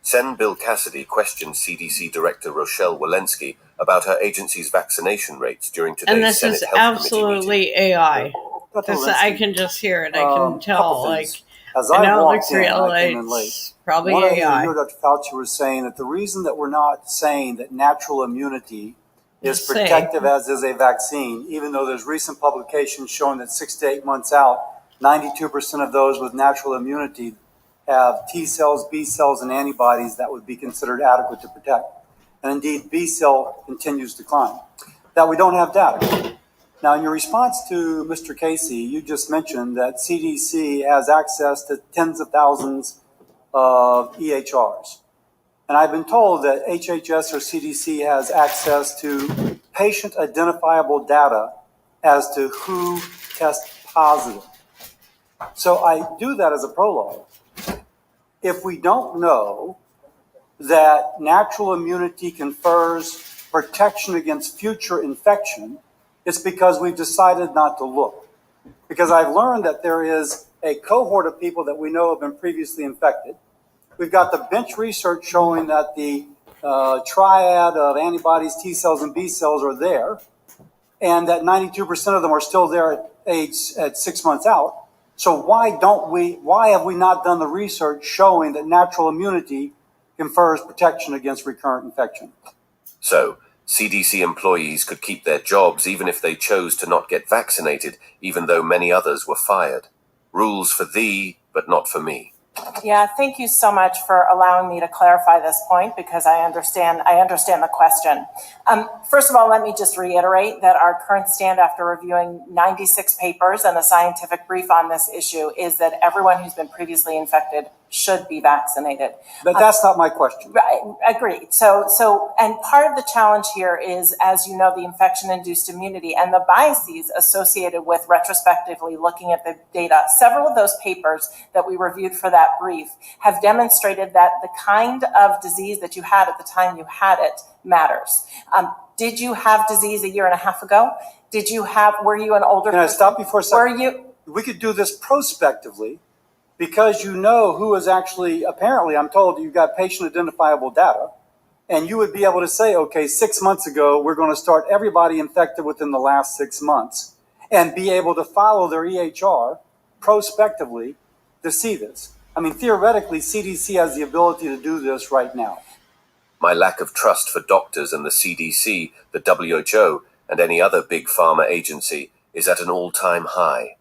Sen. Bill Cassidy questioned CDC Director Rochelle Walensky about her agency's vaccination rates during today's Senate Health Committee meeting. And this is absolutely AI. I can just hear it. I can tell. As I I know it walked looks in, real. I came in late. It's probably One of AI. you, Dr. Fauci, was saying that the reason that we're not saying that natural immunity is protective as is a vaccine, even though there's recent publications showing that 6 to 8 months out, 92% of those with natural immunity have T cells, B cells, and antibodies that would be considered adequate to protect. And indeed, B cell continues to climb. That we don't have data. Now, in your response to Mr. Casey, you just mentioned that CDC has access to tens of thousands of EHRs. And I've been told that HHS or CDC has access to patient identifiable data as to who tests positive. So I do that as a prologue. If we don't know that natural immunity confers protection against future infection, it's because we've decided not to look. Because I've learned that there is a cohort of people that we know have been previously infected. We've got the bench research showing that the triad of antibodies, T cells, and B cells are there, and that 92% of them are still there at 6 months out. So why have we not done the research showing that natural immunity confers protection against recurrent infection? So, CDC employees could keep their jobs even if they chose to not get vaccinated, even though many others were fired. Rules for thee, but not for me. Yeah, thank you so much for allowing me to clarify this point, because I understand the question. First of all, let me just reiterate that our current stand after reviewing 96 papers and a scientific brief on this issue is that everyone who's been previously infected should be vaccinated. But that's not my question. Right, agreed. So, and part of the challenge here is, as you know, the infection-induced immunity and the biases associated with retrospectively looking at the data. Several of those papers that we reviewed for that brief have demonstrated that the kind of disease that you had at the time you had it matters. Did you have disease a year and a half ago? Were you an older person? Can I stop you for a second? We could do this prospectively, because you know who is actually, apparently, I'm told you've got patient identifiable data, and you would be able to say, okay, 6 months ago, we're going to start everybody infected within the last 6 months, and be able to follow their EHR prospectively to see this. I mean, theoretically, CDC has the ability to do this right now. My lack of trust for doctors and the CDC, the WHO, and any other big pharma agency is at an all-time high.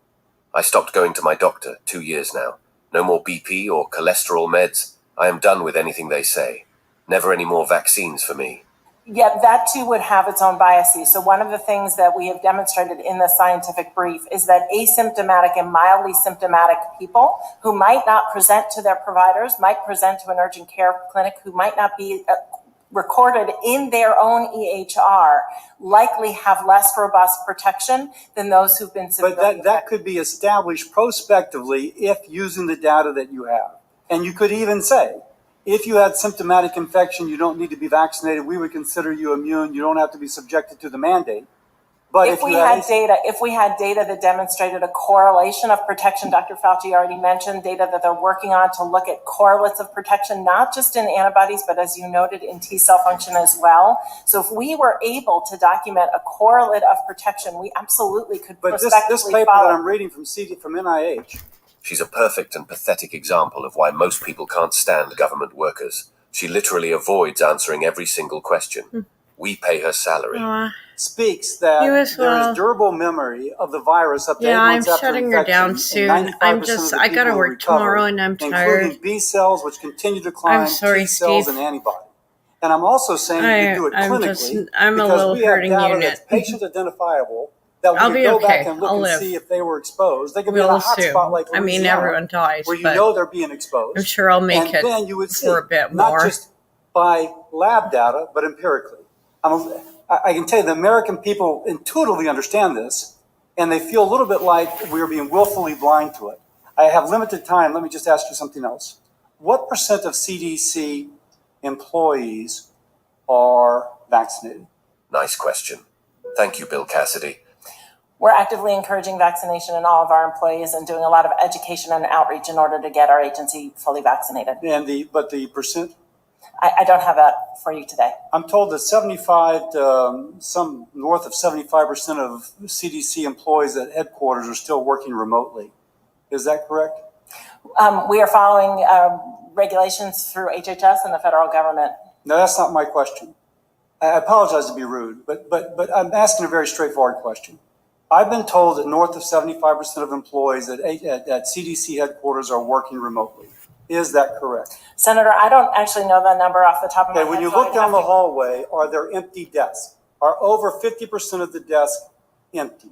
I stopped going to my doctor 2 years now. No more BP or cholesterol meds. I am done with anything they say. Never any more vaccines for me. Yet that too would have its own biases. So one of the things that we have demonstrated in the scientific brief is that asymptomatic and mildly symptomatic people who might not present to their providers, might present to an urgent care clinic, who might not be recorded in their own EHR, likely have less robust protection than those who've been severely But that could be established prospectively if using the data that you have. And you could even say, if you had symptomatic infection, you don't need to be vaccinated. We would consider you immune. You don't have to be subjected to the mandate. But if we had data that demonstrated a correlation of protection, Dr. Fauci already mentioned data that they're working on to look at correlates of protection, not just in antibodies, but as you noted, in T cell function as well. So if we were able to document a correlate of protection, we absolutely could prospectively this paper follow. that I'm reading from NIH. She's a perfect and pathetic example of why most people can't stand government workers. She literally avoids answering every single question. We pay her salary. Speaks that there is durable memory of the virus up to 8 months after infection. I'm shutting her down soon. I gotta work tomorrow and I'm tired. Including B cells, which continue to climb, T cells, and antibodies. And I'm also saying you do it clinically because we have data that's patient identifiable that we can go back and look and see if they were exposed. They could be in a hot spot like Louisiana, everyone dies, where you know they're being exposed. I'm sure I'll make it then you would see, for a bit not more. just by lab data, but empirically. I can tell you the American people intuitively understand this, and they feel a little bit like we're being willfully blind to it. I have limited time. Let me just ask you something else. What % of CDC employees are vaccinated? Nice question. Thank you, Bill Cassidy. We're actively encouraging vaccination in all of our employees and doing a lot of education and outreach in order to get our agency fully vaccinated. But the percent? I don't have that for you today. I'm told that 75 to some north of 75% of CDC employees at headquarters are still working remotely. Is that correct? We are following regulations through HHS and the federal government. No, that's not my question. I apologize to be rude, but I'm asking a very straightforward question. I've been told that north of 75% of employees at CDC headquarters are working remotely. Is that correct? Senator, I don't actually know the number off the top of my head. When you look down the hallway, are there empty desks? Are over 50% of the desks empty?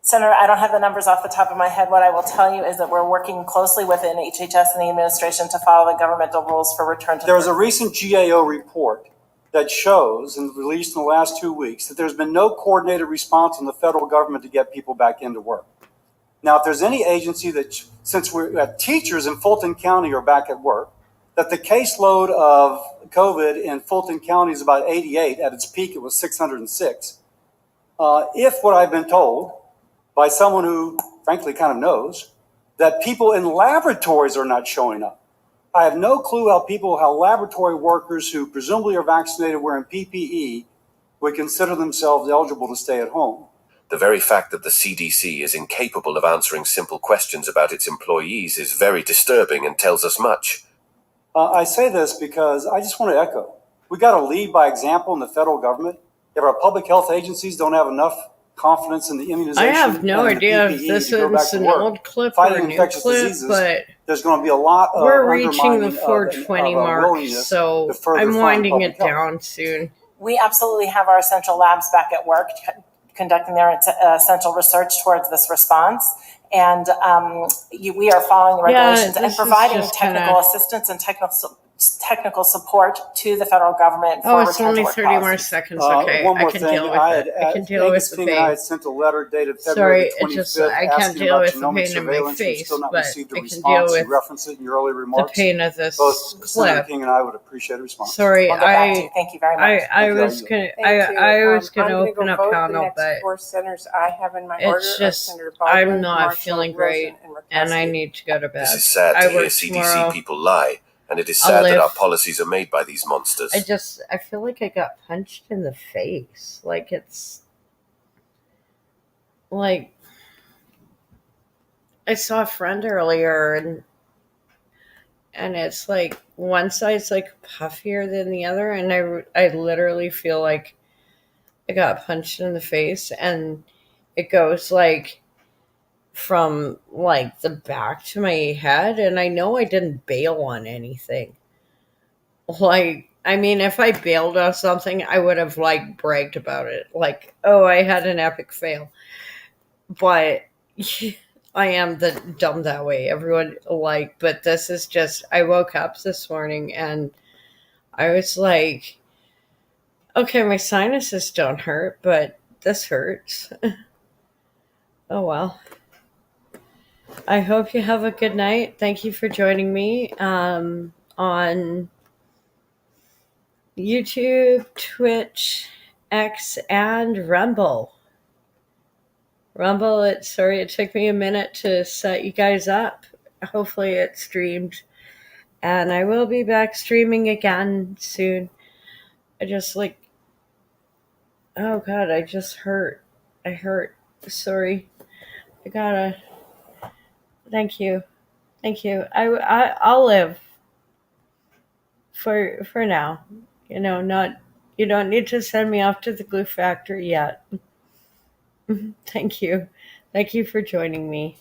Senator, I don't have the numbers off the top of my head. What I will tell you is that we're working closely within HHS and the administration to follow the governmental rules for return to There's a recent GAO report that shows, and released in the last 2 weeks, that there's been no coordinated response from the federal government to get people back into work. Now, if there's any agency that, since we're teachers in Fulton County are back at work, that the caseload of COVID in Fulton County is about 88. At its peak, it was 606. If what I've been told by someone who, frankly, kind of knows, that people in laboratories are not showing up. I have no clue how laboratory workers who presumably are vaccinated wearing PPE would consider themselves eligible to stay at home. The very fact that the CDC is incapable of answering simple questions about its employees is very disturbing and tells us much. I say this because I just want to echo. We got to lead by example in the federal government. If our public health agencies don't have enough confidence in the immunization, I have no idea if this is an old clip or a new clip, but there's going to be a lot of we're reaching the 420 mark, so I'm winding it down soon. We absolutely have our essential labs back at work, conducting their essential research towards this response. And we are following the regulations and providing technical assistance and technical support to the federal government for it's only 30 more seconds. Okay, one more I can thing. deal with it. I can deal with the King and I pain. had sent a letter dated Sorry, February the 25th I can't asking deal about with the genomic pain in my surveillance. We've face, still not but received a I can deal response. You with referenced it in your early the remarks. pain of this Both Senator clip. King and I would appreciate a response. Sorry, We'll get back to you. Thank you very much. I was gonna open up panel, but four senators I have in my order it's are just Senator Baldwin, I'm not Marshall, feeling Rosen, great, and and I need to go to bed. This is sad I to hear work CDC tomorrow. people lie, and it is I'll sad that live. our policies are made by these monsters. I feel like I got punched in the face. Like it's like I saw a friend earlier, and it's like one side's like puffier than the other, and I literally feel like I got punched in the face, and it goes like from like the back to my head, and I know I didn't bail on anything. Like, I mean, if I bailed on something, I would have like bragged about it. Like, oh, I had an epic fail. But I am the dumb that way. Everyone but this is just, I woke up this morning and I was like, okay, my sinuses don't hurt, but this hurts. Oh well. I hope you have a good night. Thank you for joining me on YouTube, Twitch, X, and Rumble. It took me a minute to set you guys up. Hopefully it streamed. And I will be back streaming again soon. I just oh god, I just hurt. I hurt. Sorry. Thank you. I'll live for now. You don't need to send me off to the glue factory yet. Thank you. Thank you for joining me.